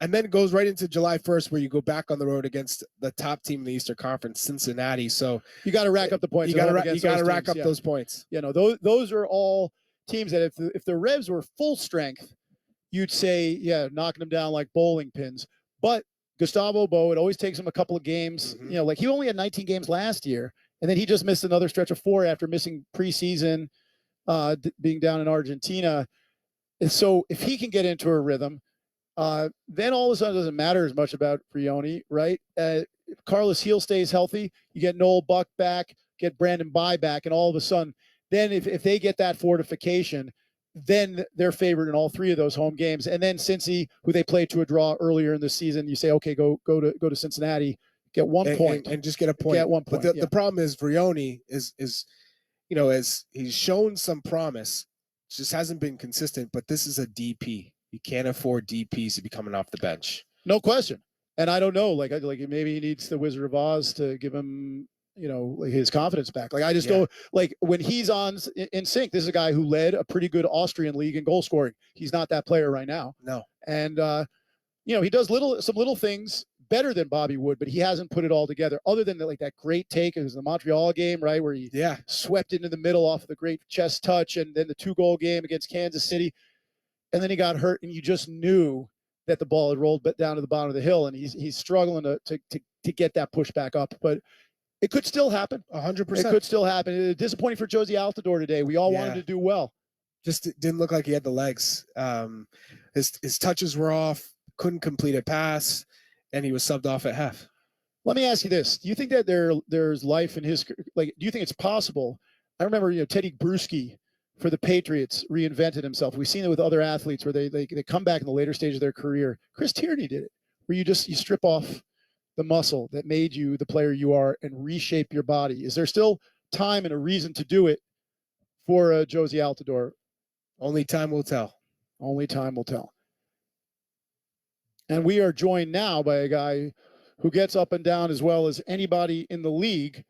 And then it goes right into July 1st, where you go back on the road against the top team in the Eastern Conference, Cincinnati. So you got to rack up the points. You got to rack up those points. You know, those are all teams that if the Revs were full strength, you'd say, yeah, knocking them down like bowling pins. But Gustavo Bo, it always takes him a couple of games. You know, like he only had 19 games last year, and then he just missed another stretch of 4 after missing preseason, being down in Argentina. And so if he can get into a rhythm, then all of a sudden it doesn't matter as much about Brioni, right? If Carlos Heel stays healthy, you get Noel Buck back, get Brandon Bye back, and all of a sudden, then if they get that fortification, then they're favored in all 3 of those home games. And then Cincy, who they played to a draw earlier in the season, you say, okay, go to Cincinnati, get 1 point, and just get a point. Get 1 point. But the problem is Brioni is you know, as he's shown some promise, just hasn't been consistent. But this is a DP. You can't afford DPs to be coming off the bench. No question. And I don't know, like maybe he needs the Wizard of Oz to give him, you know, like his confidence back. Like I just don't, like when he's in sync, this is a guy who led a pretty good Austrian league in goal scoring. He's not that player right now. No. And you know, he does some little things better than Bobby Wood, but he hasn't put it all together. Other than that great take, it was the Montreal game, right, where he swept into the middle off of the great chest touch, and then the 2-goal game against Kansas City. And then he got hurt, and you just knew that the ball had rolled down to the bottom of the hill, and he's struggling to get that push back up. But it could still happen. 100%. It could still happen. Disappointing for Josie Altidore today. We all wanted to do well. Just didn't look like he had the legs. His touches were off, couldn't complete a pass, and he was subbed off at half. Let me ask you this. Do you think that there's life in his – like, do you think it's possible? I remember, you know, Teddy Bruschi for the Patriots reinvented himself. We've seen it with other athletes where they come back in the later stage of their career. Chris Tierney did it, where you strip off the muscle that made you the player you are and reshape your body. Is there still time and a reason to do it for Josie Altidore? Only time will tell. Only time will tell. And we are joined now by a guy who gets up and down as well as anybody in the league,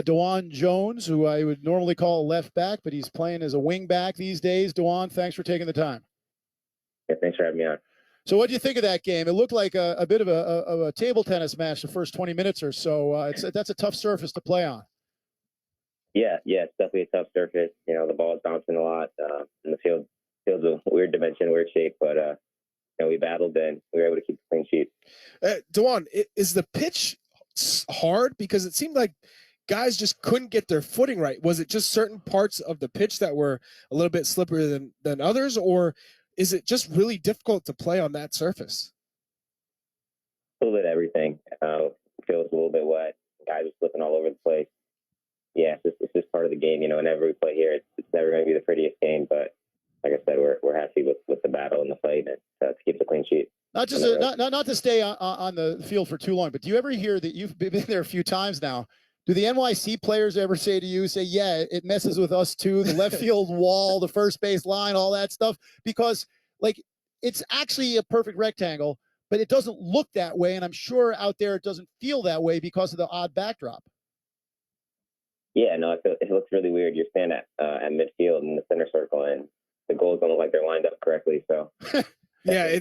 Dewan Jones, who I would normally call a left back, but he's playing as a wing back these days. Dewan, thanks for taking the time. Yeah, thanks for having me on. So what do you think of that game? It looked like a bit of a table tennis match the first 20 minutes or so. That's a tough surface to play on. Yeah, it's definitely a tough surface. You know, the ball is bouncing a lot, and the field's a weird dimension, weird shape, but you know, we battled and we were able to keep the clean sheet. Dewan, is the pitch hard? Because it seemed like guys just couldn't get their footing right. Was it just certain parts of the pitch that were a little bit slipperier than others, or is it just really difficult to play on that surface? A little bit of everything. Feels a little bit wet. Guys are slipping all over the place. Yeah, it's just part of the game. You know, whenever we play here, it's never going to be the prettiest game, but like I said, we're happy with the battle and the fight and to keep the clean sheet. Not just not to stay on the field for too long, but do you ever hear that you've been there a few times now? Do the NYC players ever say to you, yeah, it messes with us too, the left field wall, the first base line, all that stuff? Because, like, it's actually a perfect rectangle, but it doesn't look that way, and I'm sure out there it doesn't feel that way because of the odd backdrop. Yeah, no, it looks really weird. You're standing at midfield in the center circle, and the goals don't look like they're lined up correctly, so... Yeah,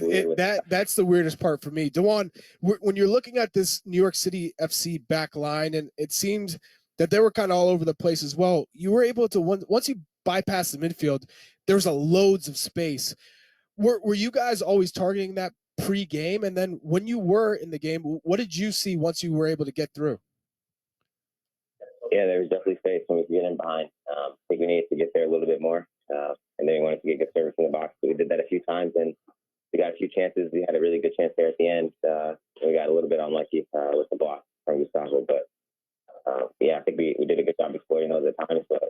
that's the weirdest part for me. DeJuan, when you're looking at this New York City FC back line, and it seemed that they were kind of all over the place as well, you were able to, once you bypass the midfield, there was loads of space. Were you guys always targeting that pre-game? And then when you were in the game, what did you see once you were able to get through? Yeah, there was definitely space when we could get in behind. I think we needed to get there a little bit more, and then we wanted to get good service in the box. So we did that a few times, and we got a few chances. We had a really good chance there at the end. We got a little bit unlucky with the block from Gustavo. But, yeah, I think we did a good job exploiting those at times, but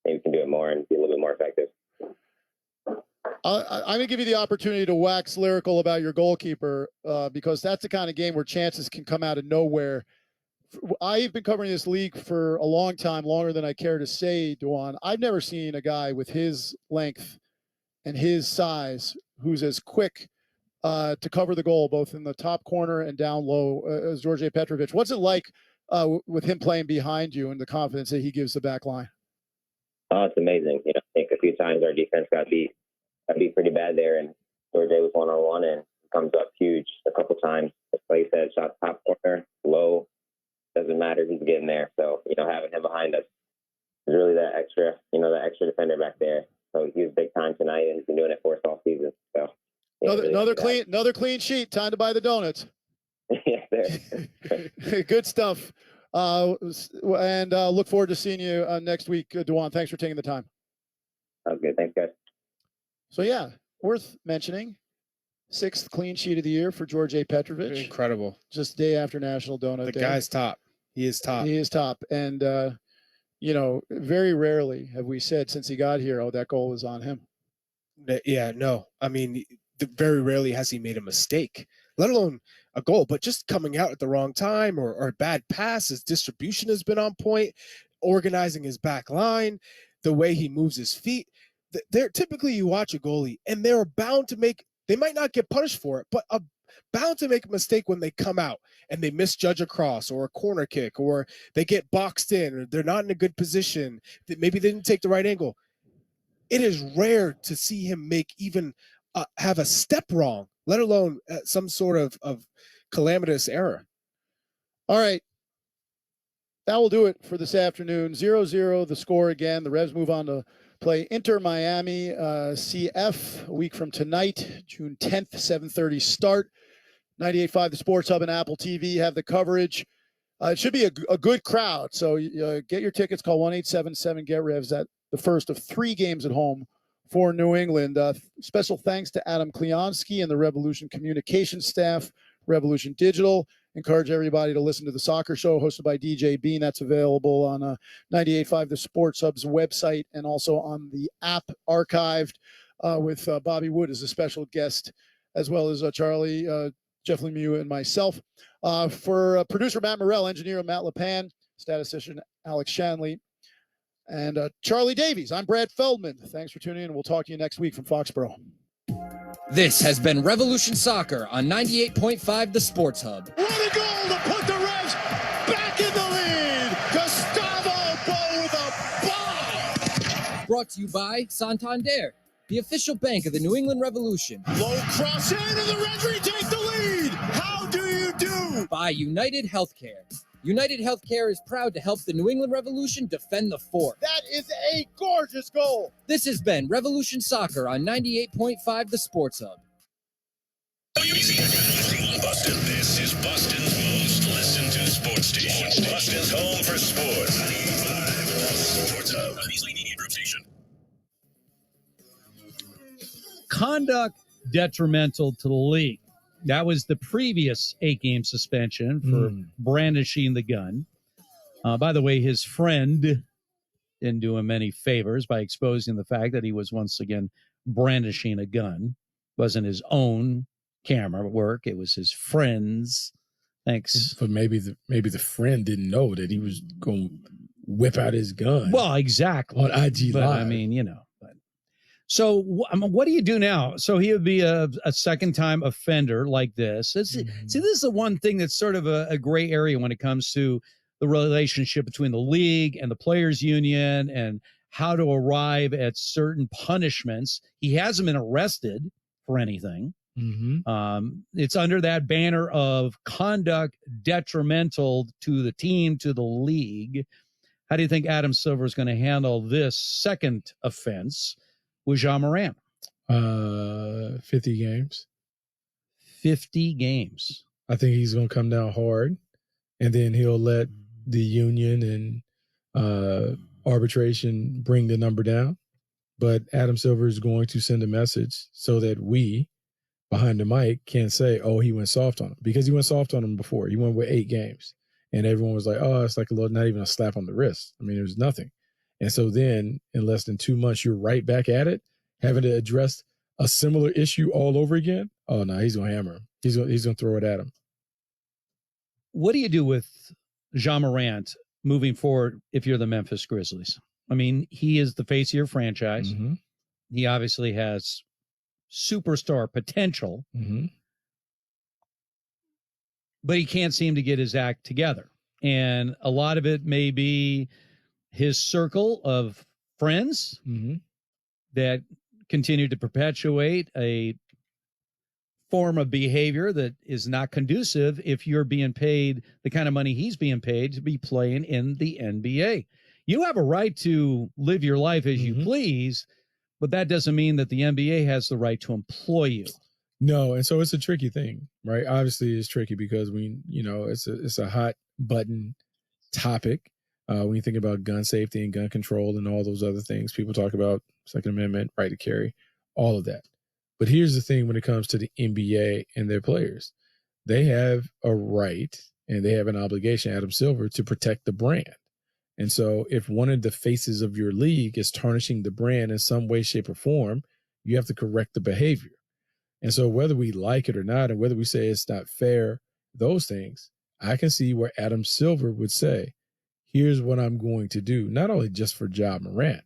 maybe we can do it more and be a little bit more effective. I'm going to give you the opportunity to wax lyrical about your goalkeeper because that's the kind of game where chances can come out of nowhere. I've been covering this league for a long time, longer than I care to say, DeJuan. I've never seen a guy with his length and his size who's as quick to cover the goal, both in the top corner and down low, as George Petrovic. What's it like with him playing behind you and the confidence that he gives the back line? Oh, it's amazing. I think a few times our defense got beat pretty bad there, and George was one-on-one and comes up huge a couple times. Like you said, shot top corner, low, doesn't matter, he's getting there. So, having him behind us is really that extra defender back there. So he was big time tonight, and he's been doing it for us all season. So another clean sheet. Time to buy the donuts. Yeah, good stuff. And look forward to seeing you next week, DeJuan. Thanks for taking the time. Sounds good. Thanks, guys. So yeah, worth mentioning. 6th clean sheet of the year for George Petrovic. Incredible. Just day after National Donut Day. The guy's top. He is top. He is top. And very rarely have we said since he got here, that goal was on him. Yeah, no. I mean, very rarely has he made a mistake, let alone a goal, but just coming out at the wrong time or a bad pass. His distribution has been on point, organizing his back line, the way he moves his feet. They're typically, you watch a goalie and they're bound to they might not get punished for it, but bound to make a mistake when they come out and they misjudge a cross or a corner kick, or they get boxed in, or they're not in a good position. Maybe they didn't take the right angle. It is rare to see him make even have a step wrong, let alone some sort of calamitous error. All right. That will do it for this afternoon. 0-0 the score again. The Revs move on to play Inter Miami CF a week from tonight, June 10th, 7:30 start. 98.5 The Sports Hub and Apple TV have the coverage. It should be a good crowd, so get your tickets. Call 1-877-GET-REVS. At the first of 3 games at home for New England. Special thanks to Adam Kleonski and the Revolution Communications staff, Revolution Digital. Encourage everybody to listen to the soccer show hosted by DJ Bean. That's available on 98.5 The Sports Hub's website and also on the app, archived with Bobby Wood as a special guest, as well as Charlie, Jeff Lemieux, and myself. For producer Matt Morrell, engineer Matt LePan, statistician Alex Shanley, and Charlie Davies, I'm Brad Feldman. Thanks for tuning in. We'll talk to you next week from Foxborough. This has been Revolution Soccer on 98.5 The Sports Hub. What a goal to put the Revs back in the lead! Gustavo Bo with a bomb! Brought to you by Santander, the official bank of the New England Revolution. Low cross in and the Reds retake the lead! How do you do? By United Healthcare. United Healthcare is proud to help the New England Revolution defend the fort. That is a gorgeous goal! This has been Revolution Soccer on 98.5 The Sports Hub. Boston, this is Boston's most listened to sports station. Boston's home for sports. 95 Sports Hub. An easily media group station. Conduct detrimental to the league. That was the previous 8-game suspension for brandishing the gun. By the way, his friend didn't do him any favors by exposing the fact that he was once again brandishing a gun. It wasn't his own. camera work. It was his friends. Thanks. But maybe the friend didn't know that he was going to whip out his gun. Well, exactly. On IG but, Live. I mean, But. So what do you do now? So he would be a second-time offender like this. See, this is the one thing that's sort of a gray area when it comes to the relationship between the league and the players' union and how to arrive at certain punishments. He hasn't been arrested for anything. It's under that banner of conduct detrimental to the team, to the league. How do you think Adam Silver is going to handle this second offense with Jean Morant? 50 games. 50 games. I think he's going to come down hard, and then he'll let the union and arbitration bring the number down. But Adam Silver is going to send a message so that we, behind the mic, can't say, oh, he went soft on him, because he went soft on him before. He went with 8 games, and everyone was like, oh, it's like a little, not even a slap on the wrist. I mean, it was nothing. And so then in less than 2 months, you're right back at it, having to address a similar issue all over again. Oh, no, he's going to hammer him. He's going to throw it at him. What do you do with Jean Morant moving forward if you're the Memphis Grizzlies? I mean, he is the face of your franchise. He obviously has superstar potential, but he can't seem to get his act together. And a lot of it may be his circle of friends that continue to perpetuate a form of behavior that is not conducive if you're being paid the kind of money he's being paid to be playing in the NBA. You have a right to live your life as you please, but that doesn't mean that the NBA has the right to employ you. No, and so it's a tricky thing, right? Obviously, it's tricky because it's a hot button topic. When you think about gun safety and gun control and all those other things, people talk about Second Amendment, right to carry, all of that. But here's the thing when it comes to the NBA and their players. They have a right and they have an obligation, Adam Silver, to protect the brand. And so if one of the faces of your league is tarnishing the brand in some way, shape, or form, you have to correct the behavior. And so whether we like it or not, and whether we say it's not fair, those things, I can see where Adam Silver would say, here's what I'm going to do, not only just for Ja Morant,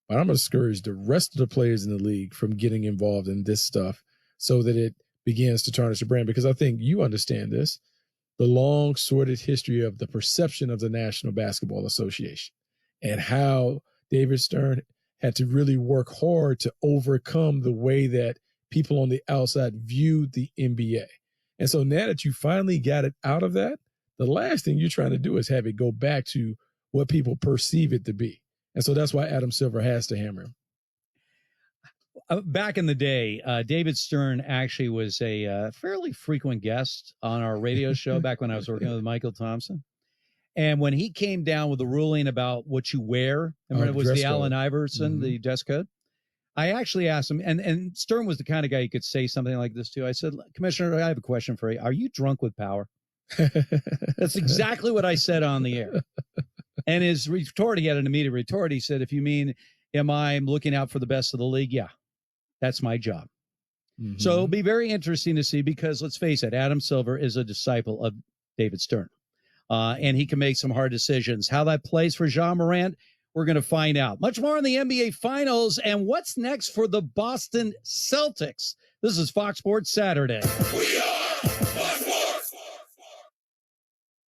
but I'm going to discourage the rest of the players in the league from getting involved in this stuff so that it begins to tarnish the brand. Because I think you understand this, the long, sordid history of the perception of the National Basketball Association and how David Stern had to really work hard to overcome the way that people on the outside viewed the NBA. And so now that you finally got it out of that, the last thing you're trying to do is have it go back to what people perceive it to be. And so that's why Adam Silver has to hammer him. Back in the day, David Stern actually was a fairly frequent guest on our radio show back when I was working with Michael Thompson. And when he came down with the ruling about what you wear, remember it was the Allen Iverson, the dress code, I actually asked him, and Stern was the kind of guy you could say something like this to. I said, Commissioner, I have a question for you. Are you drunk with power? That's exactly what I said on the air. And his retort, he had an immediate retort. He said, if you mean, am I looking out for the best of the league? Yeah, that's my job. So it'll be very interesting to see because let's face it, Adam Silver is a disciple of David Stern. And he can make some hard decisions. How that plays for Jean Morant, we're going to find out. Much more in the NBA Finals and what's next for the Boston Celtics. This is Fox Sports Saturday.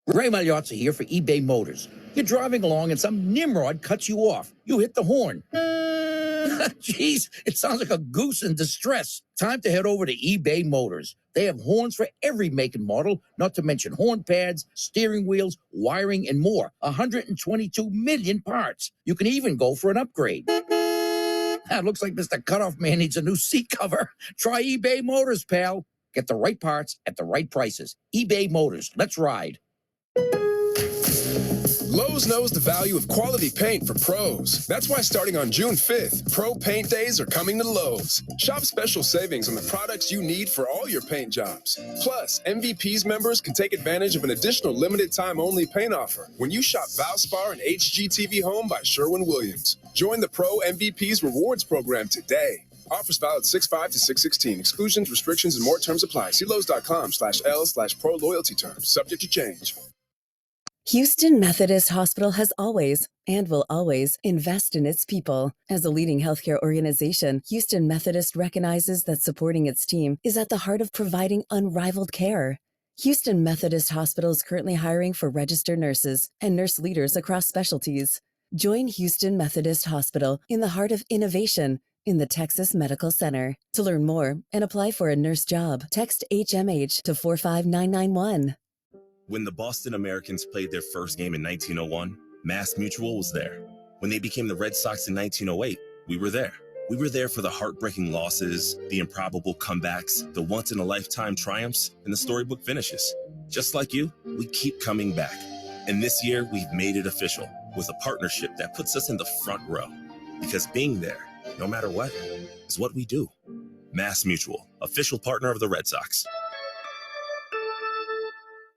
Ray Magliozzi here for eBay Motors. You're driving along and some nimrod cuts you off. You hit the horn. Jeez, it sounds like a goose in distress. Time to head over to eBay Motors. They have horns for every make and model, not to mention horn pads, steering wheels, wiring, and more. 122 million parts. You can even go for an upgrade. It looks like Mr. Cutoff Man needs a new seat cover. Try eBay Motors, pal. Get the right parts at the right prices. eBay Motors. Let's ride. Lowe's knows the value of quality paint for pros. That's why starting on June 5th, Pro Paint Days are coming to Lowe's. Shop special savings on the products you need for all your paint jobs. Plus, MVP's members can take advantage of an additional limited time only paint offer when you shop Valspar and HGTV Home by Sherwin-Williams. Join the Pro MVP's Rewards program today. Offers valid 6/5 to 6/16. Exclusions, restrictions, and more terms apply. See Lowe's.com/L/Pro Loyalty Terms. Subject to change. Houston Methodist Hospital has always and will always invest in its people. As a leading healthcare organization, Houston Methodist recognizes that supporting its team is at the heart of providing unrivaled care. Houston Methodist Hospital is currently hiring for registered nurses and nurse leaders across specialties. Join Houston Methodist Hospital in the heart of innovation in the Texas Medical Center. To learn more and apply for a nurse job, text HMH to 45991. When the Boston Americans played their first game in 1901, Mass Mutual was there. When they became the Red Sox in 1908, we were there. We were there for the heartbreaking losses, the improbable comebacks, the once-in-a-lifetime triumphs, and the storybook finishes. Just like you, we keep coming back. And this year, we've made it official with a partnership that puts us in the front row. Because being there, no matter what, is what we do. Mass Mutual, official partner of the Red Sox.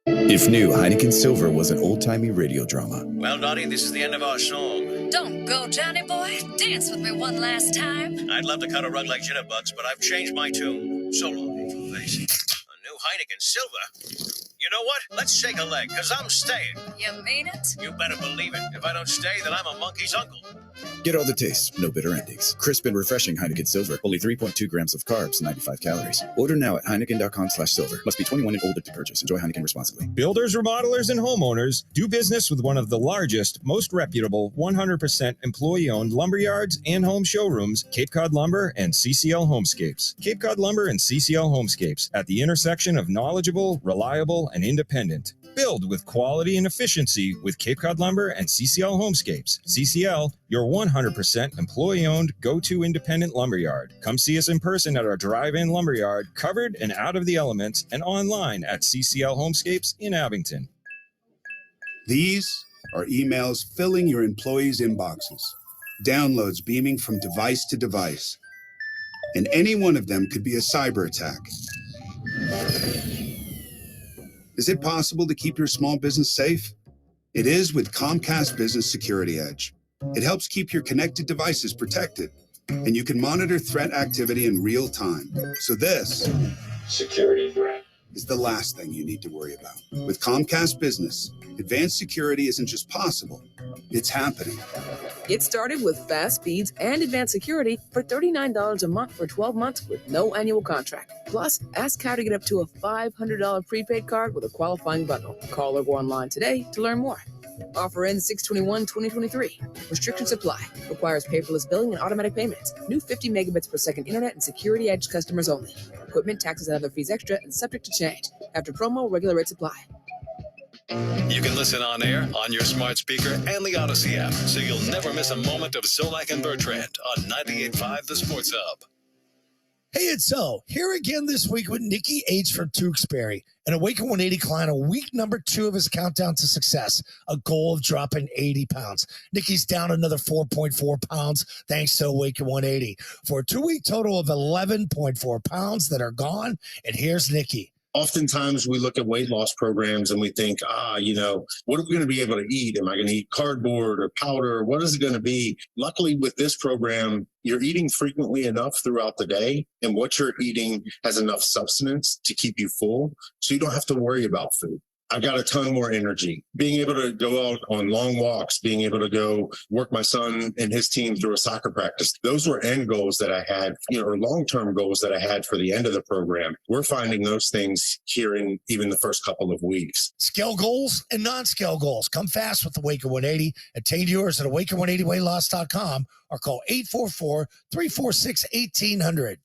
If new, Heineken Silver was an old-timey radio drama. Well, Dottie, this is the end of our song. Don't go, Johnny boy. Dance with me one last time. I'd love to cut a rug like jitterbugs, but I've changed my tune. So long, Angel Face. A new Heineken Silver? You know what? Let's shake a leg, because I'm staying. You mean it? You better believe it. If I don't stay, then I'm a monkey's uncle. Get all the taste, no bitter endings. Crisp and refreshing Heineken Silver. Only 3.2 grams of carbs, 95 calories. Order now at Heineken.com/silver. Must be 21 and older to purchase. Enjoy Heineken responsibly. Builders, remodelers, and homeowners do business with one of the largest, most reputable, 100% employee-owned lumberyards and home showrooms, Cape Cod Lumber and CCL Homescapes. Cape Cod Lumber and CCL Homescapes, at the intersection of knowledgeable, reliable, and independent. Build with quality and efficiency with Cape Cod Lumber and CCL Homescapes. CCL, your 100% employee-owned, go-to independent lumberyard. Come see us in person at our drive-in lumberyard, covered and out of the elements, and online at CCL Homescapes in Abington. These are emails filling your employees' inboxes, downloads beaming from device to device, and any one of them could be a cyber attack. Is it possible to keep your small business safe? It is with Comcast Business Security Edge. It helps keep your connected devices protected, and you can monitor threat activity in real time. So this security threat is the last thing you need to worry about. With Comcast Business, advanced security isn't just possible, it's happening. Get started with fast speeds and advanced security for $39 a month for 12 months with no annual contract. Plus, ask how to get up to a $500 prepaid card with a qualifying bundle. Call or go online today to learn more. Offer ends 6/21/2023. Restrictions apply. Requires paperless billing and automatic payments. New 50 megabits per second internet and Security Edge customers only. Equipment, taxes, and other fees extra and subject to change. After promo, regular rates apply. You can listen on air, on your smart speaker, and the Odyssey app, so you'll never miss a moment of Solak and Bertrand on 98.5 The Sports Hub. Hey, it's So, here again this week with Nikki H. from Tewksbury, an Awaken 180 client on week number 2 of his countdown to success, a goal of dropping 80 pounds. Nikki's down another 4.4 pounds thanks to Awaken 180 for a 2-week total of 11.4 pounds that are gone. And here's Nikki. Oftentimes we look at weight loss programs and we think, what are we going to be able to eat? Am I going to eat cardboard or powder? What is it going to be? Luckily with this program, you're eating frequently enough throughout the day, and what you're eating has enough substance to keep you full, so you don't have to worry about food. I've got a ton more energy. Being able to go out on long walks, being able to go work my son and his team through a soccer practice. Those were end goals that I had, or long-term goals that I had for the end of the program. We're finding those things here in even the first couple of weeks. Scale goals and non-scale goals. Come fast with Awaken 180. Attain yours at awaken180weightloss.com or call 844-346-1800.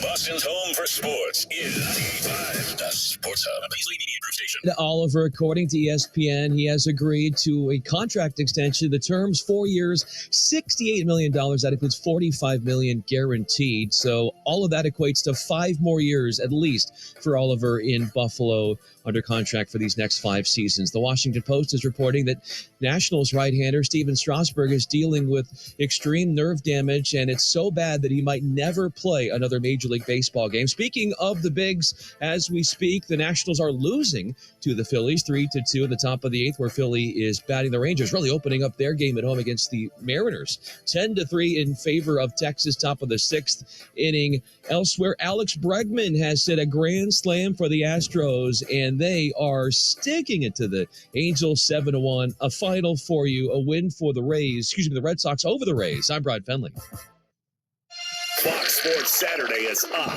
Boston's home for sports is 95 The Sports Hub, a Beasley Media Group station. Oliver, according to ESPN, he has agreed to a contract extension. The terms 4 years, $68 million. That includes $45 million guaranteed. So all of that equates to 5 more years at least for Oliver in Buffalo under contract for these next 5 seasons. The Washington Post is reporting that Nationals right-hander Steven Strasburg is dealing with extreme nerve damage, and it's so bad that he might never play another Major League Baseball game. game. Speaking of the Bigs, as we speak, the Nationals are losing to the Phillies 3-2 at the top of the 8th, where Philly is batting the Rangers, really opening up their game at home against the Mariners. 10-3 in favor of Texas, top of the 6th inning. Elsewhere, Alex Bregman has set a grand slam for the Astros, and they are sticking it to the Angels 7-1. A final for you, a win for the the Red Sox over the Rays. I'm Brad Fenley. Fox Sports Saturday is on.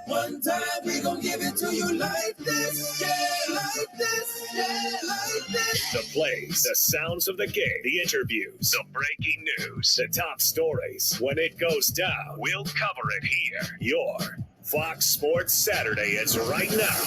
One time we gon' give it to you like this, yeah, like this, yeah, like this. The plays, the sounds of the game, the interviews, the breaking news, the top stories. When it goes down, we'll cover it here. Your Fox Sports Saturday is right now.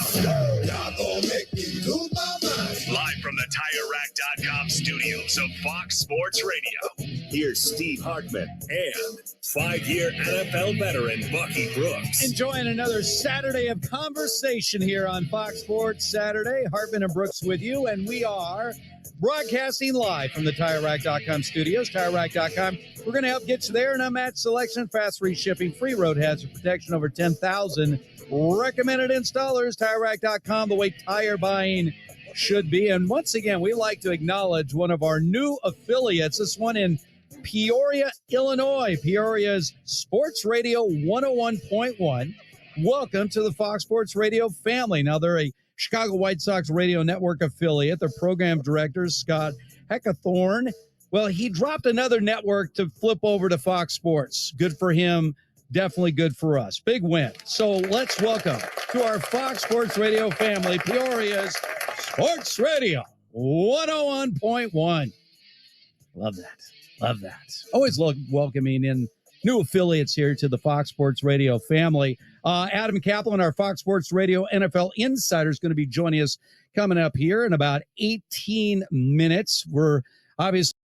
Y'all gon' make me lose my mind. Live from the TireRack.com studios of Fox Sports Radio. Here's Steve Hartman and 5-year NFL veteran Bucky Brooks. Enjoying another Saturday of conversation here on Fox Sports Saturday. Hartman and Brooks with you, and we are broadcasting live from the TireRack.com studios. TireRack.com. We're going to help get you there. And unmatched selection, fast free shipping, free road hazard protection, over 10,000 recommended installers. TireRack.com, the way tire buying should be. And once again, we like to acknowledge one of our new affiliates, this one in Peoria, Illinois. Peoria's Sports Radio 101.1. Welcome to the Fox Sports Radio family. Now, they're a Chicago White Sox Radio Network affiliate. Their program director, Scott Heckathorn, well, he dropped another network to flip over to Fox Sports. Good for him. Definitely good for us. Big win. So let's welcome to our Fox Sports Radio family, Peoria's Sports Radio 101.1. Love that. Love that. Always love welcoming in new affiliates here to the Fox Sports Radio family. Adam Kaplan, our Fox Sports Radio NFL Insider, is going to be joining us coming up here in about 18 minutes. We're obviously